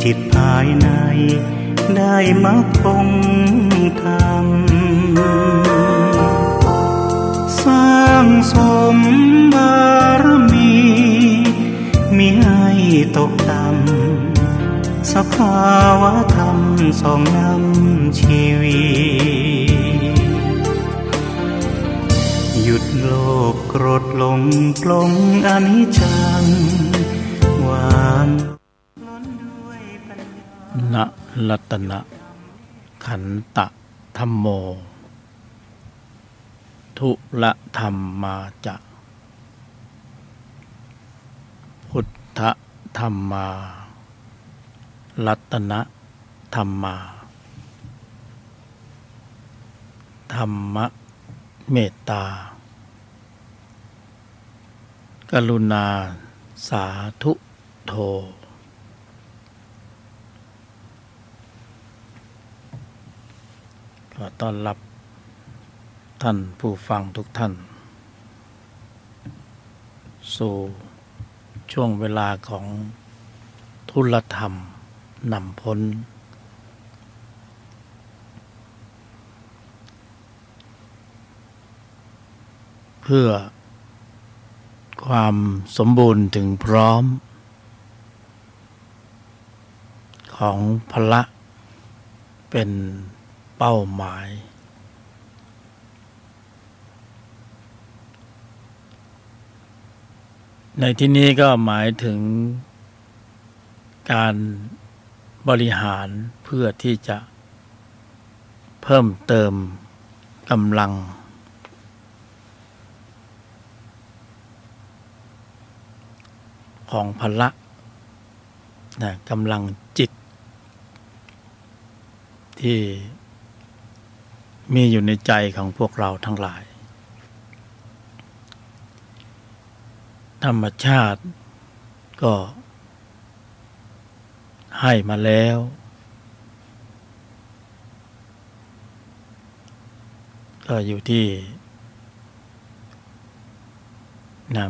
จิตภายในได้มาพงธรรมสร้างสมบารมีมิให้ตกต่ำสภาวะธรรมสองนำชีวิตหยุดโลภโกรธหลงปลงอนิจจังหวานล้นด้วยปัญญานะรัตนะขันตะธัมโมทุละธัมมาจะพุทธธัมมารัตนะธัมมาธัมมะเมตตากรุณาสาธุโธขอต้อนรับท่านผู้ฟังทุกท่านสู่ช่วงเวลาของทุลธรรมนำพ้นเพื่อความสมบูรณ์ถึงพร้อมของพละเป็นเป้าหมายในที่นี้ก็หมายถึงการบริหารเพื่อที่จะเพิ่มเติมกำลังของพละกำลังจิตที่มีอยู่ในใจของพวกเราทั้งหลายธรรมชาติก็ให้มาแล้วก็อยู่ที่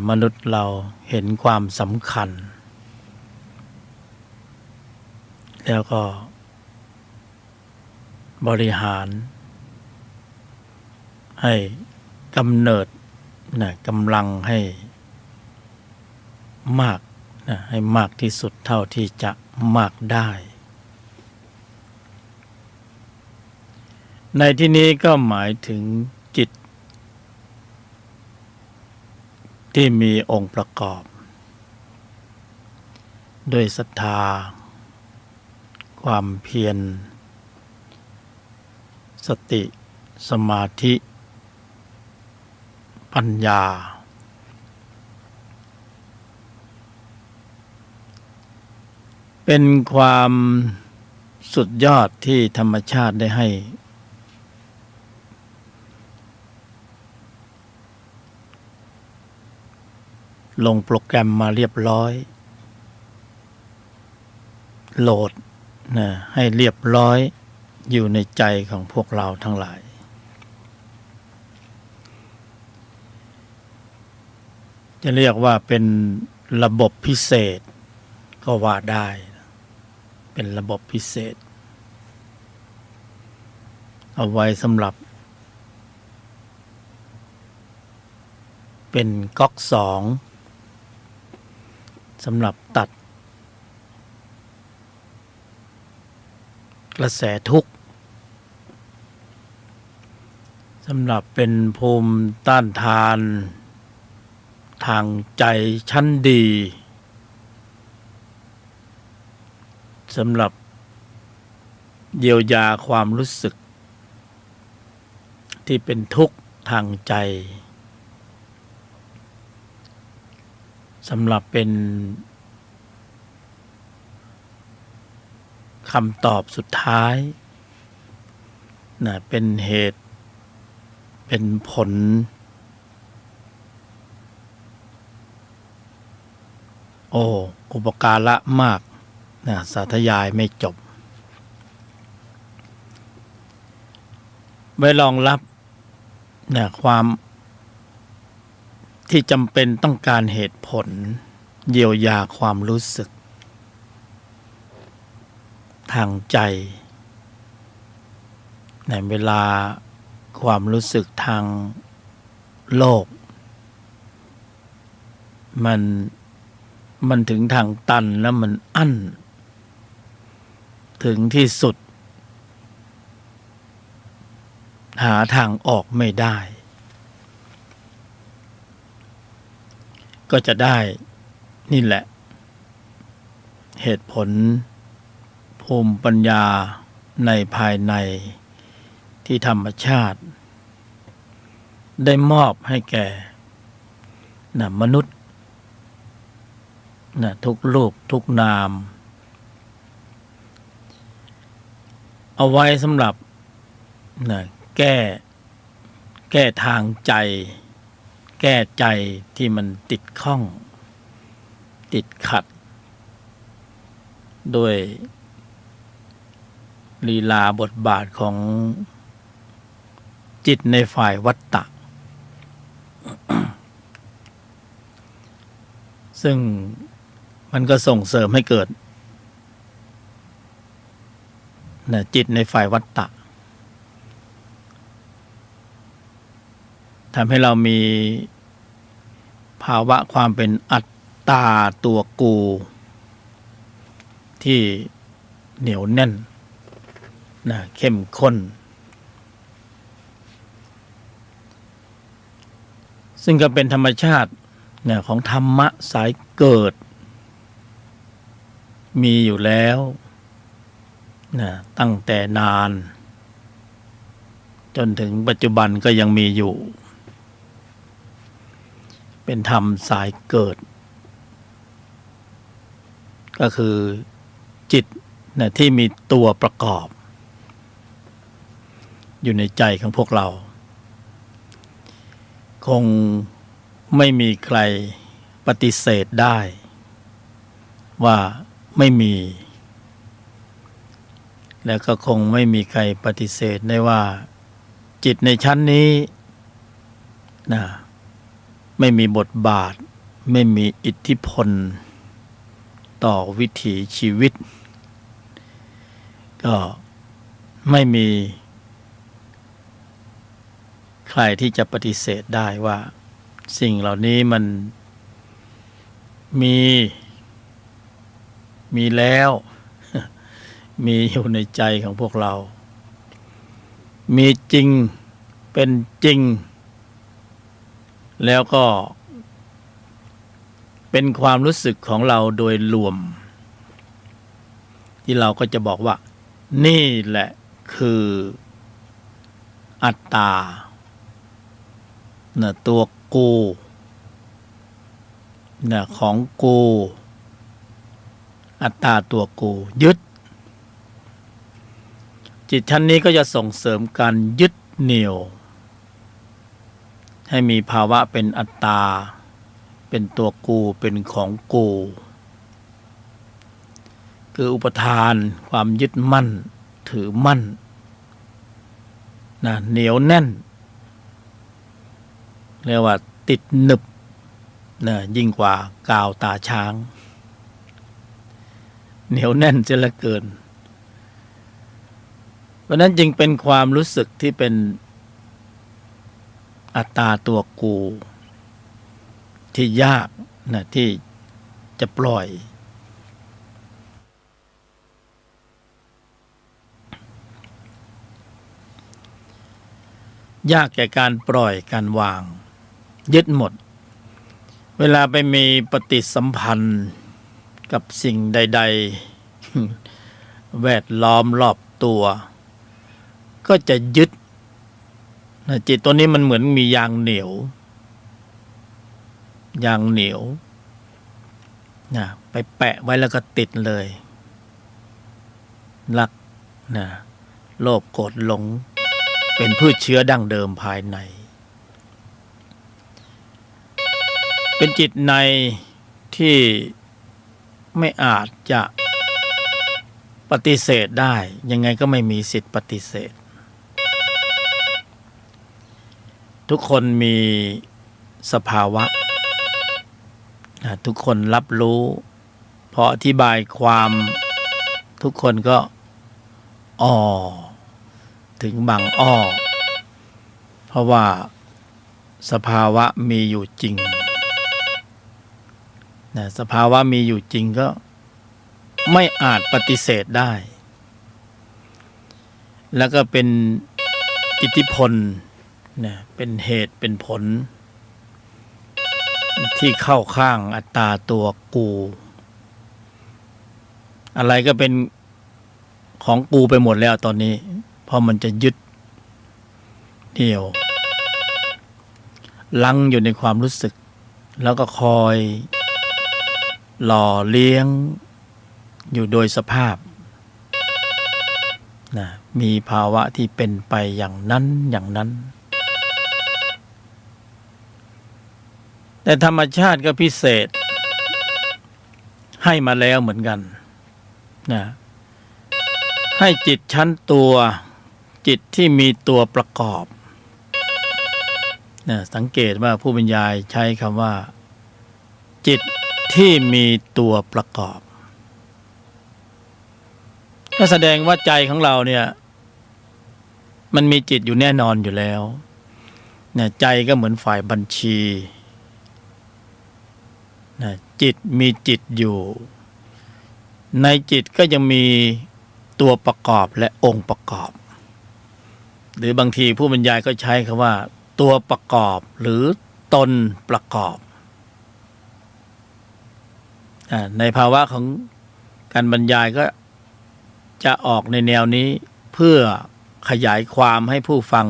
มนุษย์เราเห็นความสำคัญแล้วก็บริหารให้กำเนิดกำลังให้มากให้มากที่สุดเท่าที่จะมากได้ในที่นี้ก็หมายถึงจิตที่มีองค์ประกอบด้วยศรัทธาความเพียรสติสมาธิปัญญาเป็นความสุดยอดที่ธรรมชาติได้ให้ลงโปรแกรมมาเรียบร้อยโหลดให้เรียบร้อยอยู่ในใจของพวกเราทั้งหลายจะเรียกว่าเป็นระบบพิเศษก็ว่าได้เป็นระบบพิเศษเอาไว้สำหรับเป็นก๊อก2สำหรับตัดกระแสทุกข์สำหรับเป็นภูมิต้านทานทางใจชั้นดีสำหรับเยียวยาความรู้สึกที่เป็นทุกข์ทางใจสำหรับเป็นคำตอบสุดท้ายเป็นเหตุเป็นผลอุปการะมากสาธยายไม่จบไว้รองรับความที่จำเป็นต้องการเหตุผลเยียวยาความรู้สึก างใจในเวลาความรู้สึกทางโลกมันถึงทางตันแล้วมันอั้นถึงที่สุดหาทางออกไม่ได้ก็จะได้นี่แหละเหตุผลภูมิปัญญาในภายในที่ธรรมชาติได้มอบให้แก่มนุษย์ทุกรูปทุกนามเอาไว้สำหรับแก้ทางใจแก้ใจที่มันติดข้องติดขัดด้วยลีลาบทบาทของจิตในฝ่ายวัฏฏะ ซึ่งมันก็ส่งเสริมให้เกิดจิตในฝ่ายวัฏฏะทำให้เรามีภาวะความเป็นอัตตาตัวกูที่เหนียวแน่นเข้มข้นซึ่งก็เป็นธรรมชาติของธรรมะสายเกิดมีอยู่แล้วตั้งแต่นานจนถึงปัจจุบันก็ยังมีอยู่เป็นธรรมสายเกิดก็คือจิตที่มีตัวประกอบอยู่ในใจของพวกเราคงไม่มีใครปฏิเสธได้ว่าไม่มีแล้วก็คงไม่มีใครปฏิเสธได้ว่าจิตในชั้นนี้ไม่มีบทบาทไม่มีอิทธิพลต่อวิถีชีวิตก็ไม่มีใครที่จะปฏิเสธได้ว่าสิ่งเหล่านี้มันมีแล้ว มีอยู่ในใจของพวกเรามีจริงเป็นจริงแล้วก็เป็นความรู้สึกของเราโดยรวมที่เราก็จะบอกว่านี่แหละคืออัตตาตัวกูของกูอัตตาตัวกูยึดจิตชั้นนี้ก็จะส่งเสริมการยึดเหนี่ยวให้มีภาวะเป็นอัตตาเป็นตัวกูเป็นของกูคืออุปทานความยึดมั่นถือมั่นเหนียวแน่นเรียกว่าติดหนึบยิ่งกว่ากาวตาช้างเหนียวแน่นจะเหลือเกินเพราะนั้นจึงเป็นความรู้สึกที่เป็นอัตตาตัวกูที่ยากที่จะปล่อยยากแก่การปล่อยการวางยึดหมดเวลาไปมีปฏิสัมพันธ์กับสิ่งใดๆแวดล้อมรอบตัวก็จะยึดจิตตัวนี้มันเหมือนมียางเหนียวไปแปะไว้แล้วก็ติดเลยรักโลภโกรธหลงเป็นพืชเชื้อดั้งเดิมภายในเป็นจิตในที่ไม่อาจจะปฏิเสธได้ยังไงก็ไม่มีสิทธิ์ปฏิเสธทุกคนมีสภาวะทุกคนรับรู้พออธิบายความทุกคนก็ อ้อถึงบางอ้อเพราะว่าสภาวะมีอยู่จริงนะสภาวะมีอยู่จริงก็ไม่อาจปฏิเสธได้แล้วก็เป็นอิทธิพลนะเป็นเหตุเป็นผลที่เข้าข้างอัตตาตัวกูอะไรก็เป็นของกูไปหมดแล้วตอนนี้เพราะมันจะยึดเดี่ยวลังอยู่ในความรู้สึกแล้วก็คอยหล่อเลี้ยงอยู่โดยสภาพนะมีภาวะที่เป็นไปอย่างนั้นอย่างนั้นแต่ธรรมชาติก็พิเศษให้มาแล้วเหมือนกันนะให้จิตชั้นตัวจิตที่มีตัวประกอบนะสังเกตว่าผู้บรรยายใช้คำว่าจิตที่มีตัวประกอบก็แสดงว่าใจของเราเนี่ยมันมีจิตอยู่แน่นอนอยู่แล้วเนี่ยใจก็เหมือนฝ่ายบัญชีนะจิตมีจิตอยู่ในจิตก็ยังมีตัวประกอบและองค์ประกอบหรือบางทีผู้บรรยายก็ใช้คำว่าตัวประกอบหรือตนประกอบในภาวะของการบรรยายก็จะออกในแนวนี้เพื่อขยายความให้ผู้ฟัง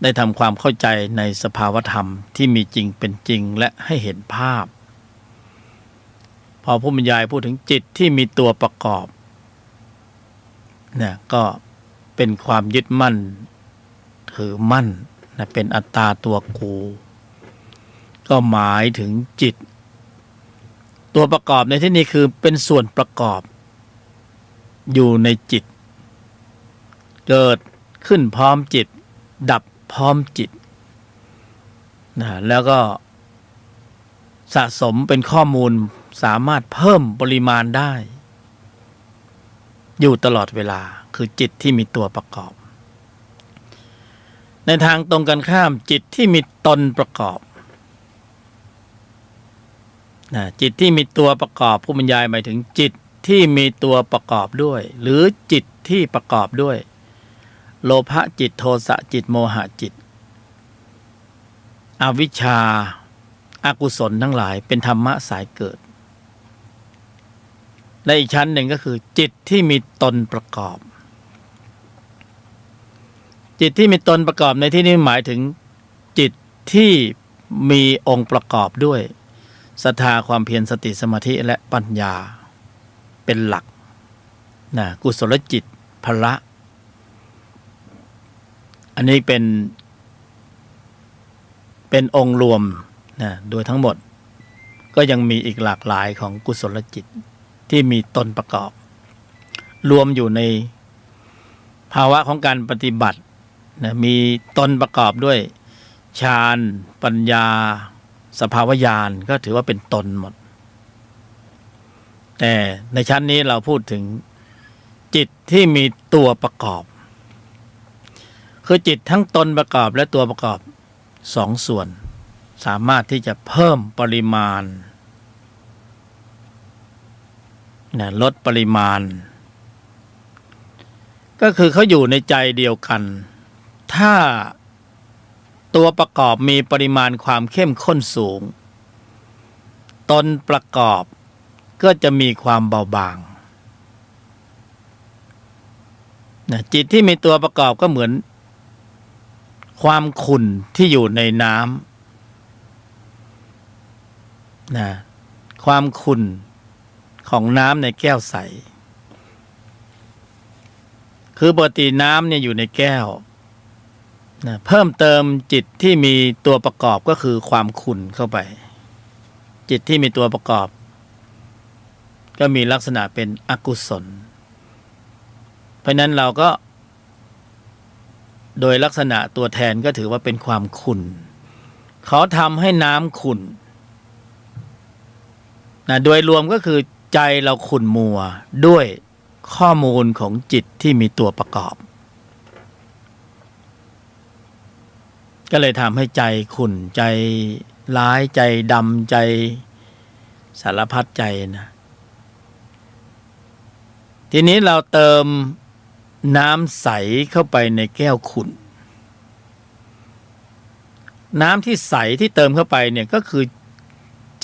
ได้ทำความเข้าใจในสภาวธรรมที่มีจริงเป็นจริงและให้เห็นภาพพอผู้บรรยายพูดถึงจิตที่มีตัวประกอบเนี่ยก็เป็นความยึดมั่นถือมั่นนะเป็นอัตตาตัวกูก็หมายถึงจิตตัวประกอบในที่นี้คือเป็นส่วนประกอบอยู่ในจิตเกิดขึ้นพร้อมจิตดับพร้อมจิตนะแล้วก็สะสมเป็นข้อมูลสามารถเพิ่มปริมาณได้อยู่ตลอดเวลาคือจิตที่มีตัวประกอบในทางตรงกันข้ามจิตที่มีตนประกอบนะจิตที่มีตัวประกอบผู้บรรยายหมายถึงจิตที่มีตัวประกอบด้วยหรือจิตที่ประกอบด้วยโลภะจิตโทสะจิตโมหะจิตอวิชชาอกุศลทั้งหลายเป็นธรรมะสายเกิดและอีกชั้นหนึ่งก็คือจิตที่มีตนประกอบจิตที่มีตนประกอบในที่นี้หมายถึงจิตที่มีองค์ประกอบด้วยศรัทธาความเพียรสติสมาธิและปัญญาเป็นหลักนะกุศลจิตพละอันนี้เป็นองค์รวมนะโดยทั้งหมดก็ยังมีอีกหลากหลายของกุศลจิตที่มีตนประกอบรวมอยู่ในภาวะของการปฏิบัตินะมีตนประกอบด้วยฌานปัญญาสภาวญาณก็ถือว่าเป็นตนหมดแต่ในชั้นนี้เราพูดถึงจิตที่มีตัวประกอบคือจิตทั้งตนประกอบและตัวประกอบสองส่วนสามารถที่จะเพิ่มปริมาณนะลดปริมาณก็คือเขาอยู่ในใจเดียวกันถ้าตัวประกอบมีปริมาณความเข้มข้นสูงตนประกอบก็จะมีความเบาบางนะจิตที่มีตัวประกอบก็เหมือนความขุ่นที่อยู่ในน้ำนะความขุ่นของน้ำในแก้วใสคือปกติน้ำเนี่ยอยู่ในแก้วนะเพิ่มเติมจิตที่มีตัวประกอบก็คือความขุ่นเข้าไปจิตที่มีตัวประกอบก็มีลักษณะเป็นอกุศลเพราะนั้นเราก็โดยลักษณะตัวแทนก็ถือว่าเป็นความขุ่นเขาทำให้น้ำขุ่นนะโดยรวมก็คือใจเราขุ่นมัวด้วย ข้อมูลของจิตที่มีตัวประกอบก็เลยทำให้ใจขุ่นใจร้ายใจดำใจสารพัดใจนะทีนี้เราเติมน้ำใสเข้าไปในแก้วขุ่นน้ำที่ใสที่เติมเข้าไปเนี่ยก็คือ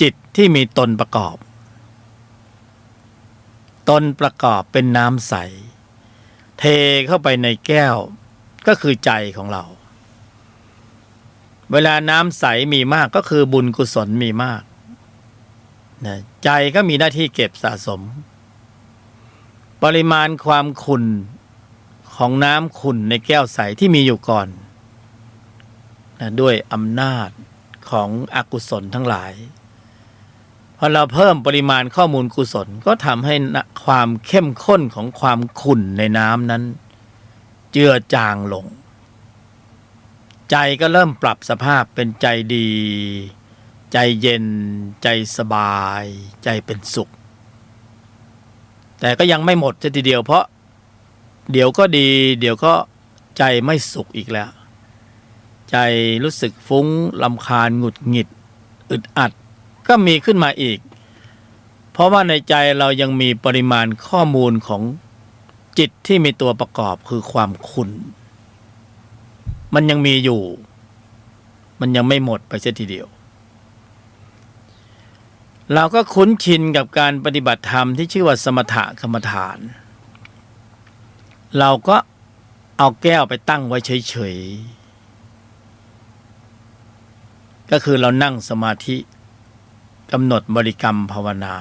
จิตที่มีตนประกอบตนประกอบเป็นน้ำใสเทเข้าไปในแก้วก็คือใจของเราเวลาน้ำใสมีมากก็คือบุญกุศลมีมากนะใจก็มีหน้าที่เก็บสะสมปริมาณความขุ่นของน้ำขุ่นในแก้วใสที่มีอยู่ก่อนนะด้วยอำนาจของอกุศลทั้งหลายพอเราเพิ่มปริมาณข้อมูลกุศลก็ทำให้ความเข้มข้นของความขุ่นในน้ำนั้นเจือจางลงใจก็เริ่มปรับสภาพเป็นใจดีใจเย็นใจสบายใจเป็นสุขแต่ก็ยังไม่หมดทีเดียวเพราะเดี๋ยวก็ดีเดี๋ยวก็ใจไม่สุขอีกแล้วใจรู้สึกฟุ้งรำคาญหงุดหงิดอึดอัดก็มีขึ้นมาอีกเพราะว่าในใจเรายังมีปริมาณข้อมูลของจิตที่มีตัวประกอบคือความขุ่นมันยังมีอยู่มันยังไม่หมดไปเสียทีเดียวเราก็คุ้นชินกับการปฏิบัติธรรมที่ชื่อว่าสมถกรรมฐานเราก็เอาแก้วไปตั้งไว้เฉยๆก็คือเรานั่งสมาธิกำหนดบริกรรมภาวนา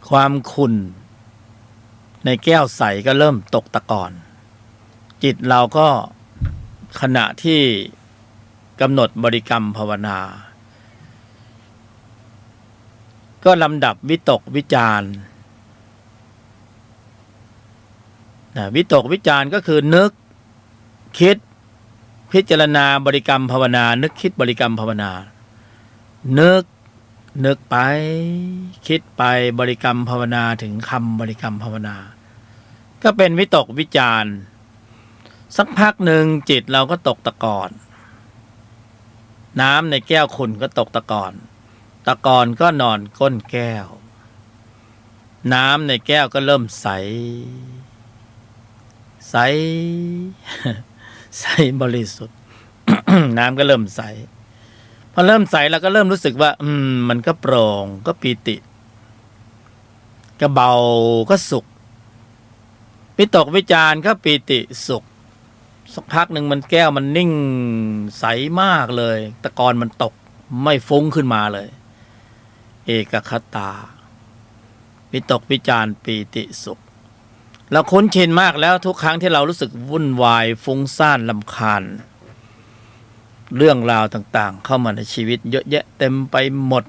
ความขุ่นในแก้วใสก็เริ่มตกตะกอนจิตเราก็ขณะที่กำหนดบริกรรมภาวนาก็ลำดับวิตกวิจารวิตกวิจารก็คือนึกคิดพิจารณาบริกรรมภาวนานึกคิดบริกรรมภาวนานึกไปคิดไปบริกรรมภาวนาถึงคำบริกรรมภาวนาก็เป็นวิตกวิจารสักพักหนึ่งจิตเราก็ตกตะกอนน้ำในแก้วขุ่นก็ตกตะกอนก็นอนก้นแก้วน้ำในแก้วก็เริ่มใสบริสุทธิ์ น้ำก็เริ่มใสพอเริ่มใสเราก็เริ่มรู้สึกว่ามันก็โปร่งก็ปีติก็เบาก็สุขวิตกวิจารก็ปีติสุขสักพักหนึ่งมันแก้วมันนิ่งใสมากเลยตะกอนมันตกไม่ฟุ้งขึ้นมาเลยเอกคตาวิตกวิจารปีติสุขเราคุ้นชินมากแล้วทุกครั้งที่เรารู้สึกวุ่นวายฟุ้งซ่านรำคาญเรื่องราวต่างๆเข้ามาในชีวิตเยอะแยะเต็มไปหมด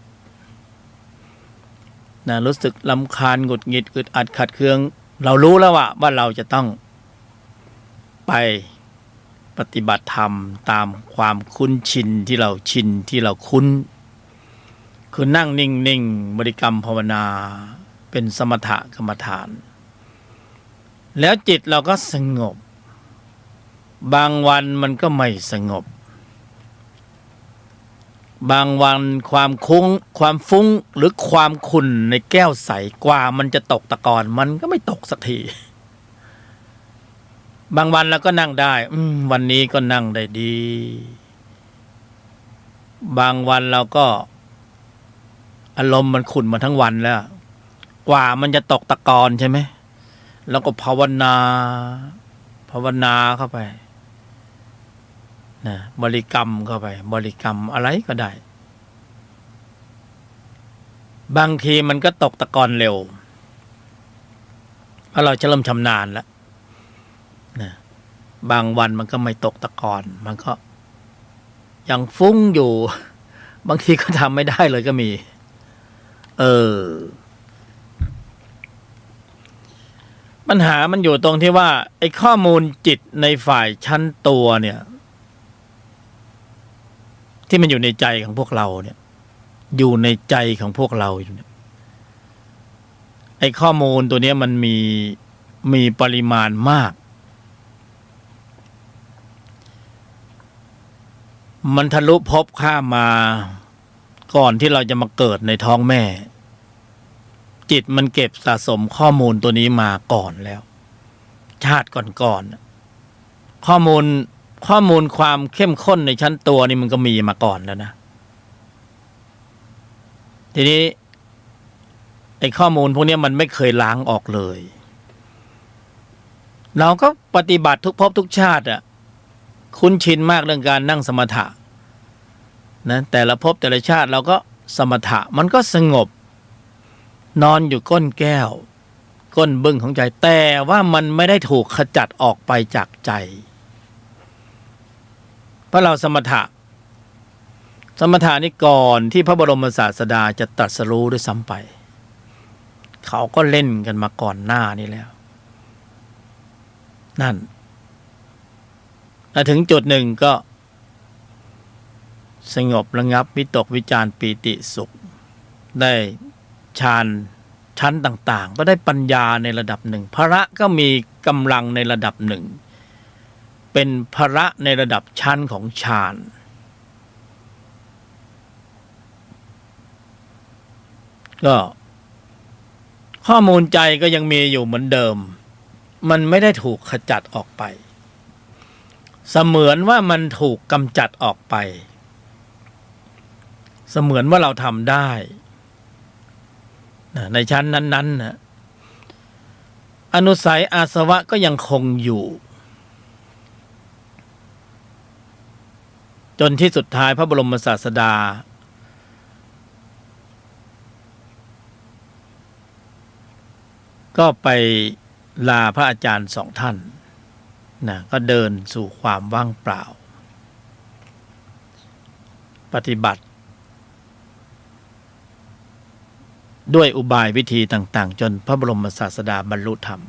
นะรู้สึกรำคาญหงุดหงิดอึดอัดขัดเคืองเรารู้แล้วว่าเราจะต้องไปปฏิบัติธรรมตามความคุ้นชินที่เราชินที่เราคุ้นคือนั่งนิ่งๆบริกรรมภาวนาเป็นสมถกรรมฐานแล้วจิตเราก็สงบบางวันมันก็ไม่สงบบางวันความฟุ้งหรือความขุ่นในแก้วใสกว่ามันจะตกตะกอนมันก็ไม่ตกสักทีบางวันเราก็นั่งได้วันนี้ก็นั่งได้ดีบางวันเราก็อารมณ์มันขุ่นมาทั้งวันแล้วกว่ามันจะตกตะกอนใช่ไหมแล้วก็ภาวนาเข้าไปนะบริกรรมเข้าไปบริกรรมอะไรก็ได้บางทีมันก็ตกตะกอนเร็วเพราะเราจะเริ่มชำนาญแล้วนะบางวันมันก็ไม่ตกตะกอนมันก็ยังฟุ้งอยู่บางทีก็ทำไม่ได้เลยก็มีปัญหามันอยู่ตรงที่ว่าไอ้ข้อมูลจิตในฝ่ายชั้นตัวเนี่ยที่มันอยู่ในใจของพวกเราเนี่ยอยู่ในใจของพวกเราอยู่เนี่ย ไอ้ข้อมูลตัวนี้มันมีปริมาณมากมันทะลุภพข้ามมาก่อนที่เราจะมาเกิดในท้องแม่จิตมันเก็บสะสมข้อมูลตัวนี้มาก่อนแล้วชาติก่อนๆข้อมูลความเข้มข้นในชั้นตัวนี่มันก็มีมาก่อนแล้วนะทีนี้ไอ้ข้อมูลพวกนี้มันไม่เคยล้างออกเลยเราก็ปฏิบัติทุกภพทุกชาติคุ้นชินมากเรื่องการนั่งสมถะนะแต่ละภพแต่ละชาติเราก็สมถะมันก็สงบนอนอยู่ก้นแก้วก้นบึ้งของใจแต่ว่ามันไม่ได้ถูกขจัดออกไปจากใจเพราะเราสมถะนี่ก่อนที่พระบรมศาสดาจะตรัสรู้ด้วยซ้ำไปเขาก็เล่นกันมาก่อนหน้านี้แล้วนั่นถึงจุดหนึ่งก็สงบระงับวิตกวิจารปีติสุขได้ฌานชั้นต่างๆก็ได้ปัญญาในระดับหนึ่งพระก็มีกำลังในระดับหนึ่งเป็นพระในระดับชั้นของฌานก็ข้อมูลใจก็ยังมีอยู่เหมือนเดิมมันไม่ได้ถูกขจัดออกไปเสมือนว่ามันถูกกำจัดออกไปเสมือนว่าเราทำได้ในชั้นนั้นๆนะอนุสัยอาสวะก็ยังคงอยู่จนที่สุดท้ายพระบรมศาสดาก็ไปลาพระอาจารย์2 ท่านนะก็เดินสู่ความว่างเปล่าปฏิบัติด้วยอุบายวิธีต่างๆจนพระบรมศาสดาบรรลุธรรม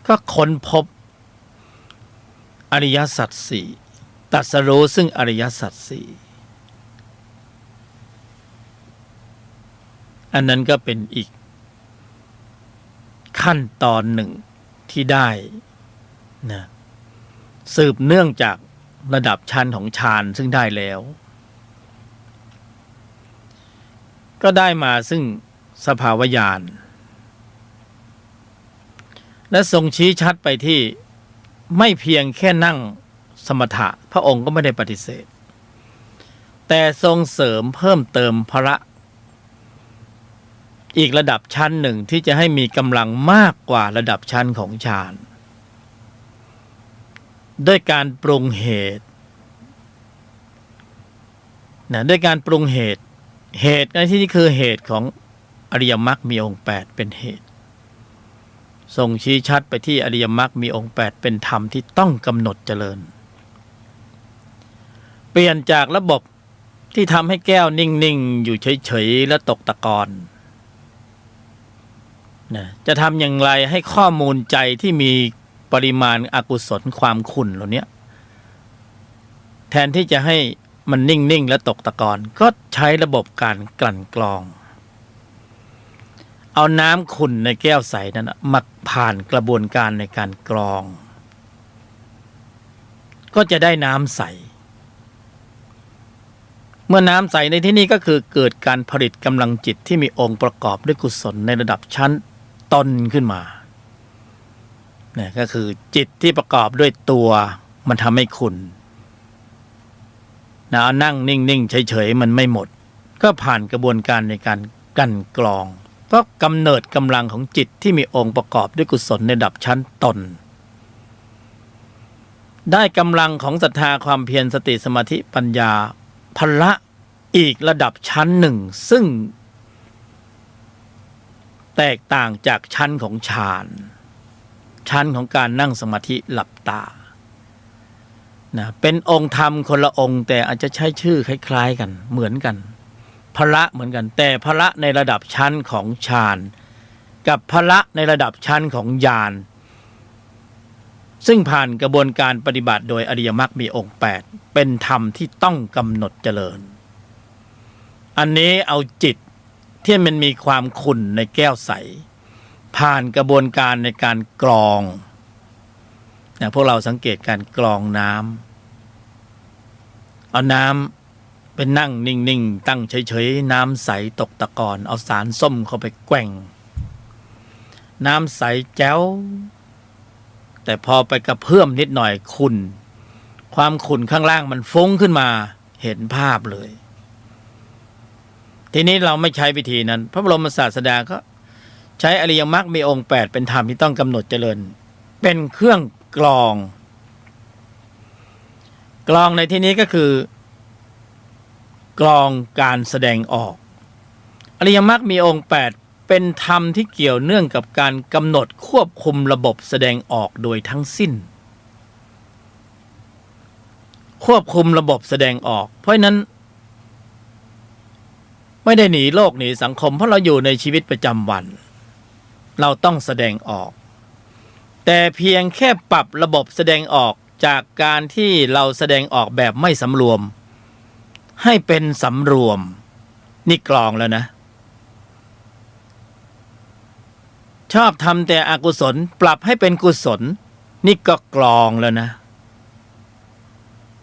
ก็ค้นพบอริยสัจสี่ตรัสรู้ซึ่งอริยสัจสี่อันนั้นก็เป็นอีกขั้นตอนหนึ่งที่ได้นะสืบเนื่องจากระดับชั้นของฌานซึ่งได้แล้วก็ได้มาซึ่งสภาวญาณและทรงชี้ชัดไปที่ไม่เพียงแค่นั่งสมถะพระองค์ก็ไม่ได้ปฏิเสธแต่ทรงเสริมเพิ่มเติมพระอีกระดับชั้นหนึ่งที่จะให้มีกำลังมากกว่าระดับชั้นของฌานด้วยการปรุงเหตุด้วยการปรุงเหตุในที่นี้คือเหตุของอริยมรรคมีองค์8เป็นเหตุทรงชี้ชัดไปที่อริยมรรคมีองค์8เป็นธรรมที่ต้องกำหนดเจริญเปลี่ยนจากระบบที่ทำให้แก้วนิ่งๆอยู่เฉยๆและตกตะกอนจะทำอย่างไรให้ข้อมูลใจที่มีปริมาณอกุศลความขุ่นเหล่านี้แทนที่จะให้มันนิ่งๆและตกตะกอนก็ใช้ระบบการกลั่นกรองเอาน้ำขุ่นในแก้วใสนั้นมาผ่านกระบวนการในการกรองก็จะได้น้ำใสเมื่อน้ำใสในที่นี้ก็คือเกิดการผลิตกำลังจิตที่มีองค์ประกอบด้วยกุศลในระดับชั้นตนขึ้นมาเนี่ยก็คือจิตที่ประกอบด้วยตัวมันทำให้ขุ่นเอานั่งนิ่งๆเฉยๆมันไม่หมดก็ผ่านกระบวนการในการกลั่นกรองก็กำเนิดกำลังของจิตที่มีองค์ประกอบด้วยกุศลในระดับชั้นตนได้กำลังของศรัทธาความเพียรสติสมาธิปัญญาพละอีกระดับชั้นหนึ่งซึ่งแตกต่างจากชั้นของฌานชั้นของการนั่งสมาธิหลับตาเป็นองค์ธรรมคนละองค์แต่อาจจะใช้ชื่อคล้ายๆกันเหมือนกันพละเหมือนกันแต่พละในระดับชั้นของฌานกับพละในระดับชั้นของญาณซึ่งผ่านกระบวนการปฏิบัติโดยอริยมรรคมีองค์8เป็นธรรมที่ต้องกำหนดเจริญอันนี้เอาจิตที่มันมีความขุ่นในแก้วใส ผ่านกระบวนการในการกรองพวกเราสังเกตการกรองน้ำเอาน้ำเป็นนั่งนิ่งๆตั้งเฉยๆน้ำใสตกตะกอนเอาสารส้มเข้าไปแกว่งน้ำใสแจ๋วแต่พอไปกระเพื่อมนิดหน่อยขุ่นความขุ่นข้างล่างมันฟุ้งขึ้นมาเห็นภาพเลยทีนี้เราไม่ใช้วิธีนั้นพระบรมศาสดาก็ใช้อริยมรรคมีองค์8เป็นธรรมที่ต้องกำหนดเจริญเป็นเครื่องกรองในที่นี้ก็คือกรองการแสดงออกอริยมรรคมีองค์8เป็นธรรมที่เกี่ยวเนื่องกับการกำหนดควบคุมระบบแสดงออกโดยทั้งสิ้นควบคุมระบบแสดงออกเพราะฉะนั้นไม่ได้หนีโลกหนีสังคมเพราะเราอยู่ในชีวิตประจำวันเราต้องแสดงออกแต่เพียงแค่ปรับระบบแสดงออกจากการที่เราแสดงออกแบบไม่สำรวมให้เป็นสำรวมนี่กรองแล้วนะชอบทำแต่อกุศลปรับให้เป็นกุศลนี่ก็กรองแล้วนะ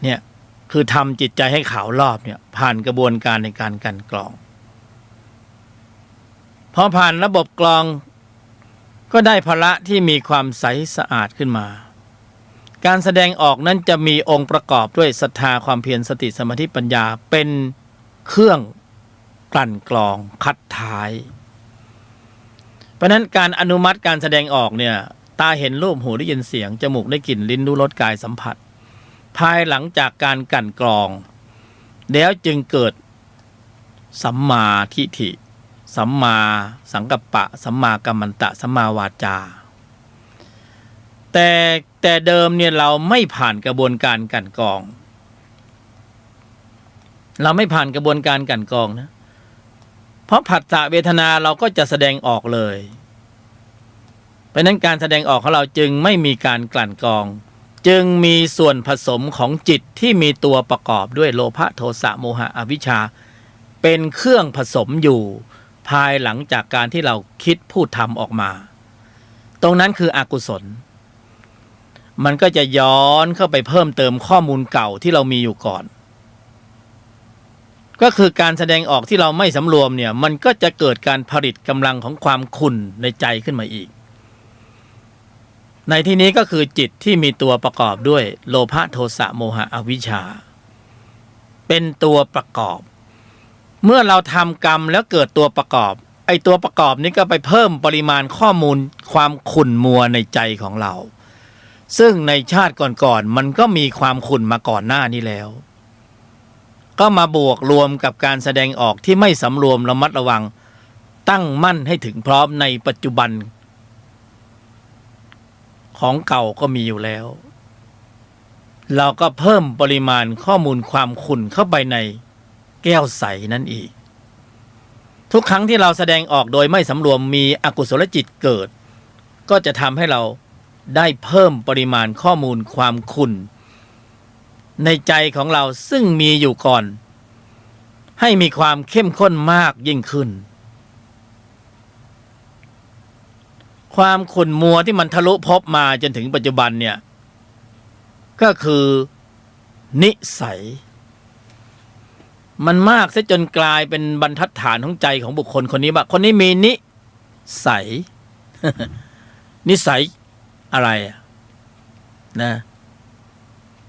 เนี่ยคือทำจิตใจให้ขาวรอบเนี่ยผ่านกระบวนการในการกลั่นกรองพอผ่านระบบกรองก็ได้พละที่มีความใสสะอาดขึ้นมาการแสดงออกนั้นจะมีองค์ประกอบด้วยศรัทธาความเพียรสติสมาธิปัญญาเป็นเครื่องกลั่นกรองคัดท้ายเพราะนั้นการอนุมัติการแสดงออกเนี่ยตาเห็นรูปหูได้ยินเสียงจมูกได้กลิ่นลิ้นรู้รสกายสัมผัสภายหลังจากการกลั่นกรองแล้วจึงเกิดสัมมาทิฏฐิสัมมาสังกัปปะสัมมากัมมันตะสัมมาวาจาแต่เดิมเนี่ยเราไม่ผ่านกระบวนการกลั่นกรองเราไม่ผ่านกระบวนการกลั่นกรองนะเพราะผัสสะเวทนาเราก็จะแสดงออกเลยเพราะนั้นการแสดงออกของเราจึงไม่มีการกลั่นกรองจึงมีส่วนผสมของจิตที่มีตัวประกอบด้วยโลภะโทสะโมหะอวิชชาเป็นเครื่องผสมอยู่ภายหลังจากการที่เราคิดพูดทำออกมาตรงนั้นคืออกุศลมันก็จะย้อนเข้าไปเพิ่มเติมข้อมูลเก่าที่เรามีอยู่ก่อนก็คือการแสดงออกที่เราไม่สำรวมเนี่ยมันก็จะเกิดการผลิตกำลังของความขุ่นในใจขึ้นมาอีกในที่นี้ก็คือจิตที่มีตัวประกอบด้วยโลภะโทสะโมหะอวิชชาเป็นตัวประกอบเมื่อเราทำกรรมแล้วเกิดตัวประกอบไอ้ตัวประกอบนี้ก็ไปเพิ่มปริมาณข้อมูลความขุ่นมัวในใจของเราซึ่งในชาติก่อนๆมันก็มีความขุ่นมาก่อนหน้านี้แล้วก็มาบวกรวมกับการแสดงออกที่ไม่สำรวมระมัดระวังตั้งมั่นให้ถึงพร้อมในปัจจุบันของเก่าก็มีอยู่แล้วเราก็เพิ่มปริมาณข้อมูลความขุ่นเข้าไปในแก้วใสนั่นอีกทุกครั้งที่เราแสดงออกโดยไม่สำรวมมีอกุศลจิตเกิดก็จะทำให้เราได้เพิ่มปริมาณข้อมูลความขุ่นในใจของเราซึ่งมีอยู่ก่อนให้มีความเข้มข้นมากยิ่งขึ้นความขุ่นมัวที่มันทะลุภพมาจนถึงปัจจุบันเนี่ยก็คือนิสัยมันมากซะจนกลายเป็นบรรทัดฐานของใจของบุคคลคนนี้ว่าคนนี้มีนิสัย นิสัยอะไรนะ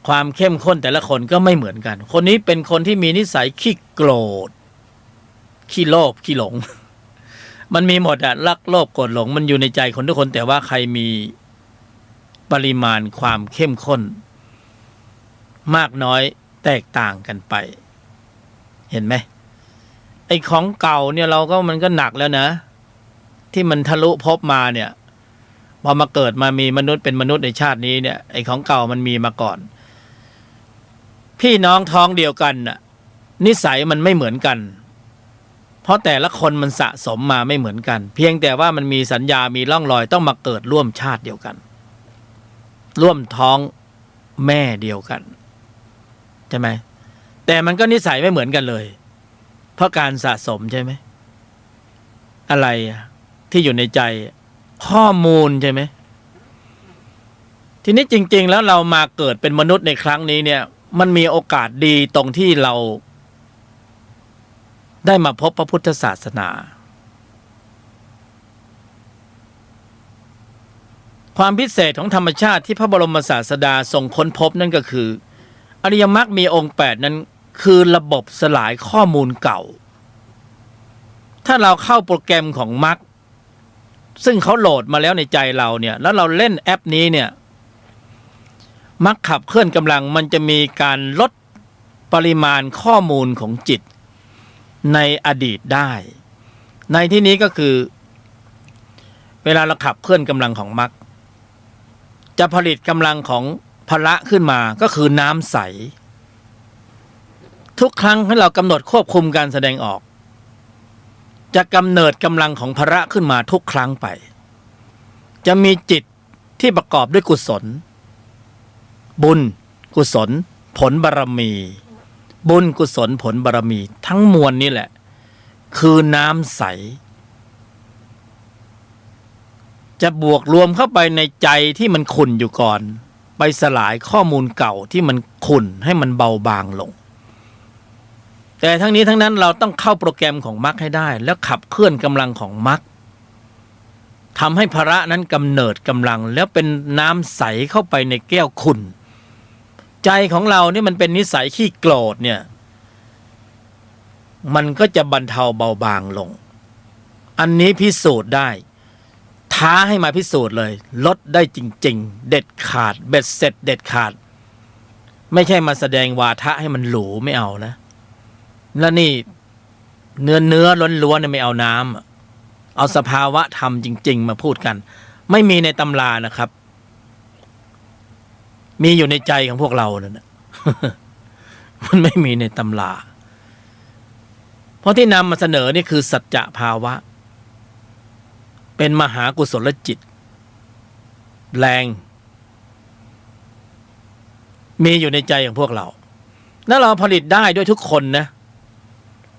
ความเข้มข้นแต่ละคนก็ไม่เหมือนกันคนนี้เป็นคนที่มีนิสัยขี้โกรธขี้โลภขี้หลง มันมีหมดอะรักโลภโกรธหลงมันอยู่ในใจคนทุกคนแต่ว่าใครมีปริมาณความเข้มข้นมากน้อยแตกต่างกันไปเห็นไหมไอ้ของเก่าเนี่ยเราก็มันก็หนักแล้วนะที่มันทะลุภพมาเนี่ยพอมาเกิดมามีมนุษย์เป็นมนุษย์ในชาตินี้เนี่ยไอ้ของเก่ามันมีมาก่อนพี่น้องท้องเดียวกันน่ะนิสัยมันไม่เหมือนกันเพราะแต่ละคนมันสะสมมาไม่เหมือนกันเพียงแต่ว่ามันมีสัญญามีร่องรอยต้องมาเกิดร่วมชาติเดียวกันร่วมท้องแม่เดียวกันใช่ไหมแต่มันก็นิสัยไม่เหมือนกันเลยเพราะการสะสมใช่ไหมอะไรที่อยู่ในใจ ข้อมูลใช่ไหมทีนี้จริงๆแล้วเรามาเกิดเป็นมนุษย์ในครั้งนี้เนี่ยมันมีโอกาสดีตรงที่เราได้มาพบพระพุทธศาสนาความพิเศษของธรรมชาติที่พระบรมศาสดาทรงค้นพบนั่นก็คืออริยมรรคมีองค์8นั้นคือระบบสลายข้อมูลเก่าถ้าเราเข้าโปรแกรมของมรรคซึ่งเขาโหลดมาแล้วในใจเราเนี่ยแล้วเราเล่นแอปนี้เนี่ยมรรคขับเคลื่อนกำลังมันจะมีการลดปริมาณข้อมูลของจิตในอดีตได้ในที่นี้ก็คือเวลาเราขับเคลื่อนกำลังของมรรคจะผลิตกำลังของพละขึ้นมาก็คือน้ำใสทุกครั้งที่เรากำหนดควบคุมการแสดงออกจะกำเนิดกำลังของพละขึ้นมาทุกครั้งไปจะมีจิตที่ประกอบด้วยกุศลบุญกุศลผลบารมีบุญกุศลผลบารมีทั้งมวลนี่แหละคือน้ำใสจะบวกรวมเข้าไปในใจที่มันขุ่นอยู่ก่อนไปสลายข้อมูลเก่าที่มันขุ่นให้มันเบาบางลงแต่ทั้งนี้ทั้งนั้นเราต้องเข้าโปรแกรมของมรรคให้ได้แล้วขับเคลื่อนกำลังของมรรคทำให้พระนั้นกำเนิดกำลังแล้วเป็นน้ำใสเข้าไปในแก้วขุ่นใจของเรานี่มันเป็นนิสัยขี้โกรธเนี่ยมันก็จะบรรเทาเบาบางลงอันนี้พิสูจน์ได้ท้าให้มาพิสูจน์เลยลดได้จริงๆเด็ดขาดเบ็ดเสร็จเด็ดขาดไม่ใช่มาแสดงวาทะให้มันหรูไม่เอานะแล้วนี่เนื้อล้วนๆเนี่ยไม่เอาน้ำเอาสภาวะธรรมจริงๆมาพูดกันไม่มีในตำรานะครับมีอยู่ในใจของพวกเราเนี่ย มันไม่มีในตำราเพราะที่นำมาเสนอนี่คือสัจจะภาวะเป็นมหากุศลจิตแรงมีอยู่ในใจของพวกเราแล้วเราผลิตได้ด้วยทุกคนนะ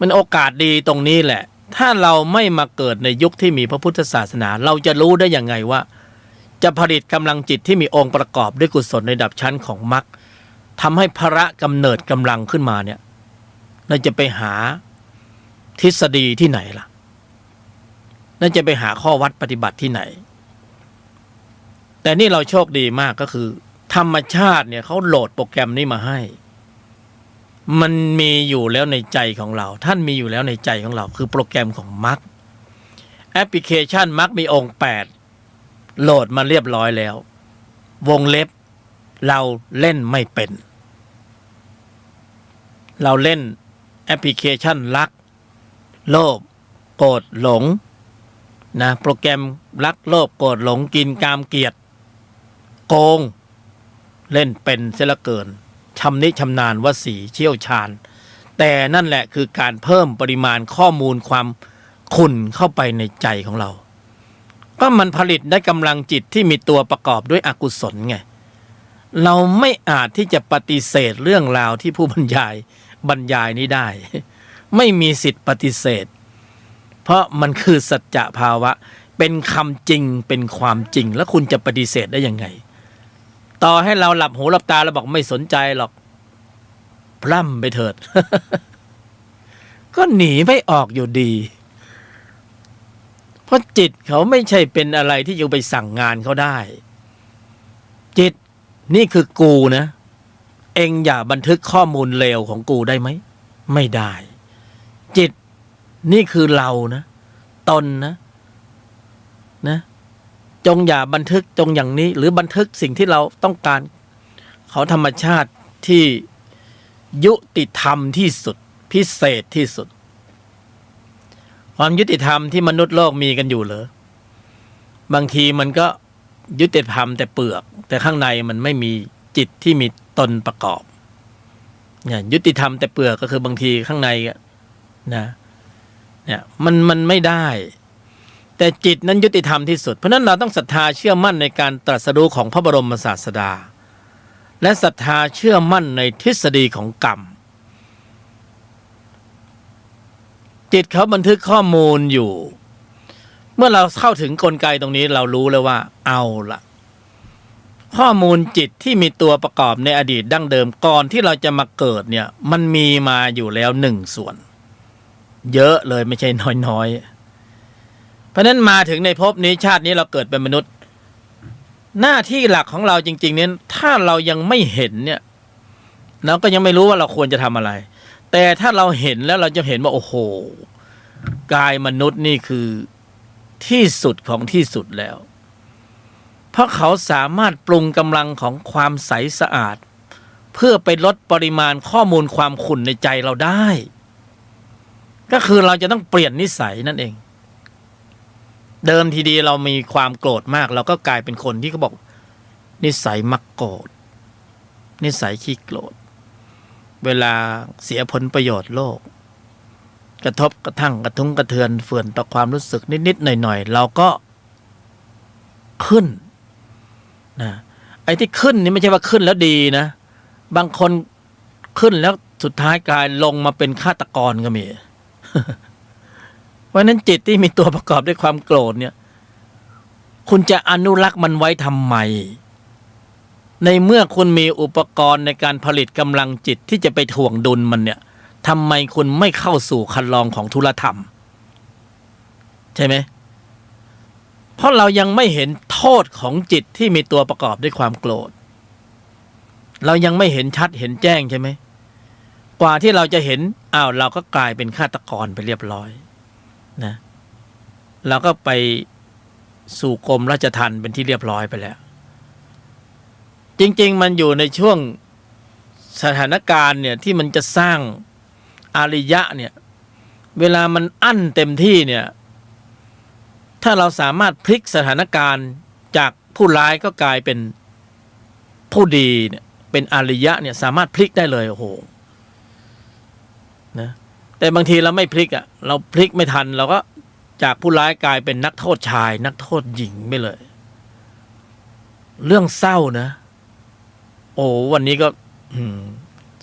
มันโอกาสดีตรงนี้แหละถ้าเราไม่มาเกิดในยุคที่มีพระพุทธศาสนาเราจะรู้ได้ยังไงว่าจะผลิตกำลังจิตที่มีองค์ประกอบด้วยกุศลในระดับชั้นของมรรคทำให้พระกำเนิดกำลังขึ้นมาเนี่ยเราจะไปหาทฤษฎีที่ไหนล่ะนั่นจะไปหาข้อวัดปฏิบัติที่ไหนแต่นี่เราโชคดีมากก็คือธรรมชาติเนี่ยเขาโหลดโปรแกรมนี้มาให้มันมีอยู่แล้วในใจของเราท่านมีอยู่แล้วในใจของเราคือโปรแกรมของมรรคแอปพลิเคชันมรรคมีองค์8โหลดมาเรียบร้อยแล้ววงเล็บเราเล่นไม่เป็นเราเล่นแอปพลิเคชันรักโลภโกรธหลงนะโปรแกรมรักโลภโกรธหลงกินกามเกียรติโกงเล่นเป็นเสียเหลือเกินชำนิชำนาญวสีเชี่ยวชาญแต่นั่นแหละคือการเพิ่มปริมาณข้อมูลความขุ่นเข้าไปในใจของเราก็มันผลิตได้กำลังจิตที่มีตัวประกอบด้วยอกุศลไงเราไม่อาจที่จะปฏิเสธเรื่องราวที่ผู้บรรยายนี้ได้ไม่มีสิทธิ์ปฏิเสธเพราะมันคือสัจจะภาวะเป็นคำจริงเป็นความจริงแล้วคุณจะปฏิเสธได้ยังไงต่อให้เราหลับหูหลับตาเราบอกไม่สนใจหรอกพร่ำไปเถิด ก็หนีไม่ออกอยู่ดีเพราะจิตเขาไม่ใช่เป็นอะไรที่จะไปสั่งงานเขาได้จิตนี่คือกูนะเองอย่าบันทึกข้อมูลเลวของกูได้ไหมไม่ได้จิตนี่คือเรานะตนนะจงอย่าบันทึกจงอย่างนี้หรือบันทึกสิ่งที่เราต้องการเขาธรรมชาติที่ยุติธรรมที่สุดพิเศษที่สุดความยุติธรรมที่มนุษย์โลกมีกันอยู่เหรอบางทีมันก็ยุติธรรมแต่เปลือกแต่ข้างในมันไม่มีจิตที่มีตนประกอบเนี่ยยุติธรรมแต่เปลือกก็คือบางทีข้างในนะเนี่ยมันไม่ได้แต่จิตนั้นยุติธรรมที่สุดเพราะนั้นเราต้องศรัทธาเชื่อมั่นในการตรัสรู้ของพระบรมศาสดาและศรัทธาเชื่อมั่นในทฤษฎีของกรรมจิตเขาบันทึกข้อมูลอยู่ เมื่อเราเข้าถึงกลไกตรงนี้เรารู้เลยว่าเอาละข้อมูลจิตที่มีตัวประกอบในอดีตดั้งเดิมก่อนที่เราจะมาเกิดเนี่ยมันมีมาอยู่แล้ว1 ส่วนเยอะเลยไม่ใช่น้อยๆเพราะนั้นมาถึงในภพนี้ชาตินี้เราเกิดเป็นมนุษย์หน้าที่หลักของเราจริงๆเนี่ยถ้าเรายังไม่เห็นเนี่ยเราก็ยังไม่รู้ว่าเราควรจะทำอะไรแต่ถ้าเราเห็นแล้วเราจะเห็นว่าโอ้โหกายมนุษย์นี่คือที่สุดของที่สุดแล้วเพราะเขาสามารถปรุงกำลังของความใสสะอาดเพื่อไปลดปริมาณข้อมูลความขุ่นในใจเราได้ก็คือเราจะต้องเปลี่ยนนิสัยนั่นเองเดิมทีเดียวเรามีความโกรธมากเราก็กลายเป็นคนที่เขาบอกนิสัยมักโกรธนิสัยขี้โกรธเวลาเสียผลประโยชน์โลกกระทบกระทั่งกระทุ้งกระเทือนเฟื่อนต่อความรู้สึกนิดๆหน่อยๆเราก็ขึ้นนะไอ้ที่ขึ้นนี่ไม่ใช่ว่าขึ้นแล้วดีนะบางคนขึ้นแล้วสุดท้ายกลายลงมาเป็นฆาตกรก็มี เพราะนั้นจิตที่มีตัวประกอบด้วยความโกรธเนี่ยคุณจะอนุรักษ์มันไว้ทำไมในเมื่อคุณมีอุปกรณ์ในการผลิตกำลังจิตที่จะไปถ่วงดุลมันเนี่ยทำไมคุณไม่เข้าสู่คันลองของทุลธรรมใช่ไหมเพราะเรายังไม่เห็นโทษของจิตที่มีตัวประกอบด้วยความโกรธเรายังไม่เห็นชัดเห็นแจ้งใช่ไหมกว่าที่เราจะเห็นเราก็กลายเป็นฆาตกรไปเรียบร้อยนะเราก็ไปสู่กรมราชทัณฑ์เป็นที่เรียบร้อยไปแล้วจริงๆมันอยู่ในช่วงสถานการณ์เนี่ยที่มันจะสร้างอริยะเนี่ยเวลามันอั้นเต็มที่เนี่ยถ้าเราสามารถพลิกสถานการณ์จากผู้ร้ายก็กลายเป็นผู้ดีเนี่ยเป็นอริยะเนี่ยสามารถพลิกได้เลยโอ้โหนะแต่บางทีเราไม่พลิกเราพลิกไม่ทันเราก็จากผู้ร้ายกลายเป็นนักโทษชายนักโทษหญิงไปเลยเรื่องเศร้านะโอ้วันนี้ก็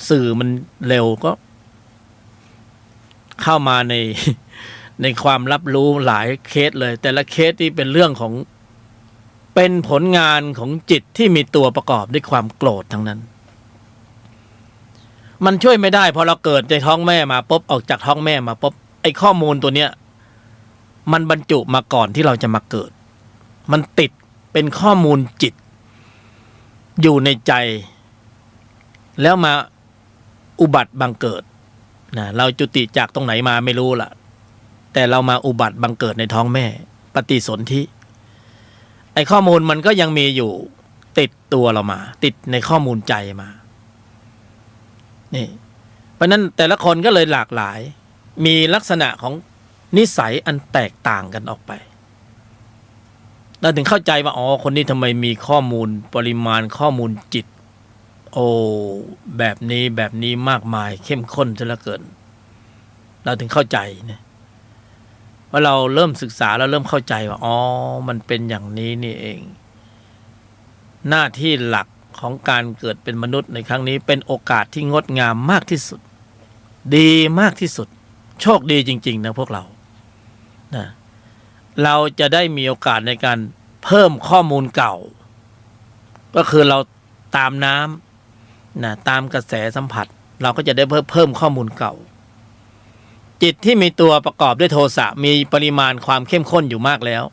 สื่อมันเร็วก็เข้ามาในความรับรู้หลายเคสเลยแต่ละเคสที่เป็นเรื่องของเป็นผลงานของจิตที่มีตัวประกอบด้วยความโกรธทั้งนั้นมันช่วยไม่ได้พอเราเกิดในท้องแม่มาปุ๊บออกจากท้องแม่มาปุ๊บไอ้ข้อมูลตัวเนี้ยมันบรรจุมาก่อนที่เราจะมาเกิดมันติดเป็นข้อมูลจิตอยู่ในใจแล้วมาอุบัติบังเกิดนะเราจุติจากตรงไหนมาไม่รู้ล่ะแต่เรามาอุบัติบังเกิดในท้องแม่ปฏิสนธิไอ้ข้อมูลมันก็ยังมีอยู่ติดตัวเรามาติดในข้อมูลใจมานี่เพราะนั้นแต่ละคนก็เลยหลากหลายมีลักษณะของนิสัยอันแตกต่างกันออกไปเราถึงเข้าใจว่าคนนี้ทำไมมีข้อมูลปริมาณข้อมูลจิตแบบนี้มากมายเข้มข้นซะเหลือเกินเราถึงเข้าใจนะว่าเราเริ่มศึกษาแล้วเริ่มเข้าใจว่ามันเป็นอย่างนี้นี่เองหน้าที่หลักของการเกิดเป็นมนุษย์ในครั้งนี้เป็นโอกาสที่งดงามมากที่สุดดีมากที่สุดโชคดีจริงๆนะพวกเรานะเราจะได้มีโอกาสในการเพิ่มข้อมูลเก่าก็คือเราตามน้ำนะตามกระแสสัมผัสเราก็จะได้เพิ่มข้อมูลเก่าจิตที่มีตัวประกอบด้วยโทสะมีปริมาณความเข้มข้นอยู่มากแล้ว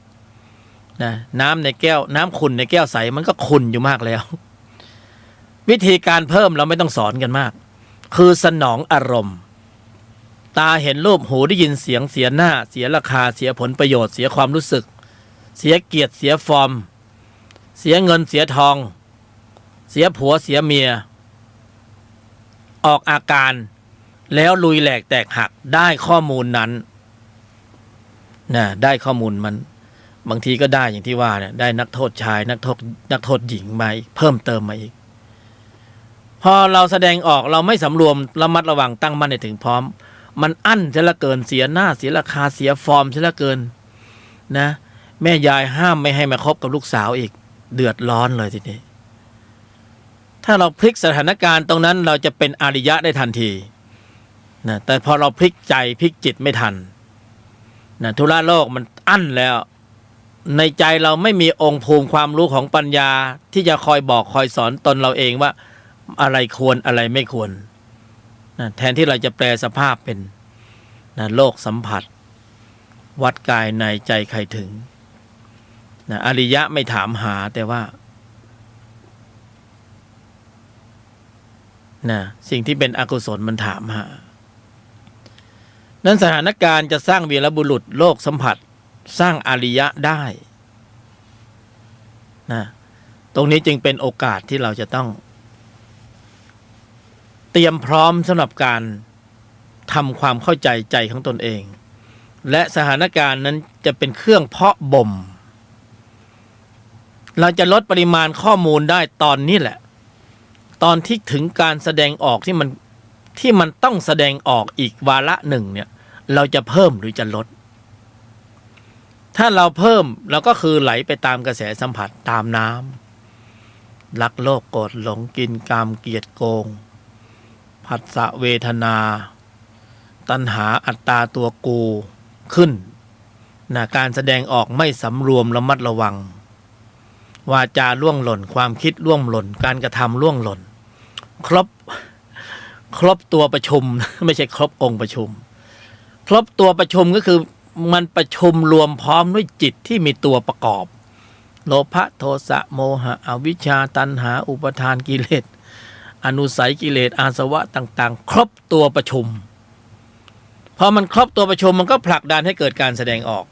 นะน้ำในแก้วน้ำขุ่นในแก้วใสมันก็ขุ่นอยู่มากแล้ววิธีการเพิ่มเราไม่ต้องสอนกันมากคือสนองอารมณ์ตาเห็นรูปหูได้ยินเสียงเสียหน้าเสียราคาเสียผลประโยชน์เสียความรู้สึกเสียเกียรติเสียฟอร์มเสียเงินเสียทองเสียผัวเสียเมียออกอาการแล้วลุยแหลกแตกหักได้ข้อมูลนั้นนะได้ข้อมูลมันบางทีก็ได้อย่างที่ว่าเนี่ยได้นักโทษชายนักโทษหญิงมาเพิ่มเติมมาอีกพอเราแสดงออกเราไม่สำรวมระมัดระวังตั้งมั่นให้ถึงพร้อมมันอั้นเสียละเกินเสียหน้าเสียราคาเสียฟอร์มเสียละเกินนะแม่ยายห้ามไม่ให้มาคบกับลูกสาวอีกเดือดร้อนเลยทีนี้ถ้าเราพลิกสถานการณ์ตรงนั้นเราจะเป็นอริยะได้ทันทีนะแต่พอเราพลิกใจพลิกจิตไม่ทันนะธุระโลกมันอั้นแล้ว ในใจเราไม่มีองค์ภูมิความรู้ของปัญญาที่จะคอยบอกคอยสอนตนเราเองว่าอะไรควรอะไรไม่ควรนะแทนที่เราจะแปลสภาพเป็นนะโลกสัมผัสวัดกายในใจใครถึงนะอริยะไม่ถามหาแต่ว่านะสิ่งที่เป็นอกุศลมันถามหานั้นสถานการณ์จะสร้างวีรบุรุษโลกสัมผัสสร้างอริยะได้นะตรงนี้จึงเป็นโอกาสที่เราจะต้องเตรียมพร้อมสำหรับการทำความเข้าใจใจของตนเองและสถานการณ์นั้นจะเป็นเครื่องเพาะบ่มเราจะลดปริมาณข้อมูลได้ตอนนี้แหละตอนที่ถึงการแสดงออกที่มันต้องแสดงออกอีกวาระหนึ่งเนี่ยเราจะเพิ่มหรือจะลดถ้าเราเพิ่มเราก็คือไหลไปตามกระแสสัมผัสตามน้ำรักโลภโกรธหลงกินกามเกลียดโกงผัสสะเวทนาตัณหาอัตตาตัวกูขึ้นนะการแสดงออกไม่สำรวมระมัดระวังวาจาล่วงหล่นความคิดล่วงหล่นการกระทำล่วงหล่นครบตัวประชุม ไม่ใช่ครบองค์ประชุมครบตัวประชุมก็คือมันประชุมรวมพร้อมด้วยจิตที่มีตัวประกอบโลภะโทสะโมหะอวิชชาตัณหาอุปทานกิเลสอนุสัยกิเลสอาสวะต่างๆครบตัวประชุมพอมันครบตัวประชุมมันก็ผลักดันให้เกิดการแสดงออก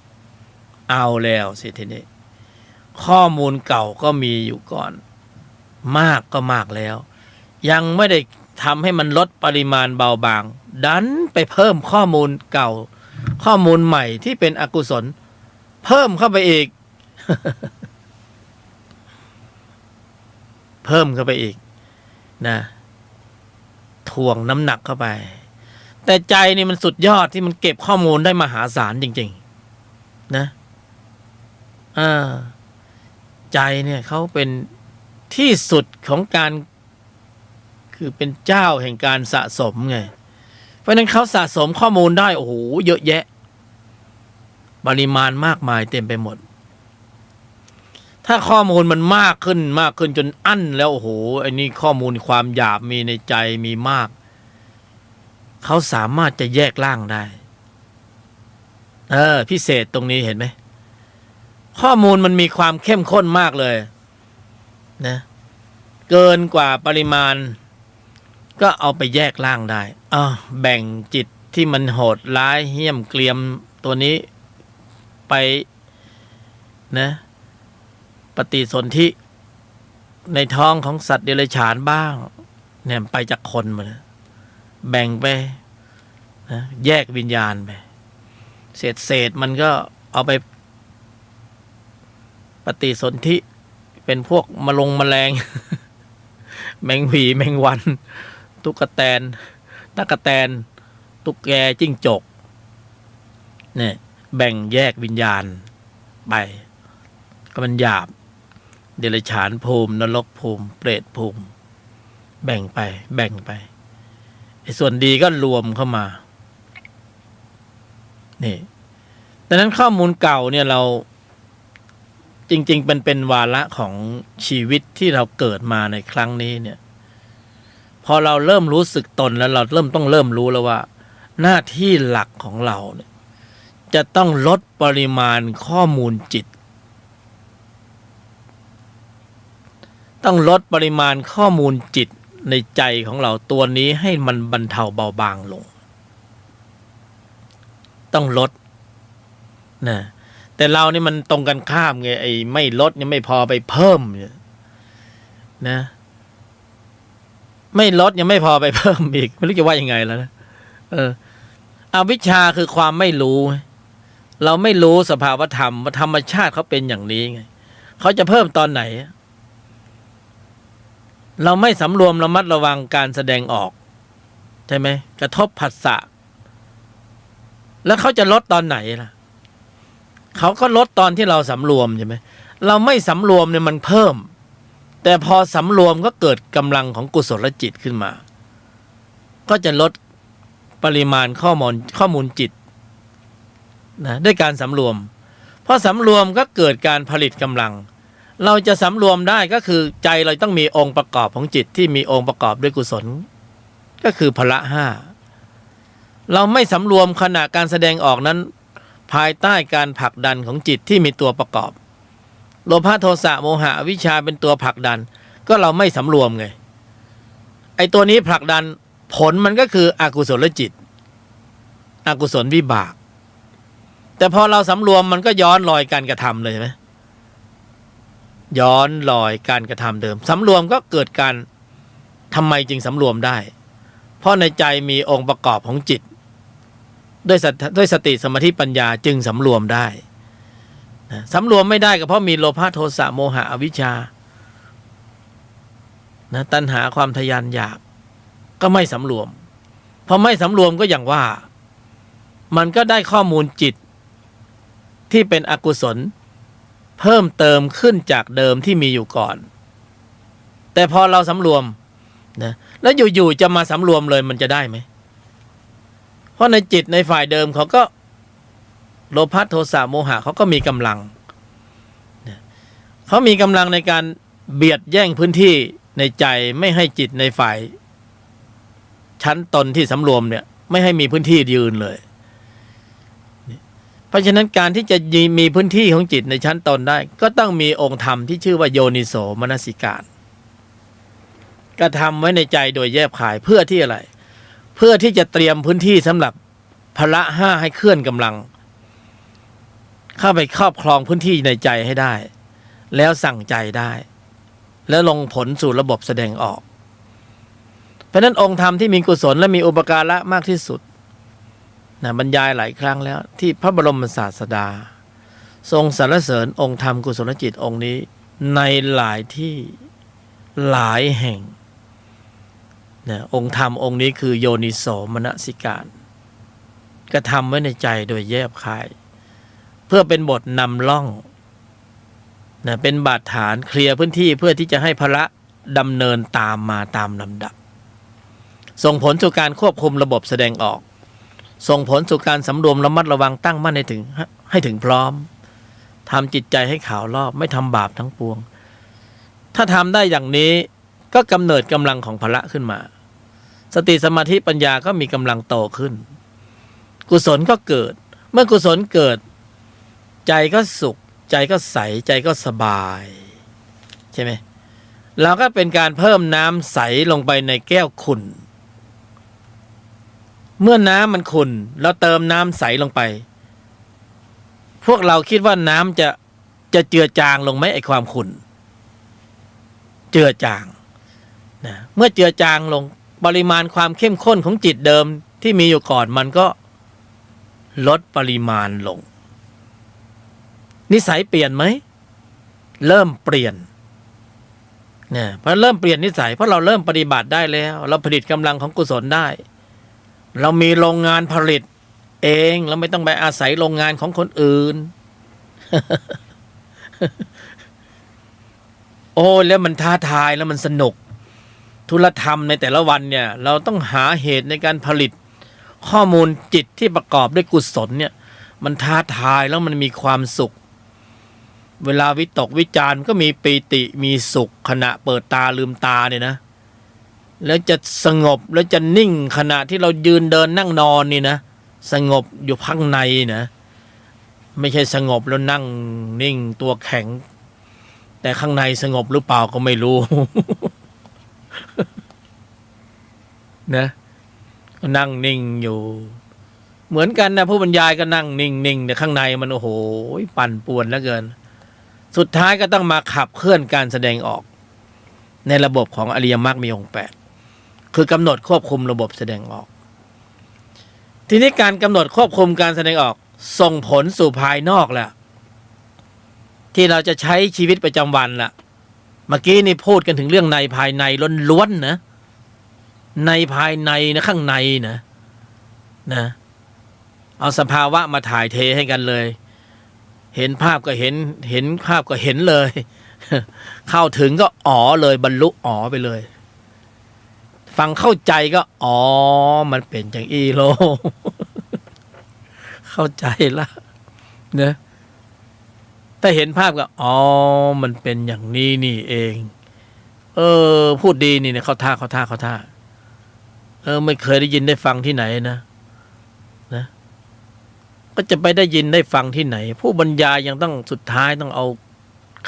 เอาแล้วสิทีนี้ข้อมูลเก่าก็มีอยู่ก่อนมากก็มากแล้วยังไม่ได้ทำให้มันลดปริมาณเบาบางดันไปเพิ่มข้อมูลเก่าข้อมูลใหม่ที่เป็นอกุศลเพิ่มเข้าไปอีก เพิ่มเข้าไปอีกนะถ่วงน้ำหนักเข้าไปแต่ใจนี่มันสุดยอดที่มันเก็บข้อมูลได้มหาศาลจริงๆนะใจเนี่ยเขาเป็นที่สุดของการคือเป็นเจ้าแห่งการสะสมไงเพราะนั้นเขาสะสมข้อมูลได้โอ้โหเยอะแยะปริมาณมากมายเต็มไปหมดถ้าข้อมูลมันมากขึ้นจนอั้นแล้วโอ้โหไอ้นี่ข้อมูลความหยาบมีในใจมีมากเขาสามารถจะแยกร่างได้พิเศษตรงนี้เห็นไหมข้อมูลมันมีความเข้มข้นมากเลยนะเกินกว่าปริมาณก็เอาไปแยกร่างได้แบ่งจิตที่มันโหดร้ายเหี้ยมเกรียมตัวนี้ไปนะปฏิสนธิในท้องของสัตว์เดรัจฉานบ้างเนี่ยไปจากคนมาเลยแบ่งไปนะแยกวิญญาณไปเศษมันก็เอาไปปฏิสนธิเป็นพวกแมลง แมงหวีแมงวันตุ๊กแตนตุ๊กแกจิ้งจกเนี่ยแบ่งแยกวิญญาณไปก็มันหยาบเดรัจฉานภูมินรกภูมิเปรตภูมิแบ่งไปไอ้ส่วนดีก็รวมเข้ามานี่ดังนั้นข้อมูลเก่าเนี่ยเราจริงๆเป็นวาระของชีวิตที่เราเกิดมาในครั้งนี้เนี่ยพอเราเริ่มรู้สึกตนแล้วเราต้องเริ่มรู้แล้วว่าหน้าที่หลักของเราเนี่ยจะต้องลดปริมาณข้อมูลจิตต้องลดปริมาณข้อมูลจิตในใจของเราตัวนี้ให้มันบรรเทาเบาบางลงต้องลดนะแต่เรานี่มันตรงกันข้ามไงไอ้ไม่ลดยังไม่พอไปเพิ่มนะไม่ลดยังไม่พอไปเพิ่มอีกไม่รู้จะว่ายังไงแล้วนะอวิชชาคือความไม่รู้เราไม่รู้สภาวธรรมว่าธรรมชาติเขาเป็นอย่างนี้ไงเขาจะเพิ่มตอนไหนเราไม่สำรวมระมัดระวังการแสดงออกใช่ไหมกระทบผัสสะแล้วเขาจะลดตอนไหนล่ะเขาก็ลดตอนที่เราสำรวมใช่ไหมเราไม่สำรวมเนี่ยมันเพิ่มแต่พอสำรวมก็เกิดกำลังของกุศลจิตขึ้นมาก็จะลดปริมาณข้อมูลจิตนะด้วยการสำรวมพ ราะสำรวมก็เกิดการผลิตกำลังเราจะสำรวมได้ก็คือใจเราต้องมีองค์ประกอบของจิตที่มีองค์ประกอบด้วยกุศลก็คือพละห้าเราไม่สำรวมขณะการแสดงออกนั้นภายใต้การผลักดันของจิตที่มีตัวประกอบโลภะโทสะโมหะอวิชชาเป็นตัวผลักดันก็เราไม่สำรวมไงไอ้ตัวนี้ผลักดันผลมันก็คืออกุศลจิตอกุศลวิบากแต่พอเราสำรวมมันก็ย้อนรอยการกระทำเลยใช่ไหมย้อนรอยการกระทำเดิมสำรวมก็เกิดการทำไมจึงสำรวมได้เพราะในใจมีองค์ประกอบของจิตด้วยสติสมาธิปัญญาจึงสำรวมได้สำรวมไม่ได้ก็เพราะมีโลภะโทสะโมหะอวิชชาตัณหาความทะยานอยากก็ไม่สำรวมพอไม่สำรวมก็อย่างว่ามันก็ได้ข้อมูลจิตที่เป็นอกุศลเพิ่มเติมขึ้นจากเดิมที่มีอยู่ก่อนแต่พอเราสำรวมนะแล้วอยู่ๆจะมาสำรวมเลยมันจะได้ไหมเพราะในจิตในฝ่ายเดิมเขาก็โลภะโทสะโมหะเขาก็มีกำลังเขามีกำลังในการเบียดแย่งพื้นที่ในใจไม่ให้จิตในฝ่ายชั้นตนที่สำรวมเนี่ยไม่ให้มีพื้นที่ยืนเลยเพราะฉะนั้นการที่จะมีพื้นที่ของจิตในชั้นตนได้ก็ต้องมีองค์ธรรมที่ชื่อว่าโยนิโสมนสิการกระทำไว้ในใจโดยแยบคายเพื่อที่อะไรเพื่อที่จะเตรียมพื้นที่สำหรับพละห้าให้เคลื่อนกำลังเข้าไปครอบครองพื้นที่ในใจให้ได้แล้วสั่งใจได้แล้วลงผลสู่ระบบแสดงออกเพราะนั้นองค์ธรรมที่มีกุศลและมีอุปการะมากที่สุดบรรยายหลายครั้งแล้วที่พระบรมศาสดาทรงสรรเสริญองค์ธรรมกุศลจิตองค์นี้ในหลายที่หลายแห่งองค์ธรรมองค์นี้คือโยนิโสมนสิการกระทำไว้ในใจโดยแยบคายเพื่อเป็นบทนำล่องเป็นบาดฐานเคลียร์พื้นที่เพื่อที่จะให้พละดำเนินตามมาตามลำดับส่งผลสู่การควบคุมระบบแสดงออกส่งผลสู่การสำรวมระมัดระวังตั้งมั่นให้ถึงพร้อมทำจิตใจให้ขาวรอบไม่ทำบาปทั้งปวงถ้าทำได้อย่างนี้ก็กำเนิดกำลังของพละขึ้นมาสติสมาธิปัญญาก็มีกำลังโตขึ้นกุศลก็เกิดเมื่อกุศลเกิดใจก็สุขใจก็ใสใจก็สบายใช่ไหมเราก็เป็นการเพิ่มน้ำใสลงไปในแก้วขุ่นเมื่อน้ำมันขุ่นแล้วเติมน้ำใสลงไปพวกเราคิดว่าน้ำจะเจือจางลงไหมไอ้ความขุ่นเจือจางนะเมื่อเจือจางลงปริมาณความเข้มข้นของจิตเดิมที่มีอยู่ก่อนมันก็ลดปริมาณลงนิสัยเปลี่ยนไหมเริ่มเปลี่ยนเนี่ยพอเริ่มเปลี่ยนนิสัยเพราะเราเริ่มปฏิบัติได้แล้วเราผลิตกำลังของกุศลได้เรามีโรงงานผลิตเองเราไม่ต้องไปอาศัยโรงงานของคนอื่น โอ้แล้วมันท้าทายแล้วมันสนุกธุรธรรมในแต่ละวันเนี่ยเราต้องหาเหตุในการผลิตข้อมูลจิตที่ประกอบด้วยกุศลเนี่ยมันท้าทายแล้วมันมีความสุขเวลาวิตกวิจารก็มีปีติมีสุขขณะเปิดตาลืมตาเนี่ยนะแล้วจะสงบแล้วจะนิ่งขณะที่เรายืนเดินนั่งนอนนี่นะสงบอยู่ข้างในนะไม่ใช่สงบแล้วนั่งนิ่งตัวแข็งแต่ข้างในสงบหรือเปล่าก็ไม่รู้ นะนั่งนิ่งอยู่เหมือนกันนะผู้บรรยายก็นั่งนิ่งๆแต่ข้างในมันโอ้โหปั่นป่วนเหลือเกินสุดท้ายก็ต้องมาขับเคลื่อนการแสดงออกในระบบของอริยมรรคมีองค์ 8คือกำหนดควบคุมระบบแสดงออกทีนี้การกำหนดควบคุมการแสดงออกส่งผลสู่ภายนอกแหละที่เราจะใช้ชีวิตประจำวันล่ะเมื่อกี้นี่พูดกันถึงเรื่องในภายในล้วนๆนะในภายในนะข้างในนะเอาสภาวะมาถ่ายเทให้กันเลยเห็นภาพก็เห็นภาพก็เห็นเลย เข้าถึงก็อ๋อเลยบรรลุอ๋อไปเลยฟังเข้าใจก็อ๋อมันเป็นอย่างอีโล เข้าใจละเนะ ถ้าเห็นภาพก็อ๋อมันเป็นอย่างนี้นี่เองพูดดีนี่เนี่ยเข้าท่าไม่เคยได้ยินได้ฟังที่ไหนนะก็จะไปได้ยินได้ฟังที่ไหนผู้บรรยายยังต้องสุดท้ายต้องเอา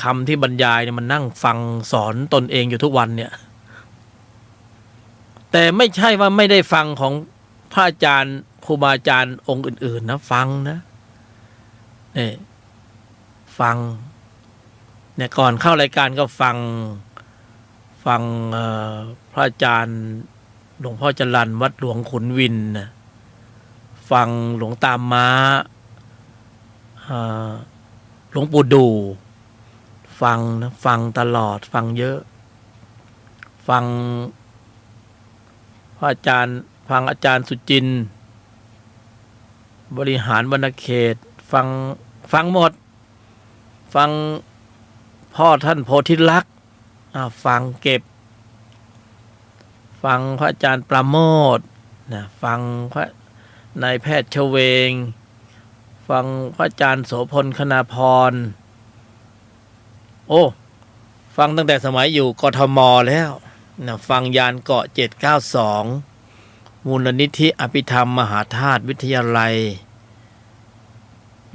คำที่บรรยายเนี่ยมันนั่งฟังสอนตนเองอยู่ทุกวันเนี่ยแต่ไม่ใช่ว่าไม่ได้ฟังของพระอาจารย์ครูบาอาจารย์องค์อื่นๆนะฟังนะนี่ฟังเนี่ยก่อนเข้ารายการก็ฟังพระอาจารย์หลวงพ่อจรัญวัดหลวงขุนวินนะฟังหลวงตามม้าหลวงปู่ดูฟังนะฟังตลอดฟังเยอะฟังพระอาจารย์ฟังอาจารย์สุจินต์บริหารวรรณเขตฟังหมดฟังพ่อท่านโพธิลักษณ์ฟังเก็บฟังพระอาจารย์ประโมทนะฟังพระนายแพทย์เฉวงฟังพระอาจารย์โสพลคณาพรฟังตั้งแต่สมัยอยู่กทมแล้วนะฟังยานเกาะ792มูลนิธิอภิธรรมมหาธาตุวิทยาลัย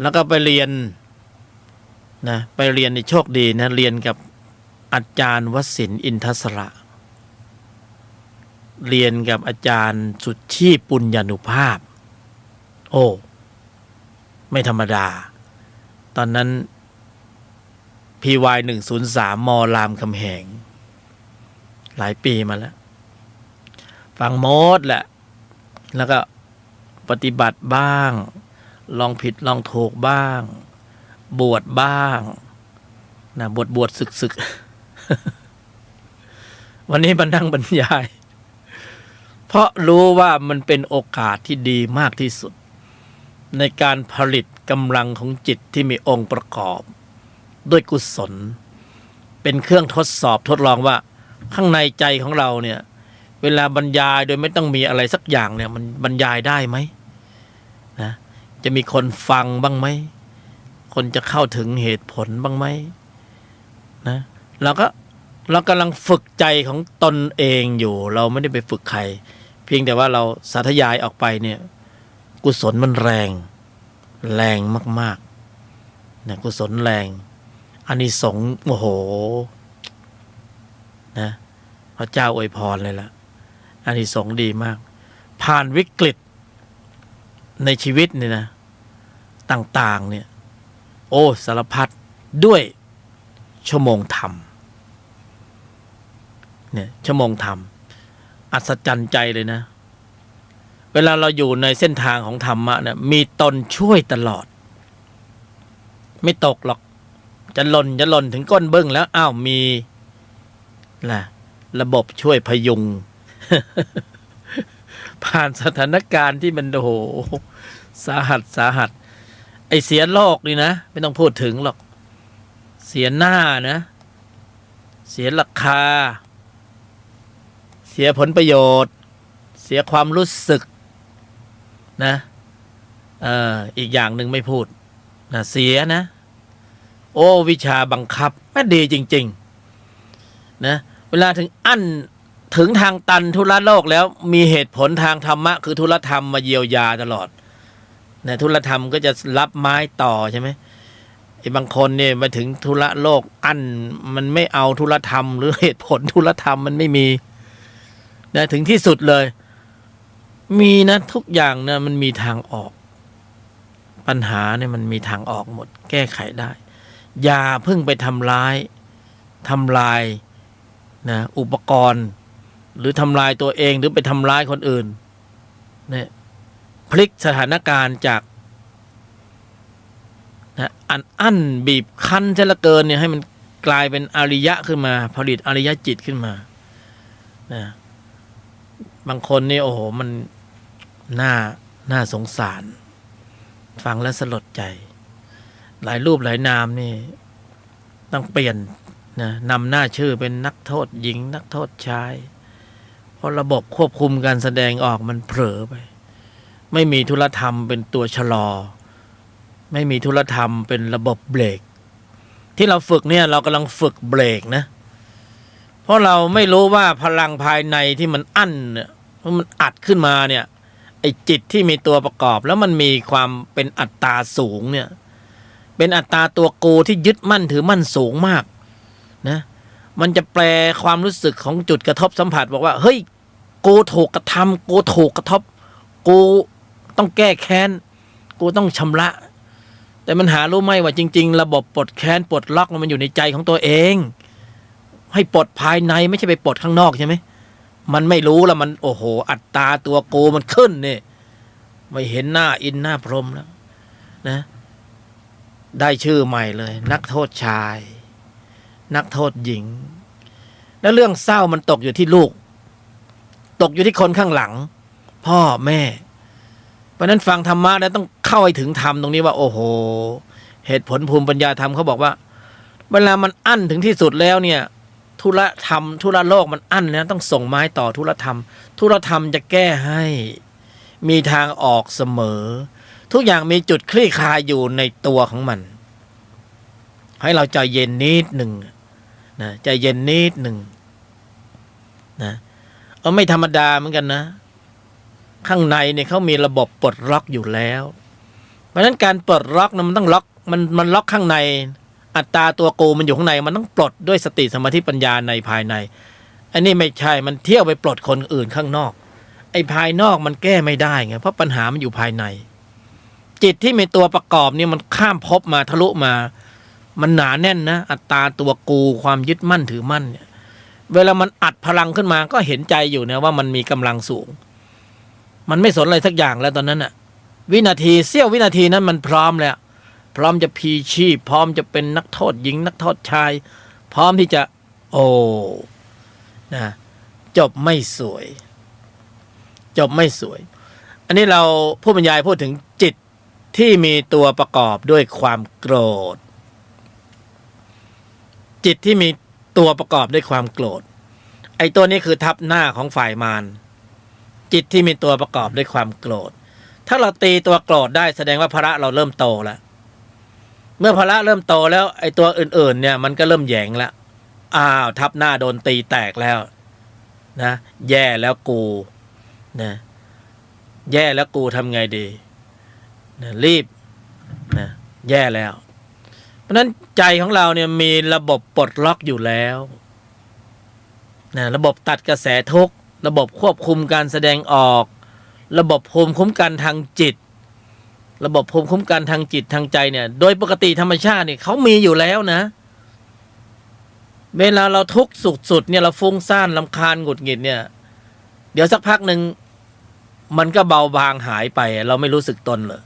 แล้วก็ไปเรียนในโชคดีนะเรียนกับอาจารย์วสินทร์อินทศระเรียนกับอาจารย์สุทธิปุญญานุภาพไม่ธรรมดาตอนนั้น PY 103 ม.รามคำแหงหลายปีมาแล้วฟังหมดแหละแล้วก็ปฏิบัติบ้างลองผิดลองถูกบ้างบวชบ้างนะบวชศึกวันนี้มานั่งบรรยายเพราะรู้ว่ามันเป็นโอกาสที่ดีมากที่สุดในการผลิตกำลังของจิตที่มีองค์ประกอบด้วยกุศลเป็นเครื่องทดสอบทดลองว่าข้างในใจของเราเนี่ยเวลาบรรยายโดยไม่ต้องมีอะไรสักอย่างเนี่ยมันบรรยายได้ไหมนะจะมีคนฟังบ้างไหมคนจะเข้าถึงเหตุผลบ้างไหมนะเรากำลังฝึกใจของตนเองอยู่เราไม่ได้ไปฝึกใครเพียงแต่ว่าเราสาธยายออกไปเนี่ยกุศลมันแรงมากๆนะกุศลแรงอานิสงส์โอ้โหนะพระเจ้าอวยพรเลยล่ะอานิสงส์ดีมากผ่านวิกฤตในชีวิตเนี่ยนะต่างๆเนี่ยสารพัดด้วยชั่วโมงธรรมเนี่ยชั่วโมงธรรมอัศจรรย์ใจเลยนะเวลาเราอยู่ในเส้นทางของธรรมะเนี่ยมีตนช่วยตลอดไม่ตกหรอกจะหล่นถึงก้นบึ้งแล้วมีระบบช่วยพยุง ผ่านสถานการณ์ที่มันโอ้โหสาหัสไอเสียโลกนี่นะไม่ต้องพูดถึงหรอกเสียหน้านะเสียราคาเสียผลประโยชน์เสียความรู้สึกนะอีกอย่างหนึ่งไม่พูดนะเสียนะวิชาบังคับไม่ดีจริงๆนะเวลาถึงทางตันทุรโลกแล้วมีเหตุผลทางธรรมะคือทุรธรรมมาเยียวยาตลอดนะทุรธรรมก็จะรับไม้ต่อใช่ไหมไอ้บางคนเนี่ยมาถึงทุรโลกมันไม่เอาทุรธรรมหรือเหตุผลทุรธรรมมันไม่มีนะถึงที่สุดเลยมีนะทุกอย่างนะมันมีทางออกปัญหาเนี่ยมันมีทางออกหมดแก้ไขได้อย่าเพิ่งไปทำลายนะอุปกรณ์หรือทำลายตัวเองหรือไปทำร้ายคนอื่นเนี่ยพลิกสถานการณ์จากนะอั้นบีบคั้นซะเหลือเกินเนี่ยให้มันกลายเป็นอริยะขึ้นมาผลิตอริยจิตขึ้นมานะบางคนนี่โอ้โหมันน่าสงสารฟังแล้วสลดใจหลายรูปหลายนามนี่ต้องเปลี่ยนนะนำหน้าชื่อเป็นนักโทษหญิงนักโทษชายเพราะระบบควบคุมการแสดงออกมันเผลอไปไม่มีธุรธรรมเป็นตัวชะลอไม่มีธุรธรรมเป็นระบบเบรก ที่เราฝึกเนี่ยเรากำลังฝึกเบรกนะเพราะเราไม่รู้ว่าพลังภายในที่มันอั้นเนี่ยมันอัดขึ้นมาเนี่ยไอ้จิตที่มีตัวประกอบแล้วมันมีความเป็นอัตตาสูงเนี่ยเป็นอัตตาตัวกูที่ยึดมั่นถือมั่นสูงมากนะมันจะแปลความรู้สึกของจุดกระทบสัมผัสบอกว่าเฮ้ยกูถูกกระทำกูถูกกระทบกูต้องแก้แค้นกูต้องชำระแต่มันหารู้ไหมว่าจริงๆระบบปลดแค้นปลดล็อกมันอยู่ในใจของตัวเองให้ปลดภายในไม่ใช่ไปปลดข้างนอกใช่ไหมมันไม่รู้แล้วมันโอ้โหอัตตาตัวกูมันขึ้นนี่ไม่เห็นหน้าอินหน้าพรหมแล้วนะได้ชื่อใหม่เลยนักโทษชายนักโทษหญิงแล้วเรื่องเศร้ามันตกอยู่ที่ลูกตกอยู่ที่คนข้างหลังพ่อแม่เพราะนั้นฟังธรรมะแล้วต้องเข้าให้ถึงธรรมตรงนี้ว่าโอ้โหเหตุผลภูมิปัญญาธรรมเขาบอกว่าเวลามันอั้นถึงที่สุดแล้วเนี่ยธุระธรรมธุระโลกมันอั้นแล้วต้องส่งไม้ต่อธุระธรรมธุระธรรมจะแก้ให้มีทางออกเสมอทุกอย่างมีจุดคลี่คลายอยู่ในตัวของมันให้เราใจเย็นนิดหนึ่งนะใจเย็นนิดหนึ่งนะไม่ธรรมดาเหมือนกันนะข้างในเนี่ยเขามีระบบปลดล็อกอยู่แล้วเพราะฉะนั้นการปลดล็อกนะมันต้องล็อกมันล็อกข้างในอัตตาตัวกูมันอยู่ข้างในมันต้องปลดด้วยสติสมาธิปัญญาในภายในอันนี้ไม่ใช่มันเที่ยวไปปลดคนอื่นข้างนอกไอ้ภายนอกมันแก้ไม่ได้ไงเพราะปัญหามันอยู่ภายในจิตที่มีตัวประกอบเนี่ยมันข้ามภพมาทะลุมามันหนาแน่นนะอัตตาตัวกูความยึดมั่นถือมั่นเนี่ยเวลามันอัดพลังขึ้นมาก็เห็นใจอยู่นะว่ามันมีกำลังสูงมันไม่สนอะไรสักอย่างแล้วตอนนั้นน่ะวินาทีเสี้ยววินาทีนั้นมันพร้อมแล้วพร้อมจะพีชีพพร้อมจะเป็นนักโทษหญิงนักโทษชายพร้อมที่จะโอ้นะจบไม่สวยจบไม่สวยอันนี้เราผู้บรรยายพูดถึงจิตที่มีตัวประกอบด้วยความโกรธจิตที่มีตัวประกอบด้วยความโกรธไอ้ตัวนี้คือทับหน้าของฝ่ายมารจิตที่มีตัวประกอบด้วยความโกรธถ้าเราตีตัวโกรธได้แสดงว่าภาระเราเริ่มโตแล้วเมื่อภาระเริ่มโตแล้วไอ้ตัวอื่นๆเนี่ยมันก็เริ่มแหยงแล้วอ้าวทับหน้าโดนตีแตกแล้วนะแย่แล้วกูนะแย่แล้วกูทำไงดีนะรีบนะแย่แล้วเพราะฉะนั้นใจของเราเนี่ยมีระบบปลดล็อกอยู่แล้วนะระบบตัดกระแสทุกข์ระบบควบคุมการแสดงออกระบบภูมิคุ้มกันทางจิตระบบภูมิคุ้มกันทางจิตทางใจเนี่ยโดยปกติธรรมชาติเนี่ยเขามีอยู่แล้วนะเวลาเราทุกข์สุดๆเนี่ยเราฟุ้งซ่านรำคาญหงุดหงิดเนี่ยเดี๋ยวสักพักหนึ่งมันก็เบาบางหายไปเราไม่รู้สึกตนเลย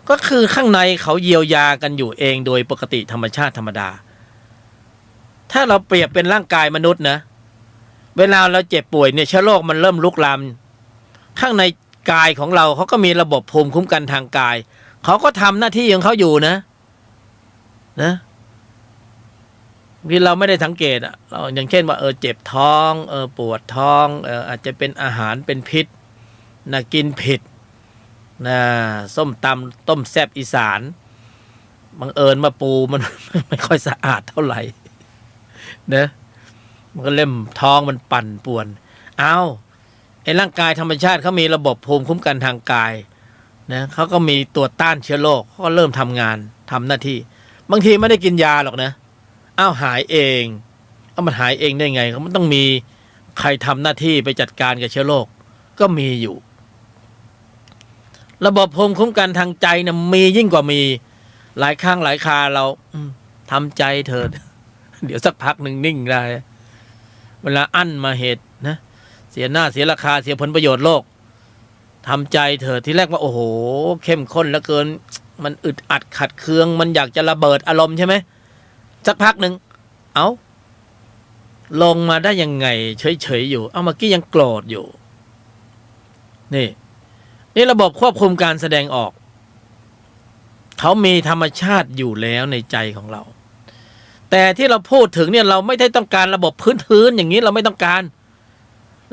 ก็คือข้างในเขาเยียวยากันอยู่เองโดยปกติธรรมชาติธรรมดาถ้าเราเปรียบเป็นร่างกายมนุษย์นะเวลาเราเจ็บป่วยเนี่ยเชื้อโรคมันเริ่มลุกลามข้างในกายของเราเขาก็มีระบบภูมิคุ้มกันทางกายเขาก็ทำหน้าที่ของเขาอยู่นะที่เราไม่ได้สังเกตอ่ะเราอย่างเช่นว่าเจ็บท้องปวดท้องอาจจะเป็นอาหารเป็นพิษนะกินผิดนะส้มตำต้มแซ่บอีสานบังเอิญมาปูมัน ไม่ค่อยสะอาดเท่าไหร่นะมันก็เล่มท้องมันปั่นป่วนไอ้ร่างกายธรรมชาติเขามีระบบภูมิคุ้มกันทางกายนะเขาก็มีตัวต้านเชื้อโรคเขาก็เริ่มทำงานทำหน้าที่บางทีไม่ได้กินยาหรอกนะหายเองมันหายเองได้ไงมันต้องมีใครทำหน้าที่ไปจัดการกับเชื้อโรคก็มีอยู่ระบบภูมิคุ้มกันทางใจนะมียิ่งกว่ามีหลายครั้งหลายคราเราทำใจเถิด เดี๋ยวสักพักหนึ่งนิ่งได้เวลาอั้นมาเหตุนะเสียหน้าเสียราคาเสียผลประโยชน์โลกทำใจเถิดที่แรกว่าโอ้โหเข้มข้นเหลือเกินมันอึดอัดขัดเคืองมันอยากจะระเบิดอารมณ์ใช่ไหมสักพักหนึ่งลงมาได้ยังไงเฉยๆอยู่เมื่อกี้ยังโกรธอยู่นี่ระบบควบคุมการแสดงออกเขามีธรรมชาติอยู่แล้วในใจของเราแต่ที่เราพูดถึงเนี่ยเราไม่ได้ต้องการระบบพื้นๆอย่างนี้เราไม่ต้องการ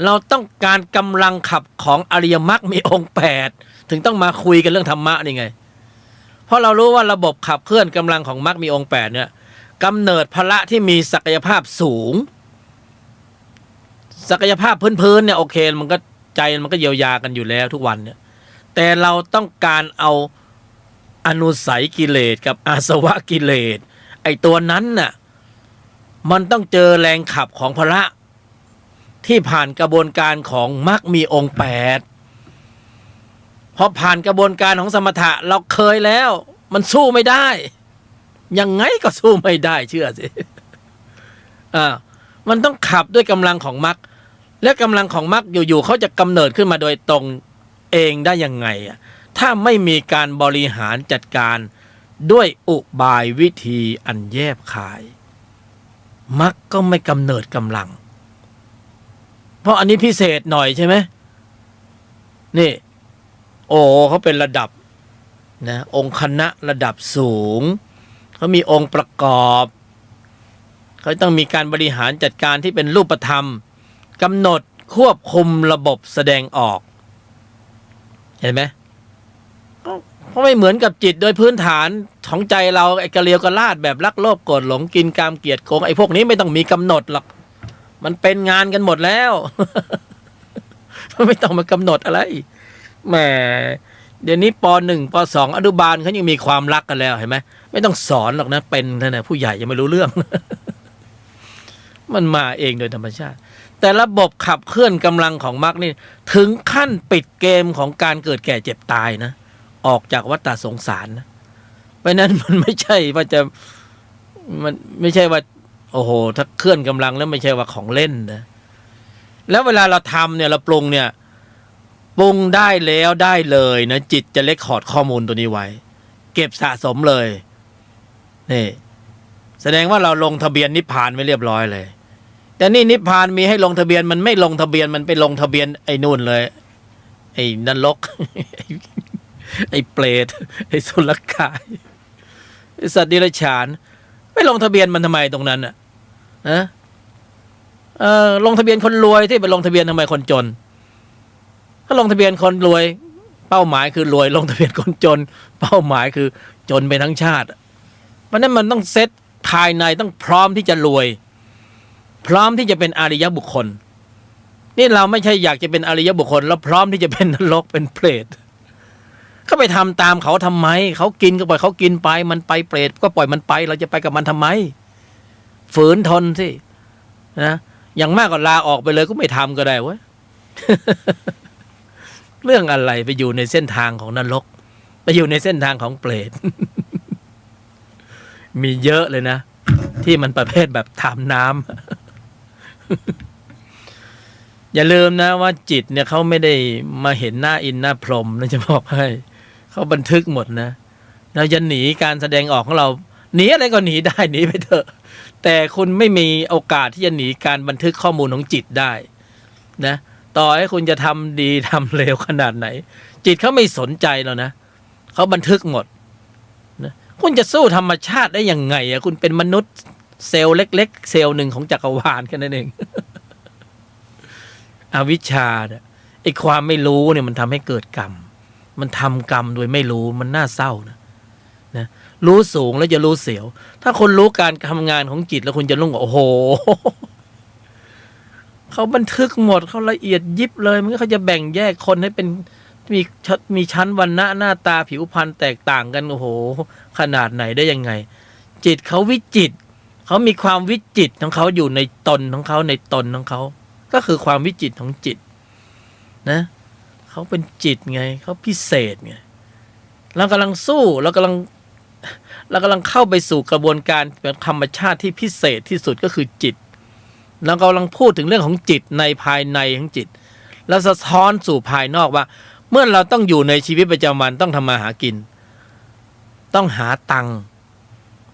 เราต้องการกำลังขับของอริยมรรคมีองค์8ถึงต้องมาคุยกันเรื่องธรรมะนี่ไง เพราะเรารู้ว่าระบบขับเคลื่อนกำลังของมรรคมีองค์8เนี่ยกำเนิดพละที่มีศักยภาพสูงศักยภาพพื้นๆเนี่ยโอเคมันก็ใจมันก็เยียวยากันอยู่แล้วทุกวันเนี่ยแต่เราต้องการเอาอนุสัยกิเลสกับอาสวะกิเลสไอ้ตัวนั้นน่ะมันต้องเจอแรงขับของพละที่ผ่านกระบวนการของมรรคมีองค์8พอผ่านกระบวนการของสมถะเราเคยแล้วมันสู้ไม่ได้ยังไงก็สู้ไม่ได้เชื่อสิมันต้องขับด้วยกำลังของมรรคและกำลังของมรรคอยู่ๆเขาจะกำเนิดขึ้นมาโดยตรงเองได้ยังไงถ้าไม่มีการบริหารจัดการด้วยอุบายวิธีอันแยบคายมรรคก็ไม่กำเนิดกำลังเพราะอันนี้พิเศษหน่อยใช่ไหมนี่โอ้เขาเป็นระดับนะองค์คณะระดับสูงเขามีองค์ประกอบเขาต้องมีการบริหารจัดการที่เป็นรูปธรรมกำหนดควบคุมระบบแสดงออกเห็นไหมเพราะไม่เหมือนกับจิตโดยพื้นฐานของใจเราไอ้กระเลียวกระลาดแบบรักโลภโกรธหลงกินกามเกลียดโกงไอ้พวกนี้ไม่ต้องมีกำหนดหรอกมันเป็นงานกันหมดแล้ว ไม่ต้องมากำหนดอะไรแหมเดี๋ยวนี้ป .1 ป .2 อนุบาลเขายังมีความรักกันแล้วเห็นไหมไม่ต้องสอนหรอกนะเป็นนะผู้ใหญ่ยังไม่รู้เรื่อง มันมาเองโดยธรรมชาติแต่ระบบขับเคลื่อนกำลังของมรรคนี่ถึงขั้นปิดเกมของการเกิดแก่เจ็บตายนะออกจากวัฏฏะสงสารนะเพราะนั้นมันไม่ใช่ว่าจะมันไม่ใช่ว่าโอ้โหถ้าเคลื่อนกำลังแล้วไม่ใช่ว่าของเล่นนะแล้วเวลาเราทำเนี่ยเราปรุงเนี่ยปรุงได้แล้วได้เลยนะจิตจะเรคคอร์ดข้อมูลตัวนี้ไว้เก็บสะสมเลยนี่แสดงว่าเราลงทะเบียนนิพพานไว้เรียบร้อยเลยแต่นี่นิพพานมีให้ลงทะเบียนมันไม่ลงทะเบียนมันไปลงทะเบียนไอ้นู่นเลยไอ้นรก ไอ้เปรตไอ้สุรกายไอ้สัตว์ดิรัจฉานไม่ลงทะเบียนมันทำไมตรงนั้นอ่ะลงทะเบียนคนรวยที่ไปลงทะเบียนทำไมคนจนถ้าลงทะเบียนคนรวยเป้าหมายคือรวยลงทะเบียนคนจนเป้าหมายคือจนไปทั้งชาติเพราะนั้นมันต้องเซตภายในต้องพร้อมที่จะรวยพร้อมที่จะเป็นอริยบุคคลนี่เราไม่ใช่อยากจะเป็นอริยบุคคลแล้วพร้อมที่จะเป็นนรกเป็นเปรตเขาไปทำตามเขาทำไมเขากินก็ปล่อยเขากินไปมันไปเปรตก็ปล่อยมันไปเราจะไปกับมันทำไมฝืนทนสินะอย่างมากก็ลาออกไปเลยก็ไม่ทำก็ได้เว้ย เรื่องอะไรไปอยู่ในเส้นทางของนรกไปอยู่ในเส้นทางของเปรต มีเยอะเลยนะที่มันประเภทแบบทำน้ำ อย่าลืมนะว่าจิตเนี่ยเขาไม่ได้มาเห็นหน้าอินหน้าพรหมนะจะบอกให้เขาบันทึกหมดนะเราจะหนีการแสดงออกของเราหนีอะไรก็หนีได้หนีไปเถอะแต่คุณไม่มีโอกาสที่จะหนีการบันทึกข้อมูลของจิตได้นะต่อให้คุณจะทำดีทำเลวขนาดไหนจิตเขาไม่สนใจแล้วนะเขาบันทึกหมดนะคุณจะสู้ธรรมชาติได้ยังไงอะคุณเป็นมนุษย์เซลล์เล็กๆเซลล์หนึ่งของจักรวาลแค่นั้นเอง อวิชชาเนี่ยไอ้ความไม่รู้เนี่ยมันทำให้เกิดกรรมมันทำกรรมโดยไม่รู้มันน่าเศร้านะรู้สูงแล้วจะรู้เสียวถ้าคนรู้การทำงานของจิตแล้วคุณจะรู้ว่าโอ้โหเขาบันทึกหมดเขาละเอียดยิบเลยมันก็เขาจะแบ่งแยกคนให้เป็นมีชั้นวรรณะหน้าตาผิวพรรณแตกต่างกันโอ้โหขนาดไหนได้ยังไงจิตเขาวิจิตรเขามีความวิจิตรของเขาอยู่ในตนของเขาในตนของเขาก็คือความวิจิตรของจิตนะเขาเป็นจิตไงเขาพิเศษไงเรากำลังสู้เรากำลังเข้าไปสู่กระบวนการเป็นธรรมชาติที่พิเศษที่สุดก็คือจิตเรากำลังพูดถึงเรื่องของจิตในภายในของจิตแล้วสะท้อนสู่ภายนอกว่าเมื่อเราต้องอยู่ในชีวิตประจำวันต้องทำมาหากินต้องหาตังค์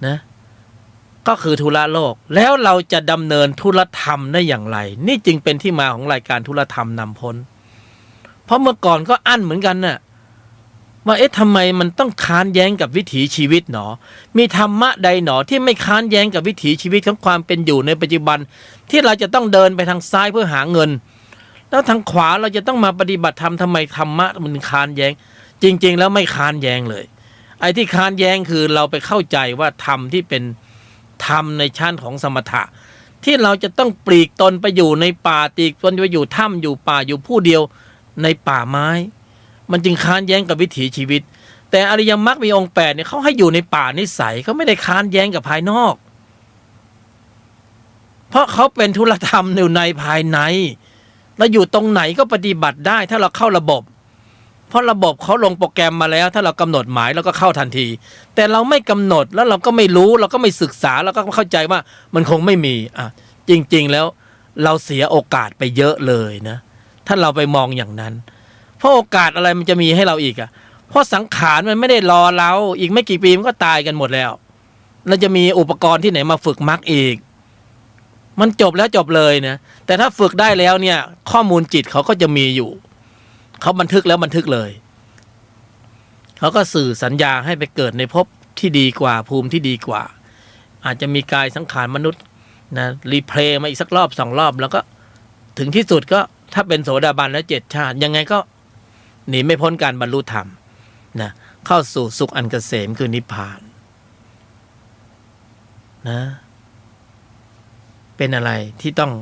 นะก็คือธุระโลกแล้วเราจะดำเนินธุรธรรมได้อย่างไรนี่จึงเป็นที่มาของรายการธุรธรรมนำพ้นเพราะเมื่อก่อนก็อั้นเหมือนกันน่ะว่าทำไมมันต้องค้านแย้งกับวิถีชีวิตหนอมีธรรมะใดหนอที่ไม่ค้านแย้งกับวิถีชีวิตของความเป็นอยู่ในปัจจุบันที่เราจะต้องเดินไปทางซ้ายเพื่อหาเงินแล้วทางขวาเราจะต้องมาปฏิบัติธรรมทำไมธรรมะมันค้านแย้งจริงๆแล้วไม่ค้านแย้งเลย อ้ที่ค้านแย้งคือเราไปเข้าใจว่าธรรมที่เป็นธรรมในชั้นของสมถะที่เราจะต้องปลีกตนไปอยู่ในป่าปลีกตนไปอยู่ถ้ำอยู่ป่าอยู่ผู้เดียวในป่าไม้มันจึงค้านแย้งกับวิถีชีวิตแต่อริยมรรคมีองค์8เนี่ยเขาให้อยู่ในป่านิสัยเขาไม่ได้ค้านแย้งกับภายนอกเพราะเขาเป็นธุรธรรมอยู่ในภายในเราอยู่ตรงไหนก็ปฏิบัติได้ถ้าเราเข้าระบบเพราะระบบเขาลงโปรแกรมมาแล้วถ้าเรากำหนดหมายเราก็เข้าทันทีแต่เราไม่กำหนดแล้วเราก็ไม่รู้เราก็ไม่ศึกษาเราก็เข้าใจว่ามันคงไม่มีจริงๆแล้วเราเสียโอกาสไปเยอะเลยนะถ้าเราไปมองอย่างนั้นเพราะโอกาสอะไรมันจะมีให้เราอีกเพราะสังขารมันไม่ได้รอเราอีกไม่กี่ปีมันก็ตายกันหมดแล้วเราจะมีอุปกรณ์ที่ไหนมาฝึกมรรคอีกมันจบแล้วจบเลยนะแต่ถ้าฝึกได้แล้วเนี่ยข้อมูลจิตเขาก็จะมีอยู่เขาบันทึกแล้วบันทึกเลยเขาก็สื่อสัญญาให้ไปเกิดในภพที่ดีกว่าภูมิที่ดีกว่าอาจจะมีกายสังขารมนุษย์นะรีเพลย์มาอีกสักรอบ2 รอบแล้วก็ถึงที่สุดก็ถ้าเป็นโสดาบันแล้ว7 ชาติยังไงก็หนีไม่พ้นการบรรลุธรรมนะเข้าสู่สุขอันเกษมคือนิพพานนะเป็นอะไรที่ต้อง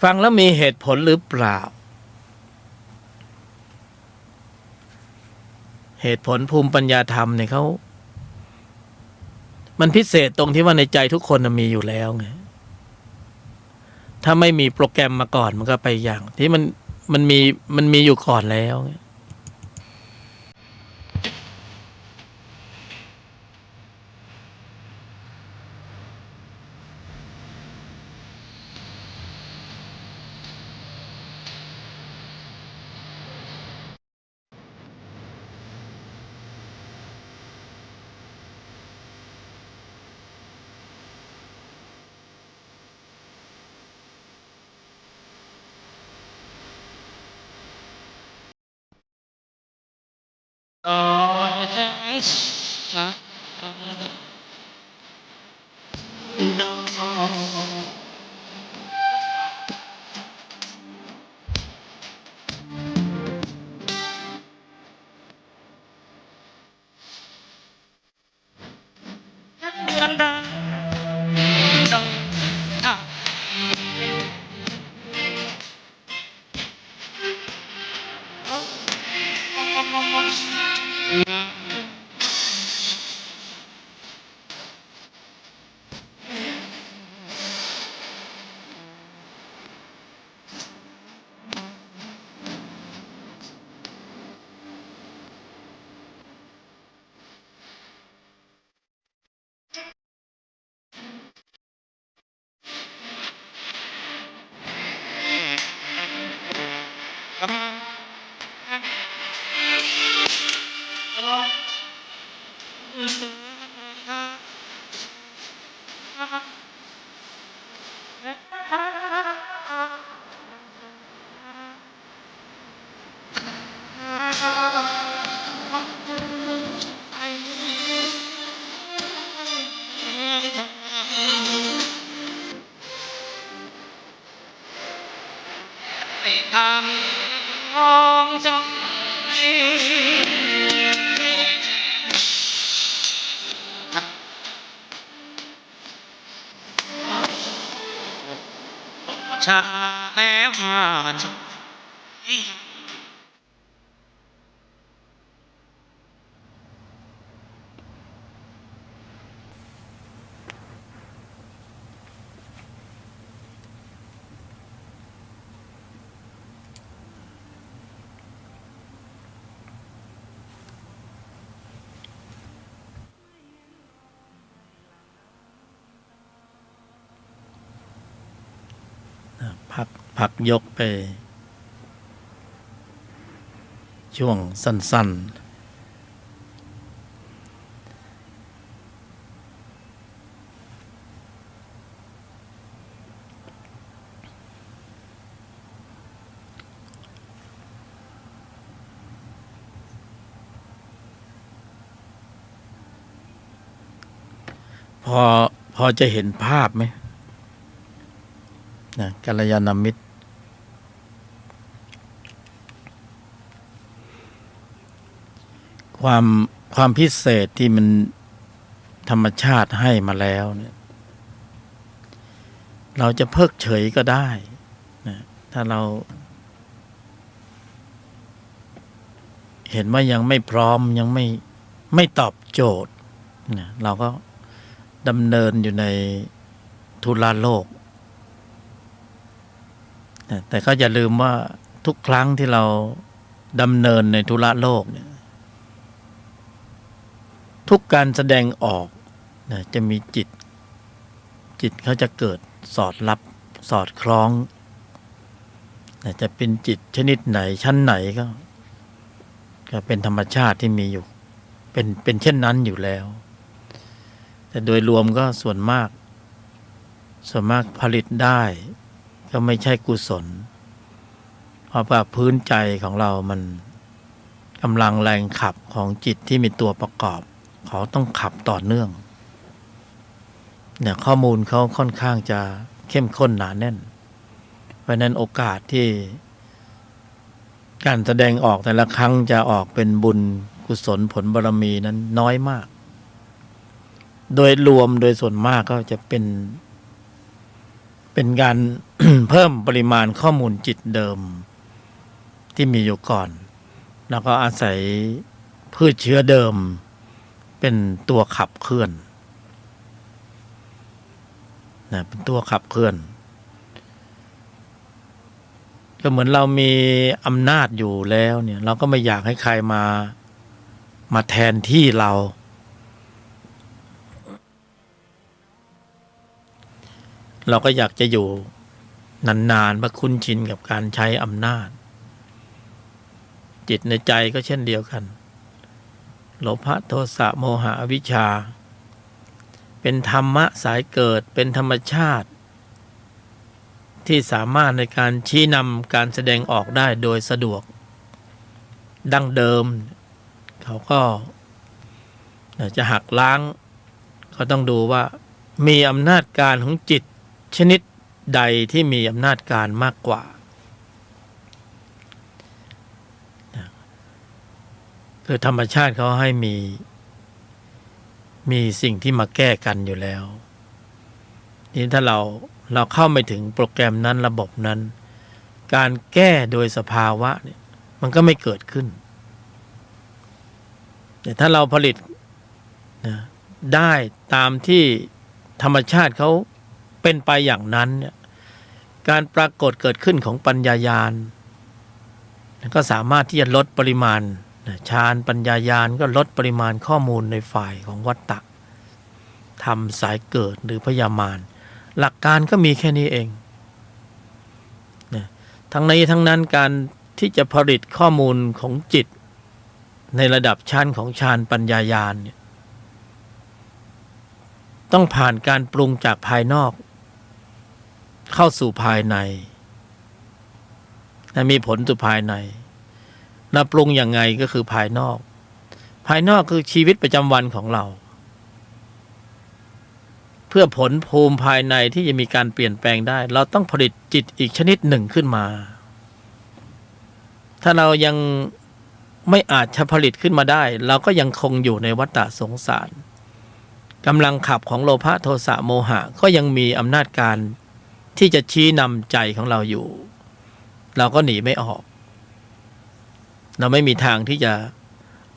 ฟังแล้วมีเหตุผลหรือเปล่าเหตุผลภูมิปัญญาธรรมเนี่ยเขามันพิเศษตรงที่ว่าในใจทุกคนมีอยู่แล้วไงถ้าไม่มีโปรแกรมมาก่อนมันก็ไปอย่างที่มันมีอยู่ก่อนแล้วชาแล้วพักยกไปช่วงสั้นๆพอจะเห็นภาพไหมนะกัลยาณมิตร ความพิเศษที่มันธรรมชาติให้มาแล้วเนี่ยเราจะเพิกเฉยก็ได้นะถ้าเราเห็นว่ายังไม่พร้อมยังไม่ตอบโจทย์นะเราก็ดำเนินอยู่ในทุลโลกนะแต่ก็อย่าลืมว่าทุกครั้งที่เราดำเนินในทุลโลกเนี่ยทุกการแสดงออกนะจะมีจิตเขาจะเกิดสอดรับสอดคล้องนะจะเป็นจิตชนิดไหนชั้นไหนก็เป็นธรรมชาติที่มีอยู่เป็นเช่นนั้นอยู่แล้วแต่โดยรวมก็ส่วนมากผลิตได้ก็ไม่ใช่กุศลเพราะว่าพื้นใจของเรามันกำลังแรงขับของจิตที่มีตัวประกอบเขาต้องขับต่อเนื่องเนี่ยข้อมูลเขาค่อนข้างจะเข้มข้นหนาแน่นเพราะนั้นโอกาสที่การแสดงออกแต่ละครั้งจะออกเป็นบุญกุศลผลบารมีนั้นน้อยมากโดยรวมโดยส่วนมากก็จะเป็นการ เพิ่มปริมาณข้อมูลจิตเดิมที่มีอยู่ก่อนแล้วก็อาศัยพืชเชื้อเดิมเป็นตัวขับเคลื่อนนะเป็นตัวขับเคลื่อนก็เหมือนเรามีอำนาจอยู่แล้วเนี่ยเราก็ไม่อยากให้ใครมาแทนที่เราก็อยากจะอยู่นานๆเพราะคุ้นชินกับการใช้อำนาจจิตในใจก็เช่นเดียวกันโลภะโทสะโมหะอวิชชาเป็นธรรมะสายเกิดเป็นธรรมชาติที่สามารถในการชี้นำการแสดงออกได้โดยสะดวกดั้งเดิมเขาก็จะหักล้างเขาต้องดูว่ามีอำนาจการของจิตชนิดใดที่มีอำนาจการมากกว่าคือธรรมชาติเขาให้มีสิ่งที่มาแก้กันอยู่แล้วนี่ถ้าเราเข้าไม่ถึงโปรแกรมนั้นระบบนั้นการแก้โดยสภาวะเนี่ยมันก็ไม่เกิดขึ้นแต่ถ้าเราผลิตนะได้ตามที่ธรรมชาติเขาเป็นไปอย่างนั้นเนี่ยการปรากฏเกิดขึ้นของปัญญาญาณก็สามารถที่จะลดปริมาณฌานปัญญาญาณก็ลดปริมาณข้อมูลในฝ่ายของวัฏฏะธรรมสายเกิดหรือพยามารหลักการก็มีแค่นี้เองทั้งนี้ทั้งนั้นการที่จะผลิตข้อมูลของจิตในระดับชั้นของฌานปัญญาญาณเนี่ยต้องผ่านการปรุงจากภายนอกเข้าสู่ภายในและมีผลสู่ภายในเราปรุงยังไงก็คือภายนอกคือชีวิตประจำวันของเราเพื่อผลภูมิภายในที่จะมีการเปลี่ยนแปลงได้เราต้องผลิตจิตอีกชนิดหนึ่งขึ้นมาถ้าเรายังไม่อาจจะผลิตขึ้นมาได้เราก็ยังคงอยู่ในวัฏฏะสงสารกำลังขับของโลภะโทสะโมหะก็ยังมีอำนาจการที่จะชี้นำใจของเราอยู่เราก็หนีไม่ออกเราไม่มีทางที่จะ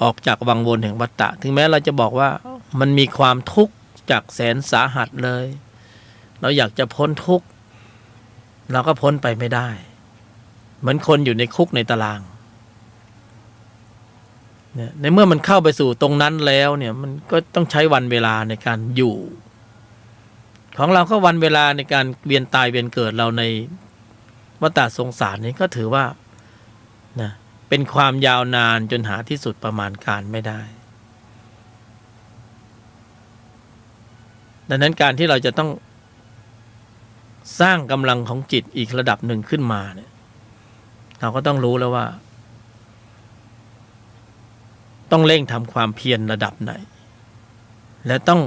ออกจากวังวนแห่งวัฏฏะถึงแม้เราจะบอกว่ามันมีความทุกข์จากแสนสาหัสเลยเราอยากจะพ้นทุกข์เราก็พ้นไปไม่ได้เหมือนคนอยู่ในคุกในตารางเนี่ยในเมื่อมันเข้าไปสู่ตรงนั้นแล้วเนี่ยมันก็ต้องใช้วันเวลาในการอยู่ของเราก็วันเวลาในการเวียนตายเวียนเกิดเราในวัฏฏะสงสารนี้ก็ถือว่านะเป็นความยาวนานจนหาที่สุดประมาณการไม่ได้ดังนั้นการที่เราจะต้องสร้างกำลังของจิตอีกระดับหนึ่งขึ้นมาเนี่ยเราก็ต้องรู้แล้วว่าต้องเร่งทำความเพียรระดับไหนและต้อง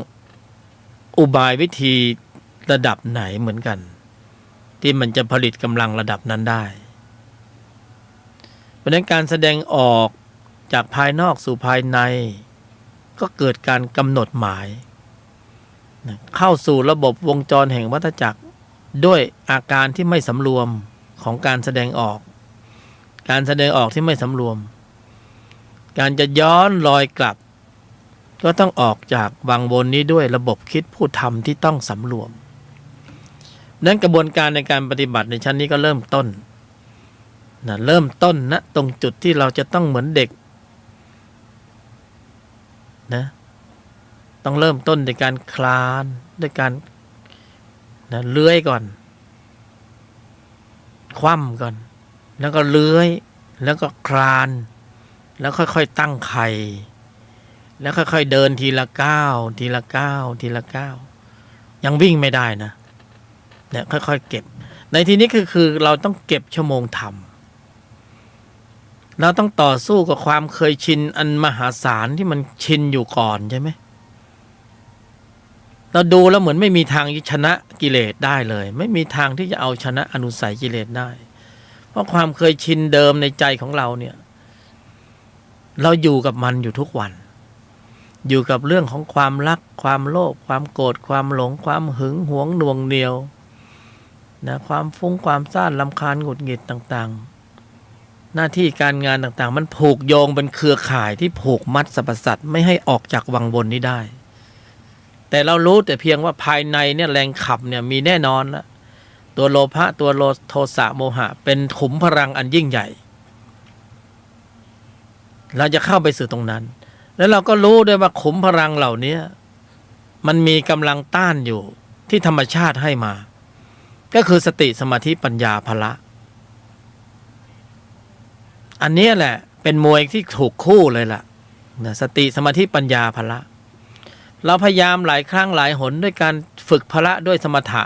อุบายวิธีระดับไหนเหมือนกันที่มันจะผลิตกำลังระดับนั้นได้เพราะฉะนั้นการแสดงออก จากภายนอกสู่ภายในก็เกิดการกำหนดหมายเข้าสู่ระบบวงจรแห่งวัฏจักรด้วยอาการที่ไม่สำรวมของการแสดงออกที่ไม่สำรวมการจะย้อนรอยกลับก็ต้องออกจากวังวนนี้ด้วยระบบคิดพูดทำที่ต้องสำรวมนั้นกระบวนการในการปฏิบัติในชั้นนี้ก็เริ่มต้นเริ่มต้นนะตรงจุดที่เราจะต้องเหมือนเด็กนะต้องเริ่มต้นในการคลานด้วยการเลื้อยก่อนคว่ำก่อนแล้วก็เลื้อยแล้วก็คลานแล้วค่อยๆตั้งไข่แล้วค่อยๆเดินทีละก้าวทีละก้าวทีละก้าวยังวิ่งไม่ได้นะเนี่ยค่อยๆเก็บในที่นี้คือเราต้องเก็บชั่วโมงทำเราต้องต่อสู้กับความเคยชินอันมหาศาลที่มันชินอยู่ก่อนใช่ไหมเราดูแล้วเหมือนไม่มีทางชนะกิเลสได้เลยไม่มีทางที่จะเอาชนะอนุสัยกิเลสได้เพราะความเคยชินเดิมในใจของเราเนี่ยเราอยู่กับมันอยู่ทุกวันอยู่กับเรื่องของความรักความโลภความโกรธความหลงความหึงหวงหน่วงเหนี่ยวนะความฟุ้งความซ่านรำคาญหงุดหงิดต่างๆหน้าที่การงานต่างๆมันผูกโยงเป็นเครือข่ายที่ผูกมัดสรรพสัตว์ไม่ให้ออกจากวังวนนี้ได้แต่เรารู้แต่เพียงว่าภายในเนี่ยแรงขับเนี่ยมีแน่นอนแล้วตัวโลภะตัวโทสะโมหะเป็นขุมพลังอันยิ่งใหญ่เราจะเข้าไปสู่ตรงนั้นแล้วเราก็รู้ด้วยว่าขุมพลังเหล่านี้มันมีกำลังต้านอยู่ที่ธรรมชาติให้มาก็คือสติสมาธิปัญญาพละอันนี้แหละเป็นมวยที่ถูกคู่เลยล่ะสติสมาธิปัญญาพละเราพยายามหลายครั้งหลายหนด้วยการฝึกพละด้วยสมถะ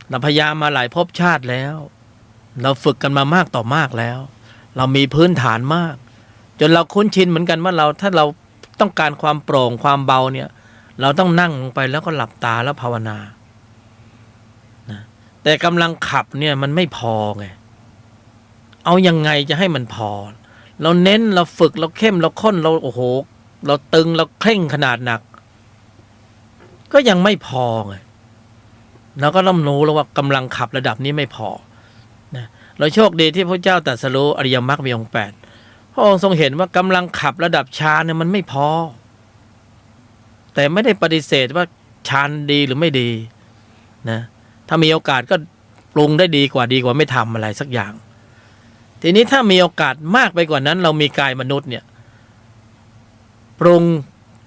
เราพยายามมาหลายภพชาติแล้วเราฝึกกันมามากต่อมากแล้วเรามีพื้นฐานมากจนเราคุ้นชินเหมือนกันว่าถ้าเราต้องการความโปร่งความเบาเนี่ยเราต้องนั่งลงไปแล้วก็หลับตาแล้วภาวนานะแต่กำลังขับเนี่ยมันไม่พอไงเอายังไงจะให้มันพอเราเน้นเราฝึกเราเข้มเราข้นเราโอ้โหเราตึงเราเคร่งขนาดหนักก็ยังไม่พอไงเราก็ต้องรู้แล้วว่ากำลังขับระดับนี้ไม่พอนะเราโชคดีที่พระเจ้าตรัสรู้อริยมรรคมีองค์ 8พระองค์ทรงเห็นว่ากำลังขับระดับฌานเนี่ยมันไม่พอแต่ไม่ได้ปฏิเสธว่าฌานดีหรือไม่ดีนะถ้ามีโอกาสก็ปรุงได้ดีกว่าไม่ทำอะไรสักอย่างทีนี้ถ้ามีโอกาสมากไปกว่านั้นเรามีกายมนุษย์เนี่ยปรุง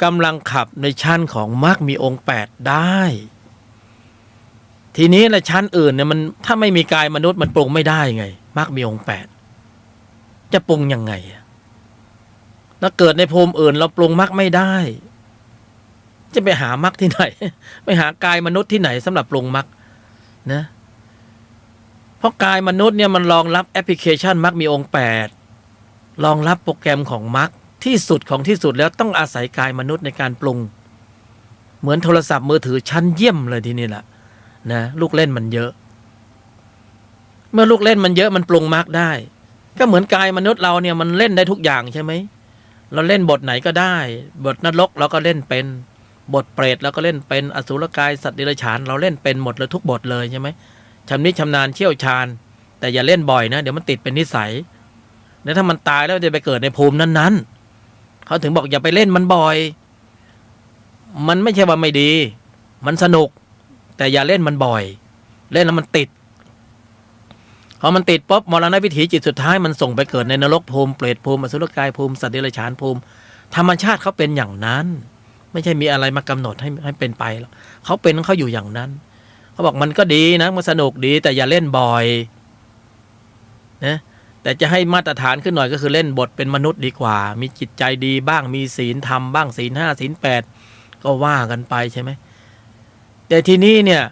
กำลังขับในชั้นของมรรคมีองค์ 8ได้ทีนี้ละชั้นอื่นเนี่ยมันถ้าไม่มีกายมนุษย์มันปรุงไม่ได้ไงมรรคมีองค์ 8จะปรุงยังไงแล้วเกิดในภูมิอื่นเราปรุงมรรคไม่ได้จะไปหามรรคที่ไหนไปหากายมนุษย์ที่ไหนสำหรับปรุงมรรคนะเพราะกายมนุษย์เนี่ยมันรองรับแอปพลิเคชันมรรคมีองค์ 8รองรับโปรแกรมของมรรคที่สุดของที่สุดแล้วต้องอาศัยกายมนุษย์ในการปรุงเหมือนโทรศัพท์มือถือชั้นเยี่ยมเลยทีนี้แหละนะลูกเล่นมันเยอะเมื่อลูกเล่นมันเยอะมันปรุงมรรคได้ก็เหมือนกายมนุษย์เราเนี่ยมันเล่นได้ทุกอย่างใช่ไหมเราเล่นบทไหนก็ได้บทนรกเราก็เล่นเป็นบทเปรตเราก็เล่นเป็นอสุรกายสัตว์เดรัจฉานเราเล่นเป็นหมดเลยทุกบทเลยใช่ไหมชำนิชำนาญเชี่ยวชาญแต่อย่าเล่นบ่อยนะเดี๋ยวมันติดเป็นนิสัยแล้วถ้ามันตายแล้วจะไปเกิดในภูมินั้นๆเขาถึงบอกอย่าไปเล่นมันบ่อยมันไม่ใช่ว่าไม่ดีมันสนุกแต่อย่าเล่นมันบ่อยเล่นแล้วมันติดพอมันติดปุ๊บมรณะวิถีจิตสุดท้ายมันส่งไปเกิดในนรกภูมิเปรตภูมิอสุรกายภูมิสัตว์เดรัจฉานภูมิธรรมชาติเขาเป็นอย่างนั้นไม่ใช่มีอะไรมากำหนดให้เป็นไปหรอกเขาเป็นของเขาอยู่อย่างนั้นเขาบอกมันก็ดีนะมันสนุกดีแต่อย่าเล่นบ่อยนะแต่จะให้มาตรฐานขึ้นหน่อยก็คือเล่นบทเป็นมนุษย์ดีกว่ามีจิตใจดีบ้างมีศีลธรรมบ้างศีล 5ศีล 8ก็ว่ากันไปใช่ไหมแต่ทีนี้เนี่ย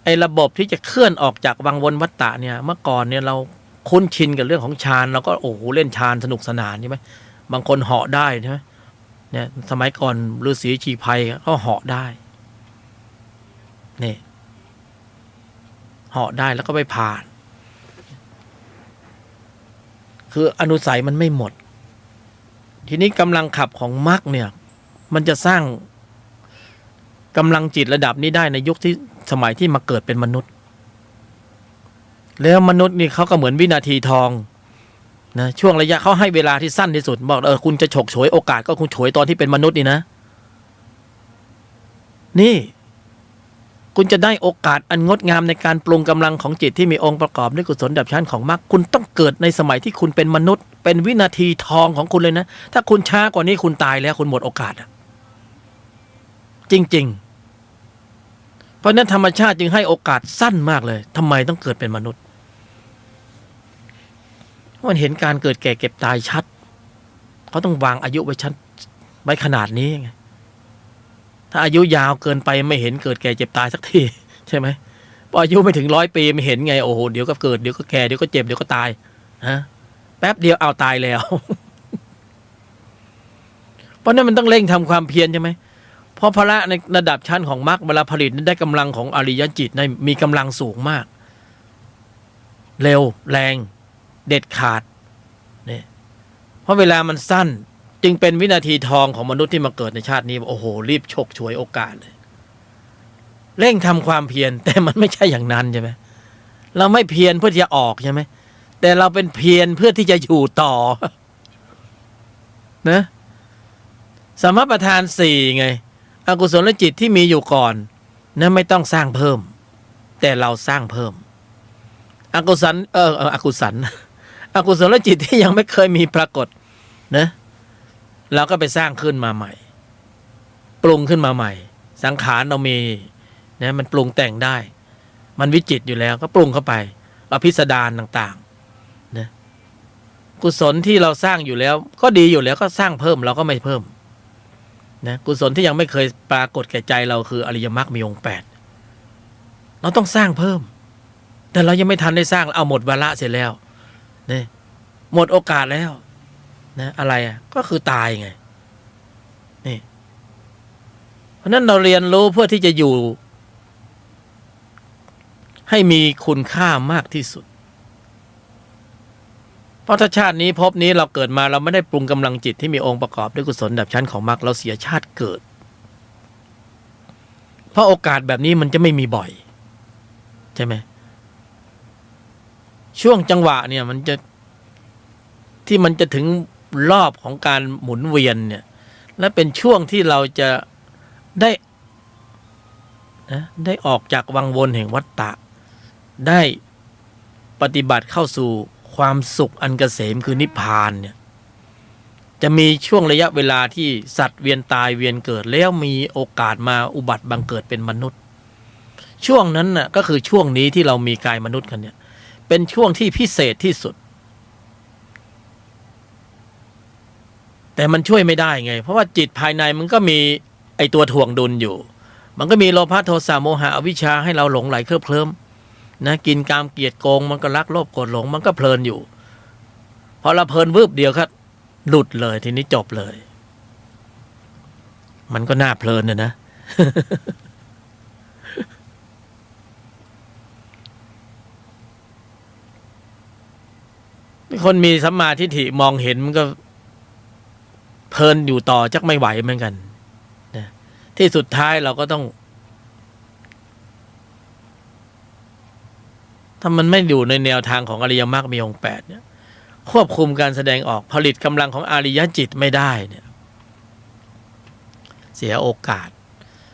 ไอ้ระบบที่จะเคลื่อนออกจากวังวนวัฏฏะเนี่ยเมื่อก่อนเนี่ยเราคุ้นชินกับเรื่องของฌานเราก็โอ้โหเล่นฌานสนุกสนานใช่ไหมบางคนเหาะได้ใช่ไหมเนี่ยสมัยก่อนฤาษีชีไพรเขาเหาะได้นี่เหาะได้แล้วก็ไปผ่าน คืออนุสัยมันไม่หมดทีนี้กำลังขับของมรรคเนี่ยมันจะสร้างกำลังจิตระดับนี้ได้ในยุคที่สมัยที่มาเกิดเป็นมนุษย์แล้วมนุษย์นี่เขาก็เหมือนวินาทีทองนะช่วงระยะเขาให้เวลาที่สั้นที่สุดบอกคุณจะฉกฉวยโอกาสก็คุณฉวยตอนที่เป็นมนุษย์นี่นะนี่คุณจะได้โอกาสอันงดงามในการปรุงกำลังของจิตที่มีองค์ประกอบด้วยกุศลดับชั้นของมรรคคุณต้องเกิดในสมัยที่คุณเป็นมนุษย์เป็นวินาทีทองของคุณเลยนะถ้าคุณช้ากว่านี้คุณตายแล้วคุณหมดโอกาสจริงๆเพราะนั้นธรรมชาติจึงให้โอกาสสั้นมากเลยทำไมต้องเกิดเป็นมนุษย์มันเห็นการเกิดแก่เก็บตายชัดเขาต้องวางอายุไว้ชัดไว้ขนาดนี้ไงถ้าอายุยาวเกินไปไม่เห็นเกิดแก่เจ็บตายสักทีใช่ไหมพออายุไม่ถึง100 ปีไม่เห็นไงโอ้โหเดี๋ยวก็เกิดเดี๋ยวก็แก่เดี๋ยวก็เจ็บเดี๋ยวก็ตายฮะแป๊บเดียวเอาตายแล้ว เพราะนั้นมันต้องเร่งทำความเพียรใช่ไหมเพราะพละในระดับชั้นของมรรคเวลาผลิตนั้นได้กำลังของอริยจิตได้มีกำลังสูงมากเร็วแรงเด็ดขาดเนี่ยเพราะเวลามันสั้นจึงเป็นวินาทีทองของมนุษย์ที่มาเกิดในชาตินี้โอ้โหรีบฉกฉวยโอกาสเลยเร่งทำความเพียรแต่มันไม่ใช่อย่างนั้นใช่ไหมเราไม่เพียรเพื่อที่จะออกใช่ไหมแต่เราเป็นเพียรเพื่อที่จะอยู่ต่อนะสมประทาน4ไงอกุศลจิตที่มีอยู่ก่อนนะไม่ต้องสร้างเพิ่มแต่เราสร้างเพิ่มอกุศลอกุศลจิตที่ยังไม่เคยมีปรากฏนะเราก็ไปสร้างขึ้นมาใหม่ปรุงขึ้นมาใหม่สังขารเรามีนะมันปรุงแต่งได้มันวิจิตรอยู่แล้วก็ปรุงเข้าไปอภิสดารต่างๆนะกุศลที่เราสร้างอยู่แล้วก็ดีอยู่แล้วก็สร้างเพิ่มเราก็ไม่เพิ่มนะกุศลที่ยังไม่เคยปรากฏแก่ใจเราคืออริยมรรคมีองค์8เราต้องสร้างเพิ่มแต่เรายังไม่ทันได้สร้างเอาหมดวาระเสร็จแล้วเนี่ยหมดโอกาสแล้วนะอะไรก็คือตายไงนี่เพราะนั้นเราเรียนรู้เพื่อที่จะอยู่ให้มีคุณค่ามากที่สุดเพราะถ้าชาตินี้ภพนี้เราเกิดมาเราไม่ได้ปรุงกำลังจิตที่มีองค์ประกอบด้วยกุศลดับชั้นของมรรคเราเสียชาติเกิดเพราะโอกาสแบบนี้มันจะไม่มีบ่อยใช่ไหมช่วงจังหวะเนี่ยมันจะที่มันจะถึงรอบของการหมุนเวียนเนี่ยและเป็นช่วงที่เราจะได้ออกจากวังวนแห่งวัฏฏะได้ปฏิบัติเข้าสู่ความสุขอันเกษมคือนิพพานเนี่ยจะมีช่วงระยะเวลาที่สัตว์เวียนตายเวียนเกิดแล้วมีโอกาสมาอุบัติบังเกิดเป็นมนุษย์ช่วงนั้นน่ะก็คือช่วงนี้ที่เรามีกายมนุษย์กันเนี่ยเป็นช่วงที่พิเศษที่สุดแต่มันช่วยไม่ได้ไงเพราะว่าจิตภายในมันก็มีไอตัวถ่วงดุลอยู่มันก็มีโลภะโทสะโมหะอวิชชาให้เราหลงไหลเคลิ้มเคลิ้มนะกินกามเกลียดโกงมันก็รักโลภโกรธหลงมันก็เพลินอยู่พอเราเพลินวืบเดียวครับหลุดเลยทีนี้จบเลยมันก็น่าเพลินนะ คนมีสัมมาทิฏฐิมองเห็นมันก็เพลินอยู่ต่อจักไม่ไหวเหมือนกันนะที่สุดท้ายเราก็ต้องถ้ามันไม่อยู่ในแนวทางของอริยมรรคมีองค์8เนี่ยควบคุมการแสดงออกผลิตกำลังของอริยจิตไม่ได้เนี่ยเสียโอกาส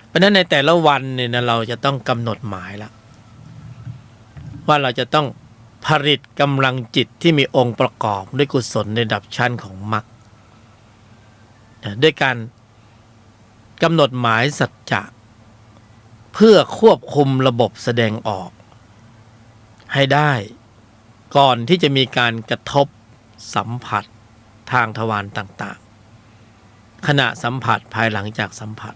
เพราะนั้นในแต่ละวันเนี่ยนะเราจะต้องกำหนดหมายละว่าเราจะต้องผลิตกำลังจิตที่มีองค์ประกอบด้วยกุศลในระดับชั้นของมรรคด้วยการกำหนดหมายสัจจะเพื่อควบคุมระบบแสดงออกให้ได้ก่อนที่จะมีการกระทบสัมผัสทางทวารต่างๆขณะสัมผัสภายหลังจากสัมผัส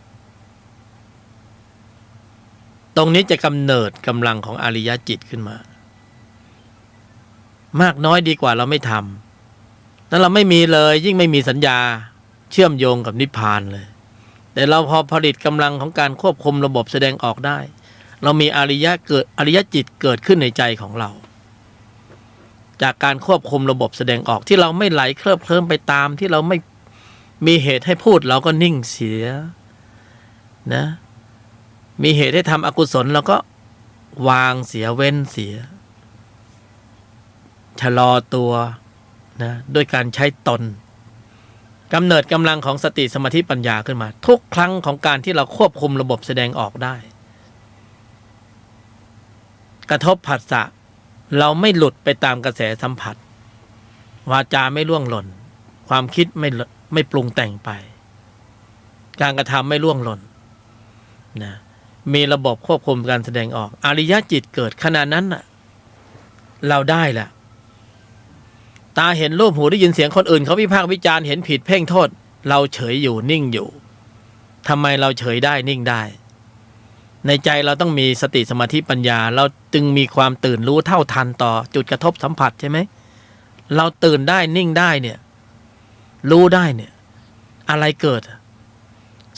ตรงนี้จะกำเนิดกำลังของอริยจิตขึ้นมามากน้อยดีกว่าเราไม่ทำถ้าเราไม่มีเลยยิ่งไม่มีสัญญาเชื่อมโยงกับนิพพานเลยแต่เราพอผลิตกำลังของการควบคุมระบบแสดงออกได้เรามีอริยจิตเกิดขึ้นในใจของเรา จากการควบคุมระบบแสดงออกที่เราไม่ไหลเคลิบเคลิ้มไปตามที่เราไม่มีเหตุให้พูดเราก็นิ่งเสียนะมีเหตุให้ทำอกุศลเราก็วางเสียเว้นเสียชะลอตัวนะด้วยการใช้ตนกำเนิดกำลังของสติสมาธิปัญญาขึ้นมาทุกครั้งของการที่เราควบคุมระบบแสดงออกได้กระทบผัสสะเราไม่หลุดไปตามกระแสสัมผัสวาจาไม่ล่วงหล่นความคิดไม่ปรุงแต่งไปการกระทำไม่ล่วงหล่นนะมีระบบควบคุมการแสดงออกอริยจิตเกิดขณะนั้นน่ะเราได้แหละตาเห็นรูปหูได้ยินเสียงคนอื่นเขาวิพากษ์วิจารณ์เห็นผิดเพ่งโทษเราเฉยอยู่นิ่งอยู่ทำไมเราเฉยได้นิ่งได้ในใจเราต้องมีสติสมาธิปัญญาเราจึงมีความตื่นรู้เท่าทันต่อจุดกระทบสัมผัสใช่ไหมเราตื่นได้นิ่งได้เนี่ยรู้ได้เนี่ยอะไรเกิด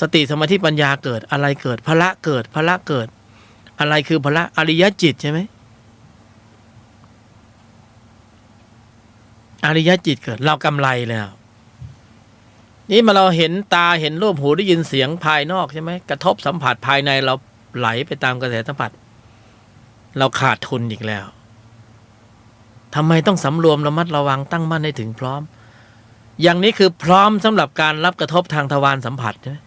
สติสมาธิปัญญาเกิดอะไรเกิดพละเกิดพละเกิดอะไรคือพละอริยจิตใช่ไหมอริยจิตเกิดเรากำไรแล้วนี่มาเราเห็นตาเห็นรูปหูได้ยินเสียงภายนอกใช่ไหมกระทบสัมผัสภายในเราไหลไปตามกระแสสัมผัสเราขาดทุนอีกแล้วทำไมต้องสำรวมระมัดระวังตั้งมั่นให้ถึงพร้อมอย่างนี้คือพร้อมสำหรับการรับกระทบทางทวารสัมผัสใช่ไหม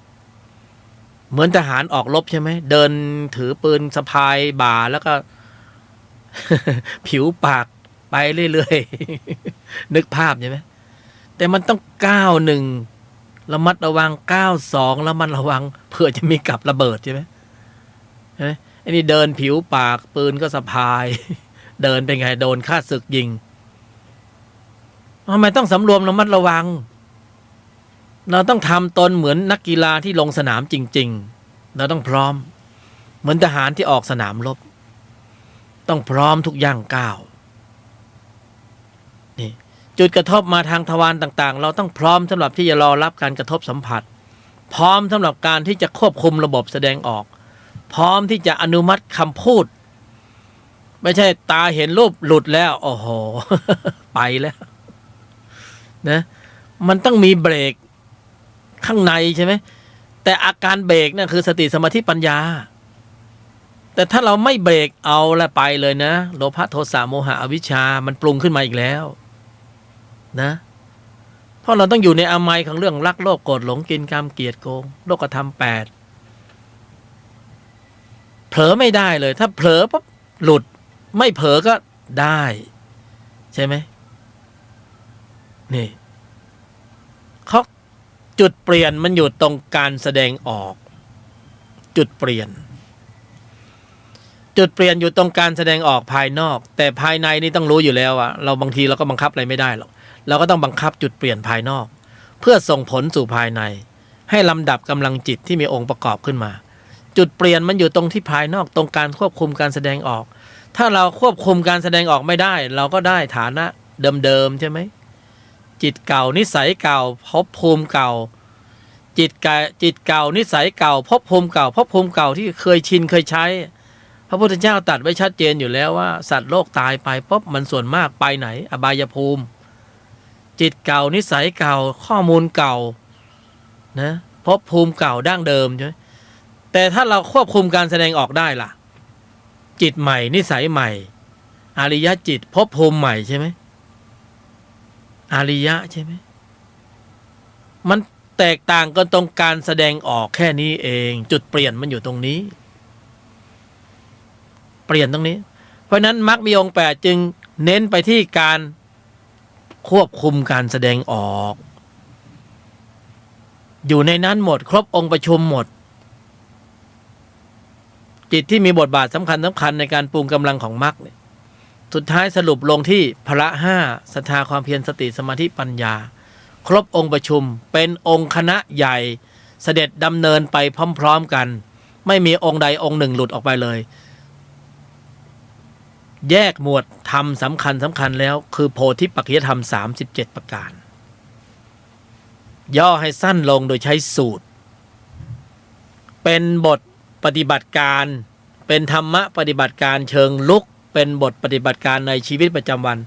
เหมือนทหารออกรบใช่ไหมเดินถือปืนสะพายบ่าแล้วก็ ผิวปากไปเรื่อยๆ นึกภาพใช่ไหมแต่มันต้อง9-1ระมัดระวัง9-2แล้วมันระวังเผื่อจะมีกับระเบิดใช่ไหมไอ้นี่เดินผิวปากปืนก็สะพาย เดินเป็นไงโดนข้าศึกยิงทำไมต้องสำรวมระมัดระวังเราต้องทำตนเหมือนนักกีฬาที่ลงสนามจริงๆเราต้องพร้อมเหมือนทหารที่ออกสนามรบต้องพร้อมทุกย่างก้าวนี่จุดกระทบมาทางทวารต่างๆเราต้องพร้อมสำหรับที่จะรอรับการกระทบสัมผัสพร้อมสำหรับการที่จะควบคุมระบบแสดงออกพร้อมที่จะอนุมัติคำพูดไม่ใช่ตาเห็นรูปหลุดแล้วโอ้โห ไปแล้วนะมันต้องมีเบรกข้างในใช่ไหมแต่อาการเบรกนั่นคือสติสมาธิปัญญาแต่ถ้าเราไม่เบรกเอาละไปเลยนะโลภะโทสะโมหะอวิชชามันปรุงขึ้นมาอีกแล้วนะเพราะเราต้องอยู่ในอมัยของเรื่องรักโลภโกรธหลงกินกรรมเกลียดโกงโลกธรรม8เผลอไม่ได้เลยถ้าเผลอปั๊บหลุดไม่เผลอก็ได้ใช่ไหมนี่เขาจุดเปลี่ยนมันอยู่ตรงการแสดงออกจุดเปลี่ยนอยู่ตรงการแสดงออกภายนอกแต่ภายในนี่ต้องรู้อยู่แล้วอะเราบางทีเราก็บังคับอะไรไม่ได้หรอกเราก็ต้องบังคับจุดเปลี่ยนภายนอกเพื่อส่งผลสู่ภายในให้ลำดับกำลังจิตที่มีองค์ประกอบขึ้นมาจุดเปลี่ยนมันอยู่ตรงที่ภายนอกตรงการควบคุมการแสดงออกถ้าเราควบคุมการแสดงออกไม่ได้เราก็ได้ฐานะเดิมๆใช่ไหมจิตเก่านิสัยเก่าภพภูมิเก่าจิตเก่านิสัยเก่าภพภูมิเก่าที่เคยชินเคยใช้พระพุทธเจ้าตรัสไว้ชัดเจนอยู่แล้วว่าสัตว์โลกตายไปปุ๊บมันส่วนมากไปไหนอบายภูมิจิตเก่านิสัยเก่าข้อมูลเก่านะภพภูมิเก่าดั้งเดิมใช่ไหมแต่ถ้าเราควบคุมการแสดงออกได้ล่ะจิตใหม่นิสัยใหม่อริยจิตภพภูมิใหม่ใช่ไหมอริยะใช่ไหมมันแตกต่างกันตรงการแสดงออกแค่นี้เองจุดเปลี่ยนมันอยู่ตรงนี้เปลี่ยนตรงนี้เพราะนั้นมรรคมีองค์8จึงเน้นไปที่การควบคุมการแสดงออกอยู่ในนั้นหมดครบองค์ประชุมหมดจิตที่มีบทบาทสำคัญในการปรุงกำลังของมรรคเนี่ยสุดท้ายสรุปลงที่พละ5ศรัทธาความเพียรสติสมาธิปัญญาครบองค์ประชุมเป็นองค์คณะใหญ่เสด็จดำเนินไปพร้อมๆกันไม่มีองค์ใดองค์หนึ่งหลุดออกไปเลยแยกหมวดธรรมสำคัญแล้วคือโพธิปัจจยธรรม37ประการย่อให้สั้นลงโดยใช้สูตรเป็นบทปฏิบัติการเป็นธรรมะปฏิบัติการเชิงลุกเป็นบทปฏิบัติการในชีวิตประจำวัน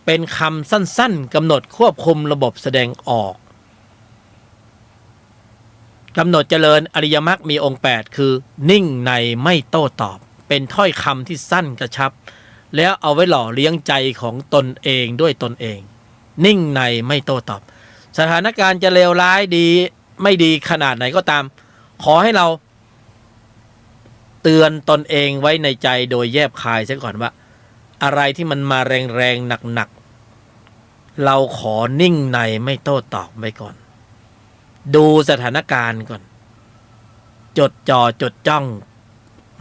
เป็นคำสั้นๆกำหนดควบคุมระบบแสดงออกกำหนดเจริญอริยมรรคมีองค์8คือนิ่งในไม่โต้ตอบเป็นถ้อยคำที่สั้นกระชับแล้วเอาไว้หล่อเลี้ยงใจของตนเองด้วยตนเองนิ่งในไม่โต้ตอบสถานการณ์จะเลวร้ายดีไม่ดีขนาดไหนก็ตามขอให้เราเตือนตนเองไว้ในใจโดยแยบคายซะก่อนว่าอะไรที่มันมาแรงๆหนักๆเราขอนิ่งในไม่โต้ตอบไว้ก่อนดูสถานการณ์ก่อนจดจ่อจดจ้อง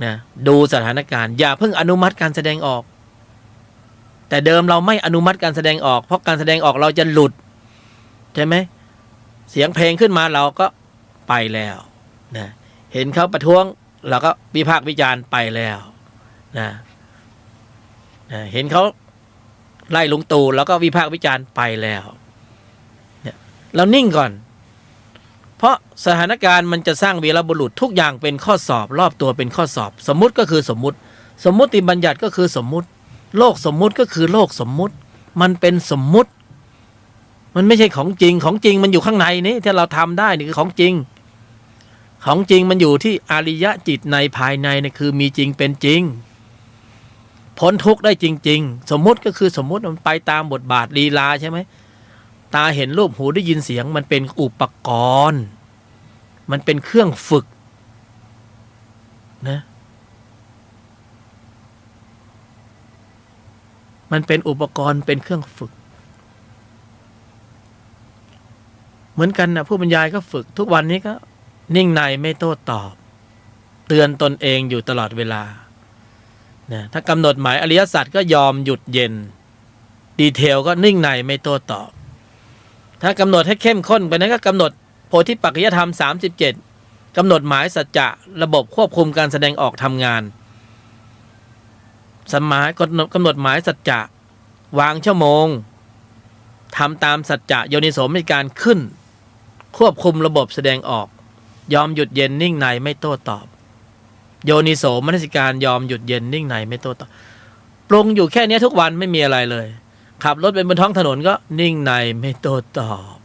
นะดูสถานการณ์อย่าเพิ่งอนุมัติการแสดงออกแต่เดิมเราไม่อนุมัติการแสดงออกเพราะการแสดงออกเราจะหลุดใช่ไหมเสียงเพลงขึ้นมาเราก็ไปแล้วนะเห็นเขาประท้วงเราก็วิพากษ์วิจารณ์ไปแล้วนะเห็นเขาไล่ลุงตู่แล้วก็วิพากษ์วิจารณ์ไปแล้วเนี่ยเรานิ่งก่อนเพราะสถานการณ์มันจะสร้างวีรบุรุษทุกอย่างเป็นข้อสอบรอบตัวเป็นข้อสอบสมมุติก็คือสมมุติสมมุติบัญญัติก็คือสมมุติโลกสมมุติก็คือโลกสมมุติมันเป็นสมมุติมันไม่ใช่ของจริงของจริงมันอยู่ข้างในนี้ที่เราทำได้นี่คือของจริงของจริงมันอยู่ที่อริยจิตในภายในนี่คือมีจริงเป็นจริงพ้นทุกข์ได้จริงๆสมมุติก็คือสมมุติมันไปตามบทบาทลีลาใช่ไหมตาเห็นรูปหูได้ยินเสียงมันเป็นอุปกรณ์มันเป็นเครื่องฝึกนะมันเป็นอุปกรณ์เป็นเครื่องฝึกเหมือนกันนะผู้บรรยายก็ฝึกทุกวันนี้ก็นิ่งในไม่โต้ตอบเตือนตนเองอยู่ตลอดเวลานะถ้ากำหนดหมายอริยสัจก็ยอมหยุดเย็นดีเทลก็นิ่งในไม่โต้ตอบถ้ากำหนดให้เข้มข้นไปนั้นก็กำหนดโพธิปัจจยธรรม37กำหนดหมายสัจจะระบบควบคุมการแสดงออกทำงานสมัยกำหนดหมายสัจจะวางชั่วโมงทำตามสัจจะโยนิโสมนสิการขึ้นควบคุมระบบแสดงออกยอมหยุดเย็นนิ่งในไม่โต้ตอบโยนิโสมนสิการยอมหยุดเย็นนิ่งในไม่โต้ตอบปรุงอยู่แค่นี้ทุกวันไม่มีอะไรเลยขับรถเป็นบนท้องถนนก็นิ่งในไม่โต้ตอบ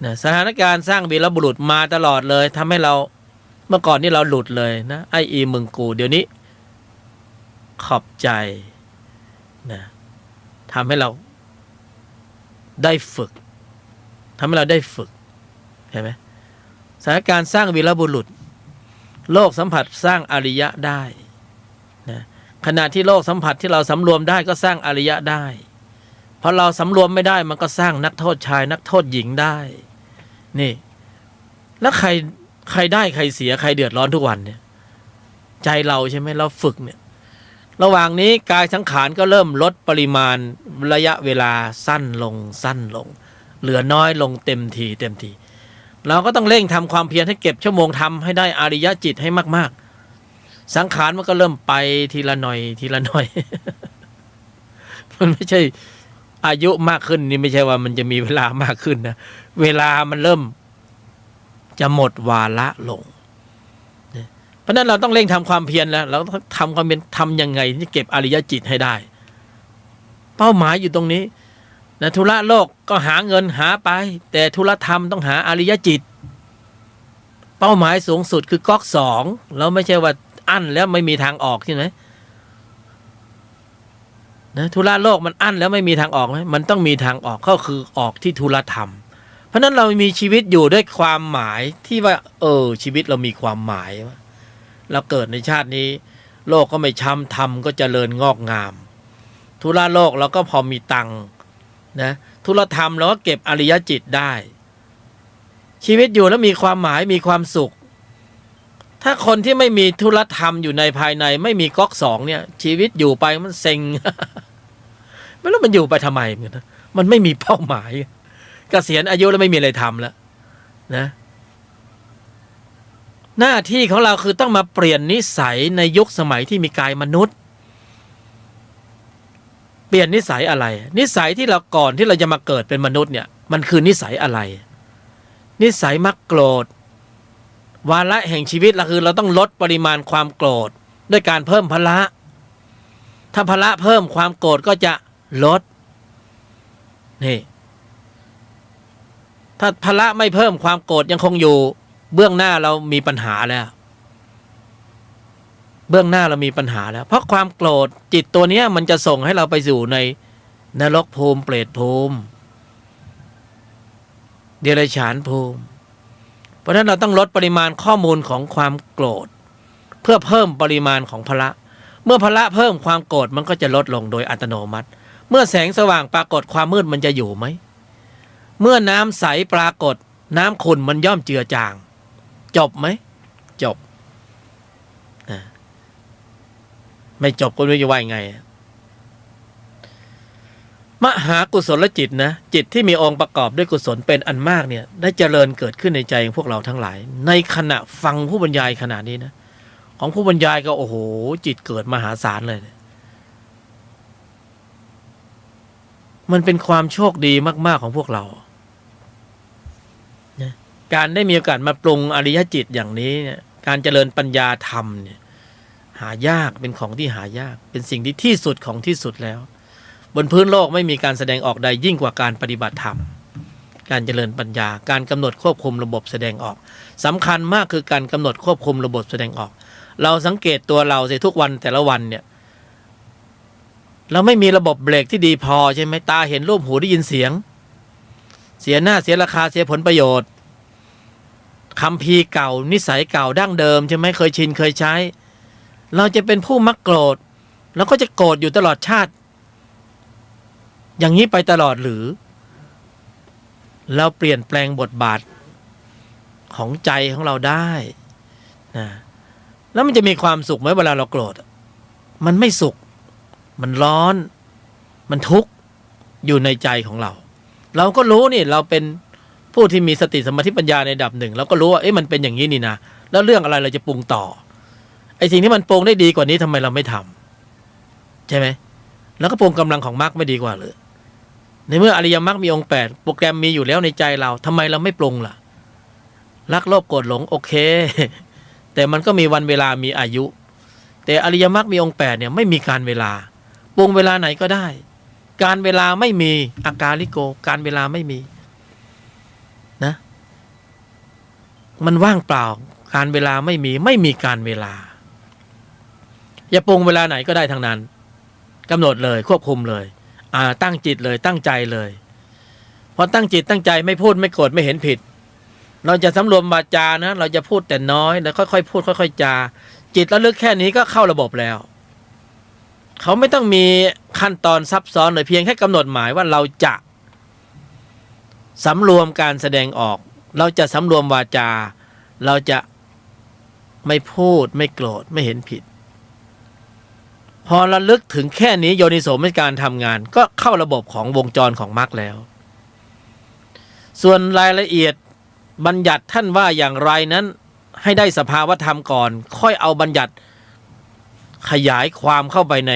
นะสถานการณ์สร้างวีรบุรุษมาตลอดเลยทำให้เราเมื่อก่อนนี่เราหลุดเลยนะไออีมึงกูเดี๋ยวนี้ขอบใจนะทำให้เราได้ฝึกทำให้เราได้ฝึกเห็นไหมสถานการณ์สร้างวีรบุรุษโลกสัมผัสสร้างอริยะได้นะขณะที่โลกสัมผัสที่เราสำรวมได้ก็สร้างอริยะได้พอเราสำรวมไม่ได้มันก็สร้างนักโทษชายนักโทษหญิงได้นี่แล้วใครได้ใครเสียใครเดือดร้อนทุกวันเนี่ยใจเราใช่ไหมเราฝึกเนี่ยระหว่างนี้กายสังขารก็เริ่มลดปริมาณระยะเวลาสั้นลงเหลือน้อยลงเต็มทีเราก็ต้องเร่งทำความเพียรให้เก็บชั่วโมงทำให้ได้อริยจิตให้มากๆสังขารมันก็เริ่มไปทีละหน่อย มันไม่ใช่อายุมากขึ้นนี่ไม่ใช่ว่ามันจะมีเวลามากขึ้นนะเวลามันเริ่มจะหมดวาระลงเพราะนั้นเราต้องเร่งทำความเพียรแล้วเราต้องทำความเป็นทำยังไงที่เก็บอริยจิตให้ได้เป้าหมายอยู่ตรงนี้นะธุระโลกก็หาเงินหาไปแต่ธุระธรรมต้องหาอริยจิตเป้าหมายสูงสุดคือก๊อก2แล้วไม่ใช่ว่าอั้นแล้วไม่มีทางออกใช่ไหมนะธุระโลกมันอั้นแล้วไม่มีทางออกไหมมันต้องมีทางออกก็คือออกที่ธุระธรรมเพราะนั้นเรามีชีวิตอยู่ด้วยความหมายที่ว่าชีวิตเรามีความหมายว่าเราเกิดในชาตินี้โลกก็ไม่ช้ำธรรมก็เจริญงอกงามธุระโลกเราก็พอมีตังค์นะธุระธรรมเราก็เก็บอริยจิตได้ชีวิตอยู่แล้วมีความหมายมีความสุขถ้าคนที่ไม่มีธุระธรรมอยู่ในภายในไม่มีก๊อก2เนี่ยชีวิตอยู่ไปมันเซ็ง ไม่รู้มันอยู่ไปทำไมมันไม่มีเป้าหมายเกษียณอายุแล้วไม่มีอะไรทำแล้วนะหน้าที่ของเราคือต้องมาเปลี่ยนนิสัยในยุคสมัยที่มีกายมนุษย์เปลี่ยนนิสัยอะไรนิสัยที่เราก่อนที่เราจะมาเกิดเป็นมนุษย์เนี่ยมันคือนิสัยอะไรนิสัยมักโกรธวาระแห่งชีวิตเราคือเราต้องลดปริมาณความโกรธด้วยการเพิ่มพละถ้าพละเพิ่มความโกรธก็จะลด นี่ถ้าพละไม่เพิ่มความโกรธยังคงอยู่เบื้องหน้าเรามีปัญหาแล้วเบื้องหน้าเรามีปัญหาแล้วเพราะความโกรธจิตตัวเนี้ยมันจะส่งให้เราไปสู่ในนรกภูมิเปรตภูมิเดรัจฉานภูมิเพราะฉะนั้นเราต้องลดปริมาณข้อมูลของความโกรธเพื่อเพิ่มปริมาณของพละเมื่อพละเพิ่มความโกรธมันก็จะลดลงโดยอัตโนมัติเมื่อแสงสว่างปรากฏความมืดมันจะอยู่ไหมเมื่อน้ำใสปรากฏน้ำขุ่นมันย่อมเจือจางจบไหมจบไม่จบก็ไม่รู้จะว่ายังไงมหากุศลจิตนะจิตที่มีองค์ประกอบด้วยกุศลเป็นอันมากเนี่ยได้เจริญเกิดขึ้นในใจของพวกเราทั้งหลายในขณะฟังผู้บรรยายขณะนี้นะของผู้บรรยายก็โอ้โหจิตเกิดมหาศาลเลยมันเป็นความโชคดีมากๆของพวกเราการได้มีโอกาสมาปรุงอริยจิตอย่างนี้เนี่ยการเจริญปัญญาธรรมเนี่ยหายากเป็นของที่หายากเป็นสิ่งที่สุดของที่สุดแล้วบนพื้นโลกไม่มีการแสดงออกใดยิ่งกว่าการปฏิบัติธรรมการเจริญปัญญาการกำหนดควบคุมระบบแสดงออกสำคัญมากคือการกำหนดควบคุมระบบแสดงออกเราสังเกตตัวเราสิทุกวันแต่ละวันเนี่ยเราไม่มีระบบเบรกที่ดีพอใช่ไหมตาเห็นรูปหูได้ยินเสียงเสียหน้าเสียราคาเสียผลประโยชน์คัมภีร์เก่านิสัยเก่าดั้งเดิมใช่ไหมเคยชินเคยใช้เราจะเป็นผู้มักโกรธแล้วก็จะโกรธอยู่ตลอดชาติอย่างนี้ไปตลอดหรือเราเปลี่ยนแปลงบทบาทของใจของเราได้นะแล้วมันจะมีความสุขไหมเวลาเราโกรธมันไม่สุขมันร้อนมันทุกข์อยู่ในใจของเราเราก็รู้นี่เราเป็นผู้ที่มีสติสมาธิปัญญาในระดับหนึ่งเราก็รู้ว่ามันเป็นอย่างนี้นี่นะแล้วเรื่องอะไรเราจะปรุงต่อไอ้สิ่งที่มันปรุงได้ดีกว่านี้ทำไมเราไม่ทำใช่ไหมแล้วก็ปรุงกำลังของมรรคไม่ดีกว่าหรือในเมื่ออริยมรรคมีองค์8โปรแกรมมีอยู่แล้วในใจเราทำไมเราไม่ปรุงล่ะรักโลภโกรธหลงโอเคแต่มันก็มีวันเวลามีอายุแต่อริยมรรคมีองค์8เนี่ยไม่มีการเวลาปรุงเวลาไหนก็ได้การเวลาไม่มีอากาลิโกการเวลาไม่มีนะมันว่างเปล่าการเวลาไม่มีการเวลาอย่าปรุงเวลาไหนก็ได้ทั้งนั้นกำหนดเลยควบคุมเลยตั้งจิตเลยตั้งใจเลยพอตั้งจิตตั้งใจไม่พูดไม่โกรธไม่เห็นผิดเราจะสำรวมวาจานะเราจะพูดแต่น้อยแล้วค่อยๆพูดค่อยๆจาจิตระลึกแค่นี้ก็เข้าระบบแล้วเขาไม่ต้องมีขั้นตอนซับซ้อนเลยเพียงแค่กำหนดหมายว่าเราจะสำรวมการแสดงออกเราจะสำรวมวาจาเราจะไม่พูดไม่โกรธไม่เห็นผิดพอระลึกถึงแค่นี้โยนิโสมนสิการทำงานก็เข้าระบบของวงจรของมรรคแล้วส่วนรายละเอียดบัญญัติท่านว่าอย่างไรนั้นให้ได้สภาวธรรมก่อนค่อยเอาบัญญัติขยายความเข้าไปใน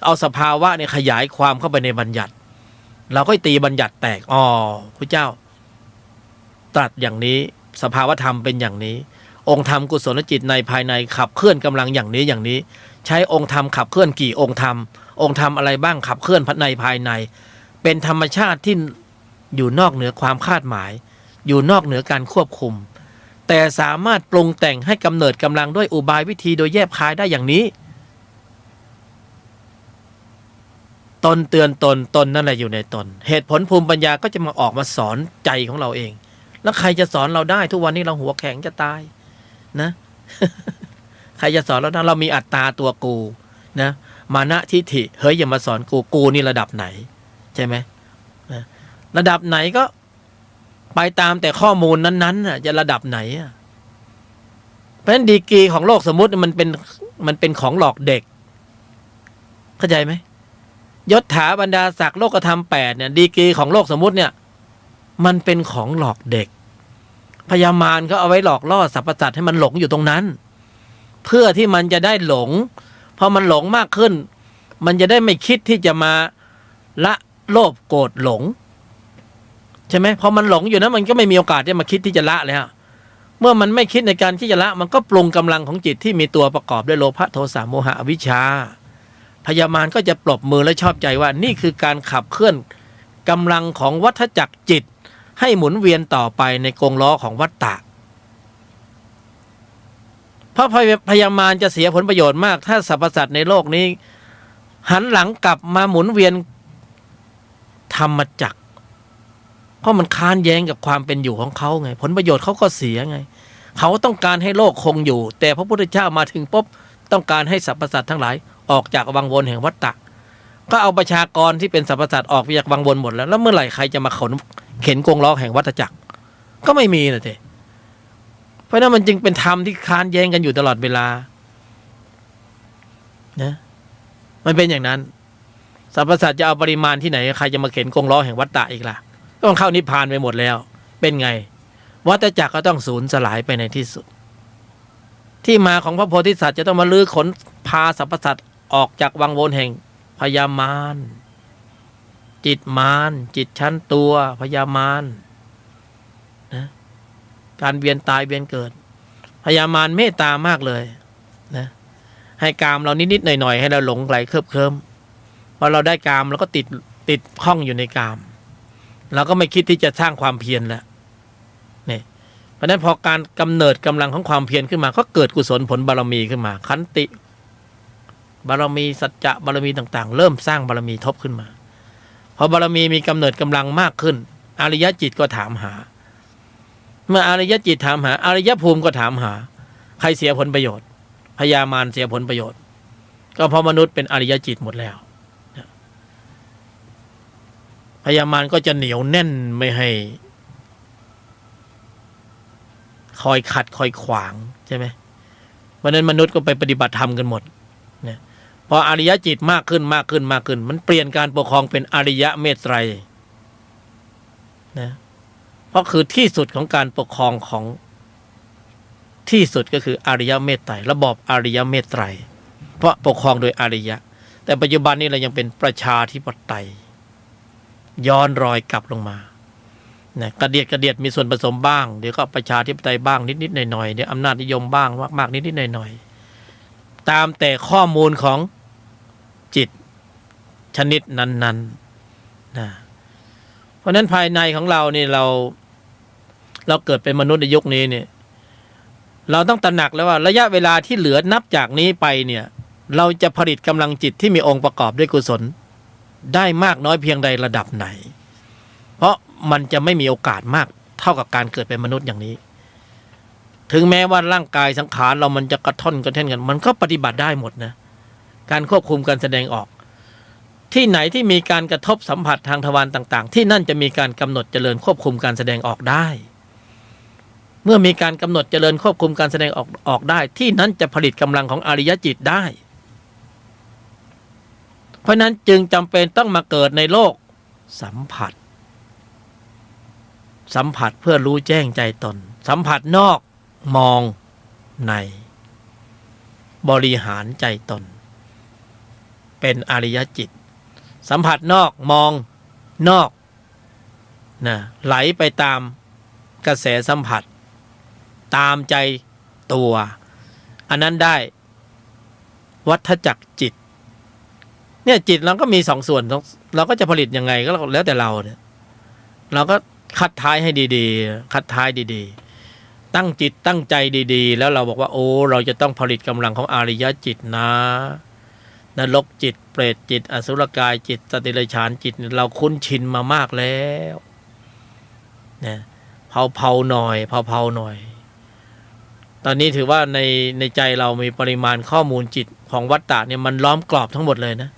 เอาสภาวะเนี่ยขยายความเข้าไปในบัญญัติเราก็ตีบัญญัติแตกพระเจ้าตรัสอย่างนี้สภาวธรรมเป็นอย่างนี้องค์ธรรมกุศลจิตในภายในขับเคลื่อนกำลังอย่างนี้อย่างนี้ใช้องค์ธรรมขับเคลื่อนกี่องค์ธรรมอะไรบ้างขับเคลื่อนในภายในเป็นธรรมชาติที่อยู่นอกเหนือความคาดหมายอยู่นอกเหนือการควบคุมแต่สามารถปรุงแต่งให้กำเนิดกำลังด้วยอุบายวิธีโดยแยบคายได้อย่างนี้ตนเตือนตนนั่นแหละอยู่ในตนเหตุผลภูมิปัญญาก็จะมาออกมาสอนใจของเราเองแล้วใครจะสอนเราได้ทุกวันนี้เราหัวแข็งจะตายนะ ใครจะสอนเราได้เรามีอัตตาตัวกูนะมานะทิฏฐิเฮ้ยอย่ามาสอนกูนี่ระดับไหนใช่ไหมนะระดับไหนก็ไปตามแต่ข้อมูลนั้นๆจะระดับไหนเพราะฉะนั้นดีกรีของโลกสมมุติมันเป็นของหลอกเด็กเข้าใจไหมยศถาบรรดาศักดิ์โลกธรรม8เนี่ยดีกรีของโลกสมมุติเนี่ยมันเป็นของหลอกเด็กพยามารก็เอาไว้หลอกล่อสรรพสัตว์ให้มันหลงอยู่ตรงนั้นเพื่อที่มันจะได้หลงพอมันหลงมากขึ้นมันจะได้ไม่คิดที่จะมาละโลภโกรธหลงใช่ไหมพอมันหลงอยู่นั้นมันก็ไม่มีโอกาสที่มาคิดที่จะละแล้วเมื่อมันไม่คิดในการที่จะละมันก็ปรุงกำลังของจิตที่มีตัวประกอบด้วยโลภะโทสะโมหะอวิชชาพยามารก็จะปรบมือและชอบใจว่านี่คือการขับเคลื่อน กำลังของวัฏจักรจิตให้หมุนเวียนต่อไปในกงล้อของวัฏฏะเพราะพยามารจะเสียผลประโยชน์มากถ้าสรรพสัตว์ในโลกนี้หันหลังกลับมาหมุนเวียนธรรมจักรเพราะมันค้านแย้งกับความเป็นอยู่ของเขาไงผลประโยชน์เขาก็เสียไงเขาต้องการให้โลกคงอยู่แต่พระพุทธเจ้ามาถึงปุ๊บต้องการให้สรรพสัตว์ทั้งหลายออกจากวังวนแห่งวัฏฏะก็เอาประชากรที่เป็นสรรพสัตว์ออกไปจากวังวนหมดแล้วเมื่อไหร่ใครจะมาเข็นกงล้อแห่งวัฏจักรก็ไม่มีนะเจ้เพราะนั้นมันจึงเป็นธรรมที่ค้านแย้งกันอยู่ตลอดเวลานะมันเป็นอย่างนั้นสรรพสัตว์จะเอาปริมาณที่ไหนใครจะมาเข็นกงล้อแห่งวัฏฏะอีกล่ะก็ต้องเข้านิพพานไปหมดแล้วเป็นไงวัฏจักรก็ต้องสูญสลายไปในที่สุดที่มาของพระโพธิสัตว์จะต้องมาลื้อขนพาสรรพสัตว์ออกจากวังวนแห่งพยามารจิตมารจิตชั้นตัวพยามารนะการเวียนตายเวียนเกิดพยามารเมตตามากเลยนะให้กามเรานิดๆหน่อยๆให้เราหลงไหลเคลิบเคลิ้มพอเราได้กามเราก็ติดข้องอยู่ในกามเราก็ไม่คิดที่จะสร้างความเพียรแล้วเนี่ยเพราะนั้นพอการกำเนิดกำลังของความเพียรขึ้นมาก็เกิดกุศลผลบารมีขึ้นมาขันติบารมีสัจจะบารมีต่างๆเริ่มสร้างบารมีทบขึ้นมาพอบารมีมีกำเนิดกำลังมากขึ้นอริยจิตก็ถามหาเมื่ออริยจิตถามหาอริยภูมิก็ถามหาใครเสียผลประโยชน์พยามารเสียผลประโยชน์ก็เพราะมนุษย์เป็นอริยจิตหมดแล้วพยามารก็จะเหนียวแน่นไม่ให้คอยขัดคอยขวางใช่ไหมเพราะนั้นมนุษย์ก็ไปปฏิบัติธรรมกันหมดเนี่ยพออริยจิตมากขึ้นมันเปลี่ยนการปกครองเป็นอริยเมตไตรนะเพราะคือที่สุดของการปกครองของที่สุดก็คืออริยเมตไตรระบอบอริยเมตไตรเพราะปกครองโดยอริยะแต่ปัจจุบันนี้เรายังเป็นประชาธิปไตยย้อนรอยกลับลงมาเนี่ยกระเดียดมีส่วนผสมบ้างเดี๋ยวก็ประชาธิปไตยบ้างนิดๆหน่อยๆเดี๋ยวอำนาจนิยมบ้างมากๆนิดๆหน่อยๆตามแต่ข้อมูลของจิตชนิดนั้นๆนะเพราะนั้นภายในของเรานี่เราเกิดเป็นมนุษย์ในยุคนี้เนี่ยเราต้องตระหนักแล้วว่าระยะเวลาที่เหลือนับจากนี้ไปเนี่ยเราจะผลิตกำลังจิตที่มีองค์ประกอบด้วยกุศลได้มากน้อยเพียงใดระดับไหนเพราะมันจะไม่มีโอกาสมากเท่ากับการเกิดเป็นมนุษย์อย่างนี้ถึงแม้ว่าร่างกายสังขารเรามันจะกระท่อนกระแท่นกันมันก็ปฏิบัติได้หมดนะการควบคุมการแสดงออกที่ไหนที่มีการกระทบสัมผัสทางทวารต่างๆที่นั่นจะมีการกำหนดเจริญควบคุมการแสดงออกได้เมื่อมีการกำหนดเจริญควบคุมการแสดงออกได้ที่นั้นจะผลิตกำลังของอริยจิตได้เพราะนั้นจึงจำเป็นต้องมาเกิดในโลกสัมผัสเพื่อรู้แจ้งใจตนสัมผัสนอกมองในบริหารใจตนเป็นอริยจิตสัมผัสนอกมองนอกนะไหลไปตามกระแสสัมผัสตามใจตัวอันนั้นได้วัฏจักรจิตเนี่ยจิตเราก็มีสองส่วนเราก็จะผลิตยังไงก็แล้วแต่เราเนี่ยเราก็คัดท้ายให้ดีๆคัดท้ายดีๆตั้งจิตตั้งใจดีๆแล้วเราบอกว่าโอ้เราจะต้องผลิตกำลังของอริยจิตนะนรกจิตเปรตจิตอสุรกายจิตสัตว์เดรัจฉานจิตเราคุ้นชินมามากแล้วเนี่ยเผาหน่อยตอนนี้ถือว่าในใจเรามีปริมาณข้อมูลจิตของวัฏฏะเนี่ยมันล้อมกรอบทั้งหมดเลยนะ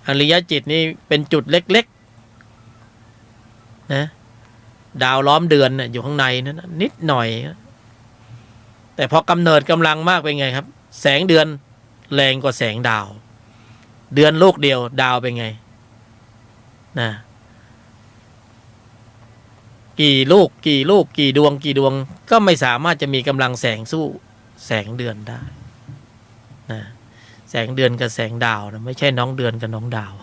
อริยจิตนี่เป็นจุดเล็กๆนะดาวล้อมเดือนเนี่ยอยู่ข้างในนั้นนิดหน่อยแต่พอกำเนิดกำลังมากเป็นไงครับแสงเดือนแรงกว่าแสงดาวเดือนลูกเดียวดาวเป็นไงนะกี่ลูกกี่ดวงก็ไม่สามารถจะมีกำลังแสงสู้แสงเดือนได้นะแสงเดือนกับแสงดาวนะไม่ใช่น้องเดือนกับน้องดาว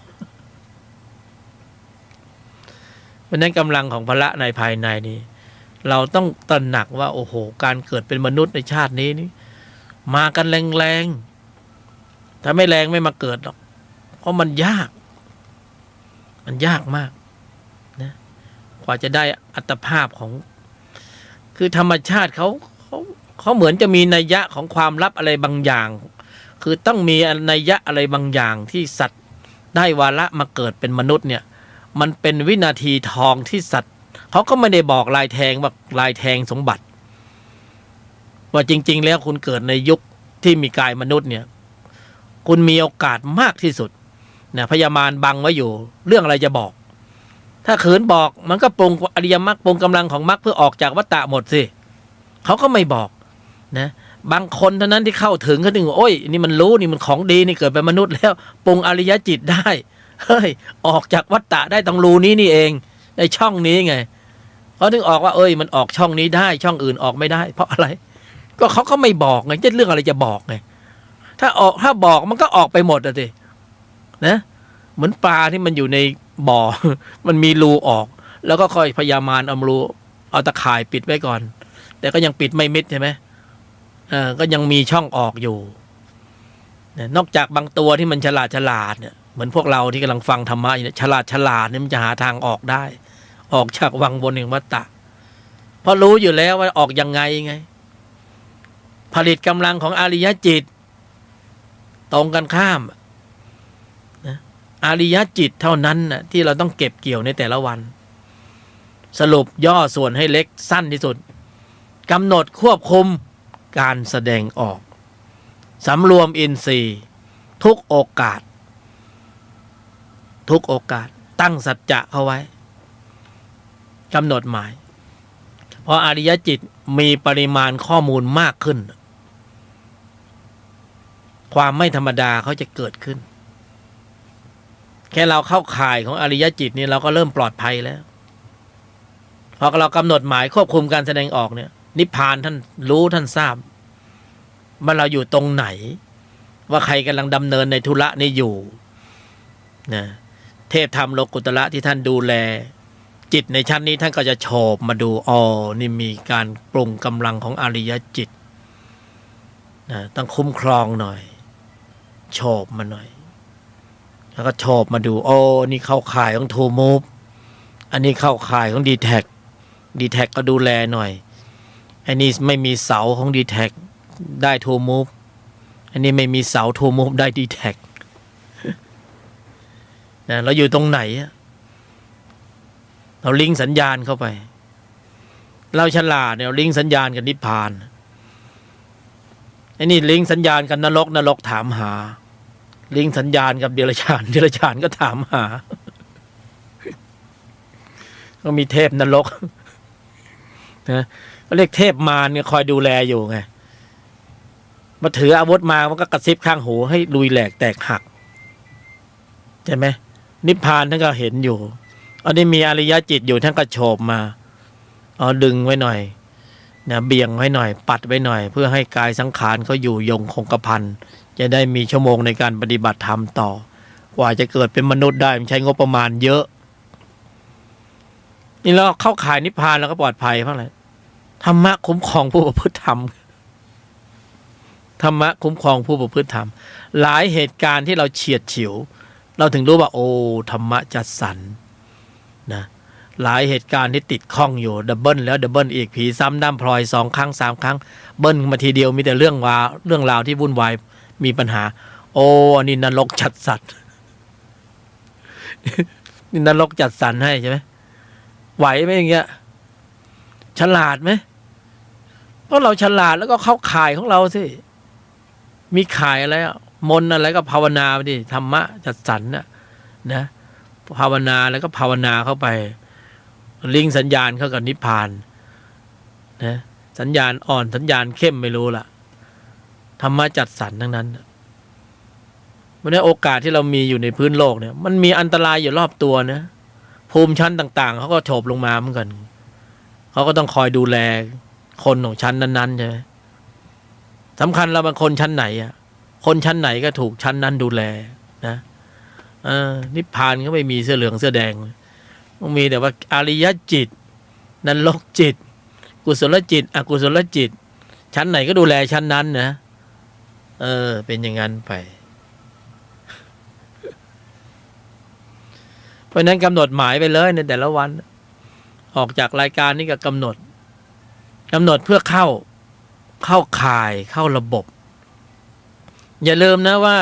เพราะนั้นกำลังของพละในภายในนี้เราต้องตระหนักว่าโอ้โหการเกิดเป็นมนุษย์ในชาตินี้นี่มากันแรงถ้าไม่แรงไม่มาเกิดหรอกเพราะมันยากมาก กว่าจะได้อัตภาพของคือธรรมชาติเขาเหมือนจะมีนัยยะของความลับอะไรบางอย่าง คือต้องมีนัยยะอะไรบางอย่างที่สัตว์ได้วาระมาเกิดเป็นมนุษย์เนี่ยมันเป็นวินาทีทองที่สัตว์เขาก็ไม่ได้บอกลายแทงว่าลายแทงสมบัติว่าจริงๆแล้วคุณเกิดในยุคที่มีกายมนุษย์เนี่ยคุณมีโอกาสมากที่สุดเนี่ยพญามารบังไว้อยู่เรื่องอะไรจะบอกถ้าขืนบอกมันก็ปรุงอริยมรรคปรุงกำลังของมรรคเพื่อออกจากวัฏฏะหมดสิเขาก็ไม่บอกนะบางคนเท่านั้นที่เข้าถึงเขาถึงโอ้ยนี่มันรู้นี่มันของดีนี่เกิดเป็นมนุษย์แล้วปรุงอริยจิตได้เฮ้ยออกจากวัฏฏะได้ต้องรูนี้นี่เองในช่องนี้ไงเขาถึงออกว่าเอ้ยมันออกช่องนี้ได้ช่องอื่นออกไม่ได้เพราะอะไรก็เขาก็ไม่บอกไงจะเรื่องอะไรจะบอกไงถ้าบอกมันก็ออกไปหมดอะสินะเหมือนปลาที่มันอยู่ในบ่อ มันมีรูออกแล้วก็ค่อยพยามารเอารูเอาตะข่ายปิดไว้ก่อนแต่ก็ยังปิดไม่มิดใช่ไหมก็ยังมีช่องออกอยู่นอกจากบางตัวที่มันฉลาดเนี่ยเหมือนพวกเราที่กำลังฟังธรรมะอยู่เนี่ยฉลาดเนี่ยมันจะหาทางออกได้ออกจากวังวนแห่งวัฏฏะเพราะรู้อยู่แล้วว่าออกยังไงผลิตกำลังของอริยจิตตรงกันข้ามนะอริยจิตเท่านั้นนะที่เราต้องเก็บเกี่ยวในแต่ละวันสรุปย่อส่วนให้เล็กสั้นที่สุดกำหนดควบคุมการแสดงออกสำรวมอินทรีย์ทุกโอกาสตั้งสัจจะเข้าไว้กำหนดหมายเพราะอริยจิตมีปริมาณข้อมูลมากขึ้นความไม่ธรรมดาเขาจะเกิดขึ้นแค่เราเข้าข่ายของอริยจิตนี่เราก็เริ่มปลอดภัยแล้วพอเรากำหนดหมายควบคุมการแสดงออกเนี่ยนิพพานท่านรู้ท่านทราบว่าเราอยู่ตรงไหนว่าใครกำลังดำเนินในธุระนี้อยู่นะเทพธรรมโลกุตระที่ท่านดูแลจิตในชั้นนี้ท่านก็จะโฉบมาดูอ๋อนี่มีการปรุงกำลังของอริยจิตนะต้องคุ้มครองหน่อยโฉบมาหน่อยแล้วก็โฉบมาดูโอ้นี่เข้าข่ายของทูมูฟอันนี้เข้าข่ายของดีแท็กก็ดูแลหน่อยอันนี้ไม่มีเสาของดีแท็กได้ทูมูฟอันนี้ไม่มีเสาทูมูฟได้ดีแท็กนะเราอยู่ตรงไหนเราลิงก์สัญญาณเข้าไปเราฉลาดเนี่ยลิงก์สัญญาณกับนิพพานไอ้นี่ลิงก์สัญญาณกับนรกถามหาลิงก์สัญญาณกับเดรัจฉานก็ถามหาก็มีเทพนรกนะเขาเรียกเทพมารเนี่ยคอยดูแลอยู่ไงมาถืออาวุธมามันก็กระซิบข้างหูให้ลุยแหลกแตกหักใช่ไหมนิพพานท่านก็เห็นอยู่อันนี้มีอริยจิตอยู่ท่านก็โฉบมาดึงไว้หน่อยนะเบี่ยงไว้หน่อยปัดไว้หน่อยเพื่อให้กายสังขารเขาอยู่ยงคงกระพันจะได้มีชั่วโมงในการปฏิบัติธรรมต่อกว่าจะเกิดเป็นมนุษย์ได้มันใช้งบประมาณเยอะนี่เราเข้าข่ายนิพพานแล้วก็ปลอดภัยเพราะอะไรธรรมะคุ้มครองผู้ประพฤติธรรมธรรมะคุ้มครองผู้ประพฤติธรรมหลายเหตุการณ์ที่เราเฉียดฉิวเราถึงรู้ว่าโอ้ธรรมะจัดสรรนะหลายเหตุการณ์ที่ติดข้องอยู่ดับเบิลแล้วดับเบิลอีกผีซ้ำด้ามพลอย2 ครั้ง 3 ครั้งเบิ้ลมาทีเดียวมีแต่เรื่องราวที่วุ่นวายมีปัญหาโอ้อันนี้นรกจัดสรรนี่นรกจัดสรรให้ใช่ไหมไหวไหมอย่างเงี้ยฉลาดไหมเพราะเราฉลาดแล้วก็เข้าข่ายของเราสิมีข่ายอะไรมนอะไรก็ภาวนาไปดิธรรมะจัดสรรนะภาวนาแล้วก็ภาวนาเข้าไปลิงก์สัญญาณเข้ากับนิพพานนะสัญญาณอ่อนสัญญาณเข้มไม่รู้ล่ะธรรมะจัดสรรทั้งนั้นวันนี้โอกาสที่เรามีอยู่ในพื้นโลกเนี่ยมันมีอันตรายอยู่รอบตัวนะภูมิชั้นต่างๆเขาก็โฉบลงมาเหมือนกันเขาก็ต้องคอยดูแลคนของชั้นนั้นๆใช่ไหมสำคัญเราเป็นคนชั้นไหนคนชั้นไหนก็ถูกชั้นนั้นดูแลนะนิพพานก็ไม่มีเสื้อเหลืองเสื้อแดงมันมีแต่ว่าอริยจิตนรกจิตกุศลจิตอกุศลจิตชั้นไหนก็ดูแลชั้นนั้นนะเป็นอย่างนั้นไปเพราะนั้นกำหนดหมายไปเลยในแต่ละวัน ออกจากรายการนี้ก็กำหนดเพื่อเข้าข่ายเข้าระบบ อย่าลืมนะว่า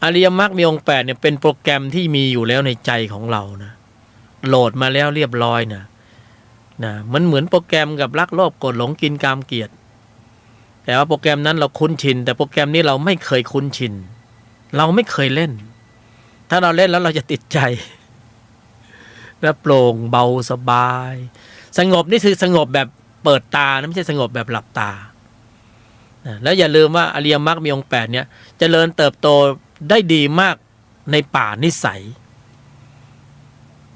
อริยมรรคมีองค์8เนี่ยเป็นโปรแกรมที่มีอยู่แล้วในใจของเรานะโหลดมาแล้วเรียบร้อยนะมันเหมือนโปรแกรมกับรักโลภโกรธหลงกินกามเกลียดแต่ว่าโปรแกรมนั้นเราคุ้นชินแต่โปรแกรมนี้เราไม่เคยคุ้นชินเราไม่เคยเล่นถ้าเราเล่นแล้วเราจะติดใจและโปร่งเบาสบายสงบนี่คือสงบแบบเปิดตานะไม่ใช่สงบแบบหลับตาแล้วอย่าลืมว่าอริยมรรคมีองค์8เนี่ยเจริญเติบโตได้ดีมากในป่านิสัย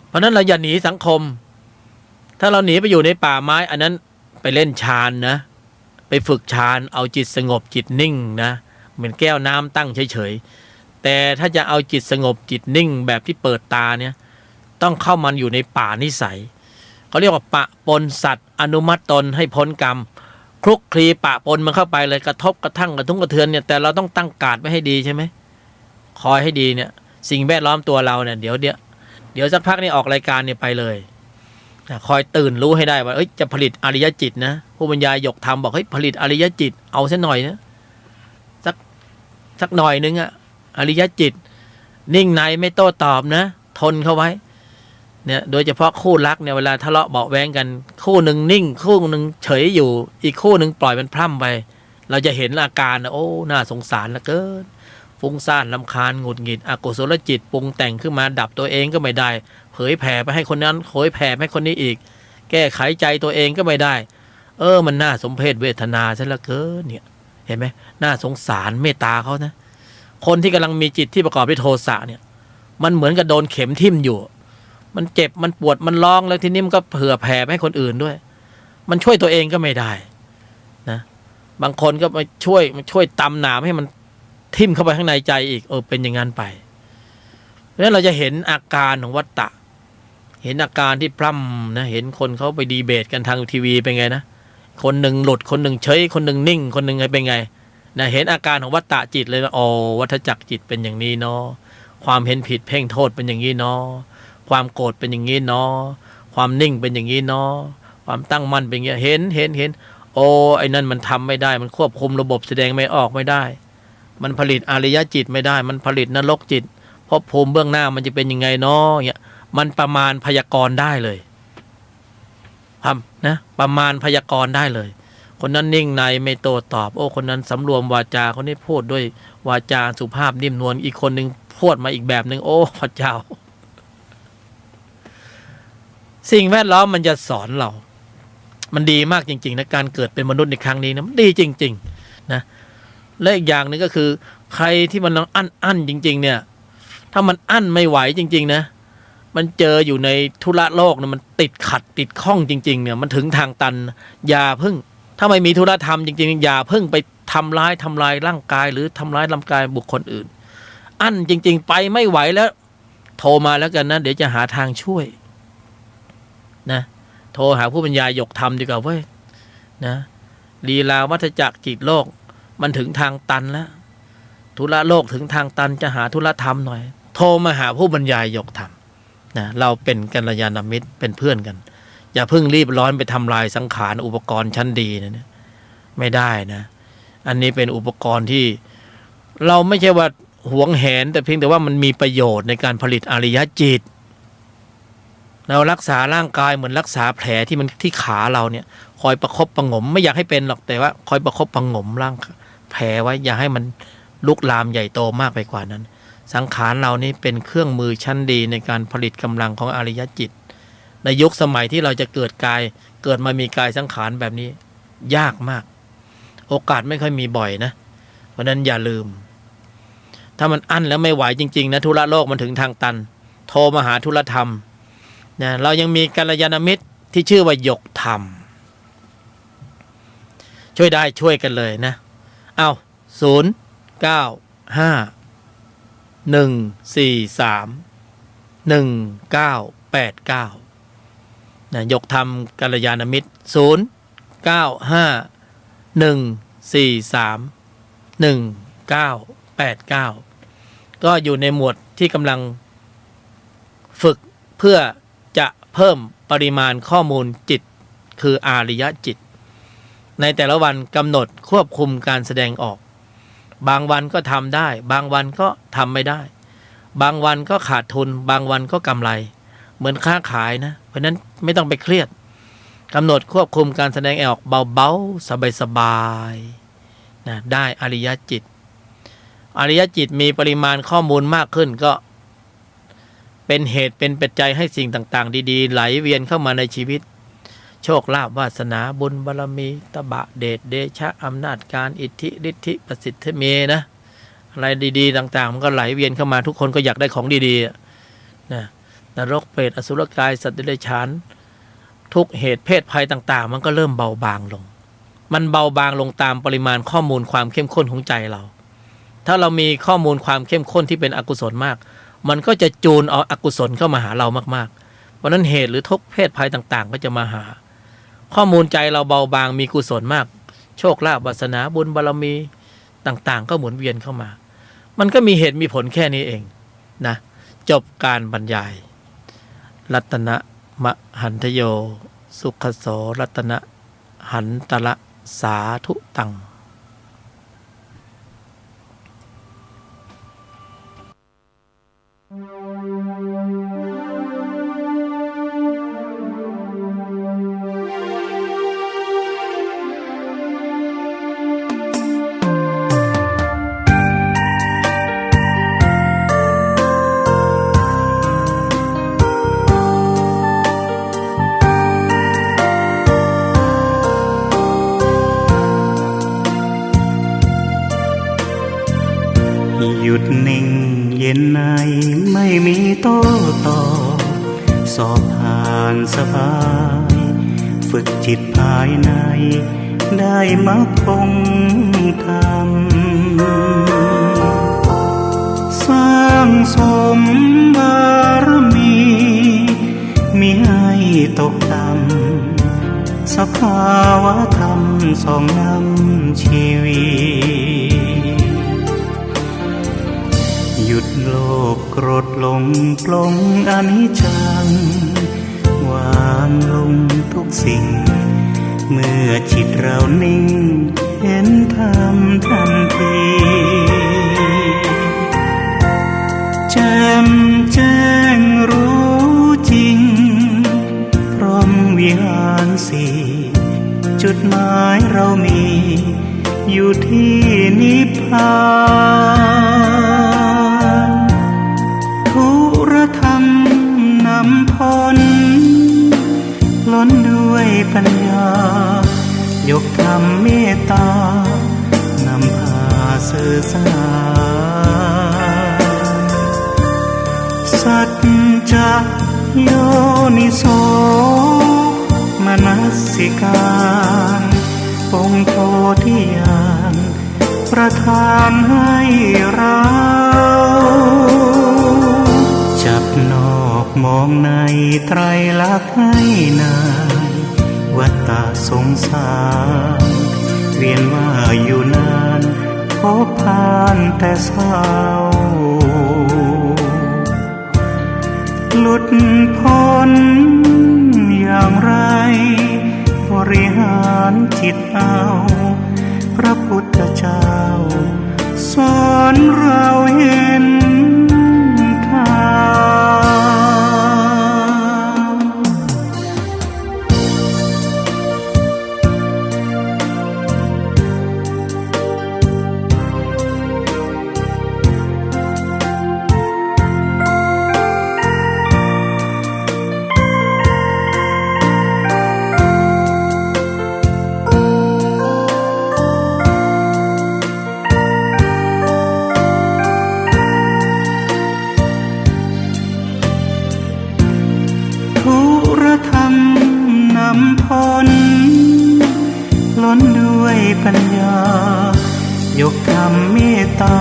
เพราะนั้นเราอย่าหนีสังคมถ้าเราหนีไปอยู่ในป่าไม้อันนั้นไปเล่นฌานนะไปฝึกฌานเอาจิตสงบจิตนิ่งนะเหมือนแก้วน้ำตั้งเฉยๆแต่ถ้าจะเอาจิตสงบจิตนิ่งแบบที่เปิดตาเนี่ยต้องเข้ามันอยู่ในป่านิสัยเขาเรียกว่าปะปนสัตว์อนุมัติตนให้พ้นกรรมคลุกคลีปะปนมันเข้าไปเลยกระทบกระทั่งกระทุ้งกระเทือนเนี่ยแต่เราต้องตั้งการ์ดไว้ให้ดีใช่ไหมคอยให้ดีเนี่ยสิ่งแวดล้อมตัวเราเนี่ยเดี๋ยวสักพักนี่ออกรายการเนี่ยไปเลยคอยตื่นรู้ให้ได้ว่าจะผลิตอริยจิตนะผู้บรรยายยกธรรมบอกผลิตอริยจิตเอาซะหน่อยนะสักหน่อยนึงอริยจิตนิ่งในไม่โต้ตอบนะทนเข้าไว้เนี่ยโดยเฉพาะคู่รักเนี่ยเวลาทะเลาะเบาแว้งกันคู่หนึ่งนิ่งคู่หนึ่งเฉยอยู่อีกคู่หนึ่งปล่อยมันพร่ำไปเราจะเห็นอาการโอ้น่าสงสารเหลือเกินฟุ้งซ่านรำคาญหงุดหงิดอกุศลจิตปรุงแต่งขึ้นมาดับตัวเองก็ไม่ได้เผยแผ่ไปให้คนนั้นเผยแผ่ไปให้คนนี้อีกแก้ไขใจตัวเองก็ไม่ได้มันน่าสมเพชเวทนาซะเหลือเกินเนี่ยเห็นไหมน่าสงสารเมตตาเขานะคนที่กำลังมีจิตที่ประกอบด้วยโทสะเนี่ยมันเหมือนกับโดนเข็มทิ่มอยู่มันเจ็บมันปวดมันร้องแล้วทีนี้มันก็เผื่อแผ่ให้คนอื่นด้วยมันช่วยตัวเองก็ไม่ได้นะบางคนก็มาช่วยตำหนามให้มันทิ่มเข้าไปข้างในใจอีกเป็นอย่างนั้นไปเพราะฉะนั้นเราจะเห็นอาการของวัฏฏะเห็นอาการที่พร่ำนะเห็นคนเขาไปดีเบตกันทางทีวีเป็นไงนะคนหนึ่งหลุดคนหนึ่งเฉยคนหนึ่งนิ่งคนหนึ่งเป็นไงนะเห็นอาการของวัฏฏะจิตเลยว่าวัฏจักรจิตเป็นอย่างนี้เนาะความเห็นผิดเพ่งโทษเป็นอย่างนี้เนาะความโกรธเป็นอย่างนี้เนาะความนิ่งเป็นอย่างนี้เนาะความตั้งมั่นเป็นอย่างนี้เห็นไอ้นั่นมันทำไม่ได้มันควบคุมระบบแสดงไม่ออกไม่ได้มันผลิตอริยจิตไม่ได้มันผลิตนรกจิตภพภูมิเบื้องหน้ามันจะเป็นยังไงเนาะเนี่ยมันประมาณพยากรณ์ได้เลยนะประมาณพยากรณ์ได้เลยคนนั้นนิ่งในไม่โต้ตอบคนนั้นสำรวมวาจาคนนี้พูดด้วยวาจาสุภาพนิ่มนวลอีกคนนึงพูดมาอีกแบบนึงพระเจ้าสิ่งแวดล้อมมันจะสอนเรามันดีมากจริงๆนะการเกิดเป็นมนุษย์ในครั้งนี้นะมันดีจริงๆนะและอีกอย่างนึงก็คือใครที่มันอั้นจริงๆเนี่ยถ้ามันอั้นไม่ไหวจริงๆนะมันเจออยู่ในธุระโลกนะมันติดขัดติดข้องจริงๆเนี่ยมันถึงทางตันอย่าเพิ่งถ้าไม่มีธุระธรรมจริงๆอย่าเพิ่งไปทำร้ายร่างกายหรือทำร้ายร่างกายบุคคลอื่นอั้นจริงๆไปไม่ไหวแล้วโทรมาแล้วกันนะเดี๋ยวจะหาทางช่วยนะโทรหาผู้บรรยายยกธรรมดีกว่าเว้ยนะลีลาวัฏจักรจิตโลกมันถึงทางตันแล้วธุระโลกถึงทางตันจะหาธุระธรรมหน่อยโทรมาหาผู้บรรยายยกธรรมนะเราเป็นกัลยาณมิตรเป็นเพื่อนกันอย่าเพิ่งรีบร้อนไปทำลายสังขารอุปกรณ์ชั้นดีนะเนี่ยไม่ได้นะอันนี้เป็นอุปกรณ์ที่เราไม่ใช่ว่าหวงแหนแต่เพียงแต่ว่ามันมีประโยชน์ในการผลิตอริยจิตเรารักษาร่างกายเหมือนรักษาแผลที่มันที่ขาเราเนี่ยคอยประคบประหงมไม่อยากให้เป็นหรอกแต่ว่าคอยประคบประหงมร่างแผลไว้อย่าให้มันลุกลามใหญ่โตมากไปกว่านั้นสังขารเรานี่เป็นเครื่องมือชั้นดีในการผลิตกำลังของอริยจิตในยุคสมัยที่เราจะเกิดมามีกายสังขารแบบนี้ยากมากโอกาสไม่ค่อยมีบ่อยนะเพราะนั้นอย่าลืมถ้ามันอั้นแล้วไม่ไหวจริงๆนะธุระโลกมันถึงทางตันโทรมาหาธุระธรรมนะเรายังมีกัลยาณมิตรที่ชื่อว่ายกธรรมช่วยได้ช่วยกันเลยนะ095-143-1989นะยกธรรมกัลยาณมิตร095-143-1989ก็อยู่ในหมวดที่กำลังฝึกเพื่อจะ เพิ่มปริมาณข้อมูลจิตคืออาริยจิตในแต่ละวันกำหนดควบคุมการแสดงออกบางวันก็ทำได้บางวันก็ทำไม่ได้บางวันก็ขาดทุนบางวันก็กำไรเหมือนค้าขายนะเพราะนั้นไม่ต้องไปเครียดกำหนดควบคุมการแสดงออกเบาๆสบายๆนะได้อริยจิตอริยจิตมีปริมาณข้อมูลมากขึ้นก็เป็นเหตุเป็นปัจจัยให้สิ่งต่างๆดีๆไหลเวียนเข้ามาในชีวิตโชคลาภวาสนาบุญบารมีตบะเดชเดชะอำนาจการอิทธิฤทธิประสิทธิเมนะอะไรดีๆต่างๆมันก็ไหลเวียนเข้ามาทุกคนก็อยากได้ของดีๆนะนรกเปรตอสุรกายสัตว์เดรัจฉานทุกเหตุเพศภัยต่างๆมันก็เริ่มเบาบางลงมันเบาบางลงตามปริมาณข้อมูลความเข้มข้นของใจเราถ้าเรามีข้อมูลความเข้มข้นที่เป็นอกุศลมากมันก็จะจูนเอาอกุศลเข้ามาหาเรามากๆเพราะนั้นเหตุหรือทุกเพศภัยต่างๆก็จะมาหาข้อมูลใจเราเบาบางมีกุศลมากโชคลาภวาสนาบุญบารมีต่างๆก็หมุนเวียนเข้ามามันก็มีเหตุมีผลแค่นี้เองนะจบการบรรยายรัตนะมหันทโยสุขโสรัตนะหันตละสาธุตังหยุดนิ่งเย็นในไม่มีโต้ตอบสอบผ่านสบายฝึกจิตภายในได้มรรคคงธรรมสร้างสมบารมีมิให้ตกต่ำสภาวะธรรมส่องนำชีวิตหยุดโลภโกรธหลงปลงอนิจจังวางลงทุกสิ่งเมื่อจิตเรานิ่งเห็นธรรมทันทีแจ่มแจ้งรู้จริงพร้อมวิหารสี่จุดหมายเรามีอยู่ที่นิพพานทุรธรรมนำพ้นล้นด้วยปัญญายกธรรมเมตตานำพาสื่อสารสัจจะโยนิโสมนสิการองค์โพธิญาณประทานให้เราจับนอกมองในไตรลักษณ์ให้นานวัฏฏะสงสารเวียนว่าอยู่นานพบผ่านแต่เศร้าหลุดพ้นอย่างไรบริหารจิตเอาพระพุทธเจ้าสอนเราเห็นทางทุรธรรมนำพ้นล้นด้วยปัญญายกธรรมเมตตา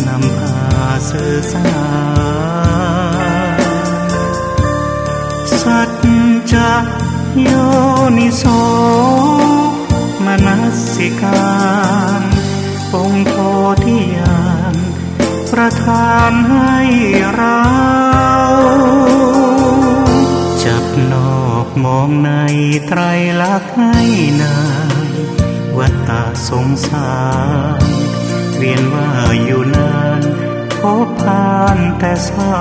นำพาสื่อสารสัจจะโยนิโสมนสิการองค์โพธิญาณประทานให้เรา มองในไตรลักษณ์ให้นานวัฏฏะสงสารเวียนว่าอยู่นานพบผ่านแต่เศร้า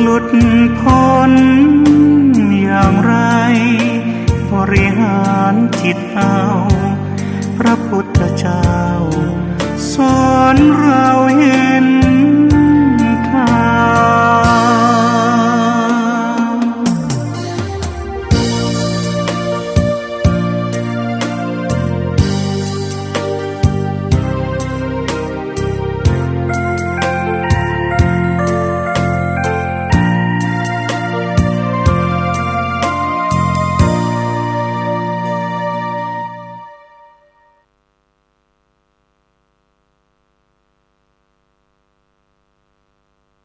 หลุดพ้นอย่างไรบริหารจิตเอาพระพุทธเจ้าสอนเราเห็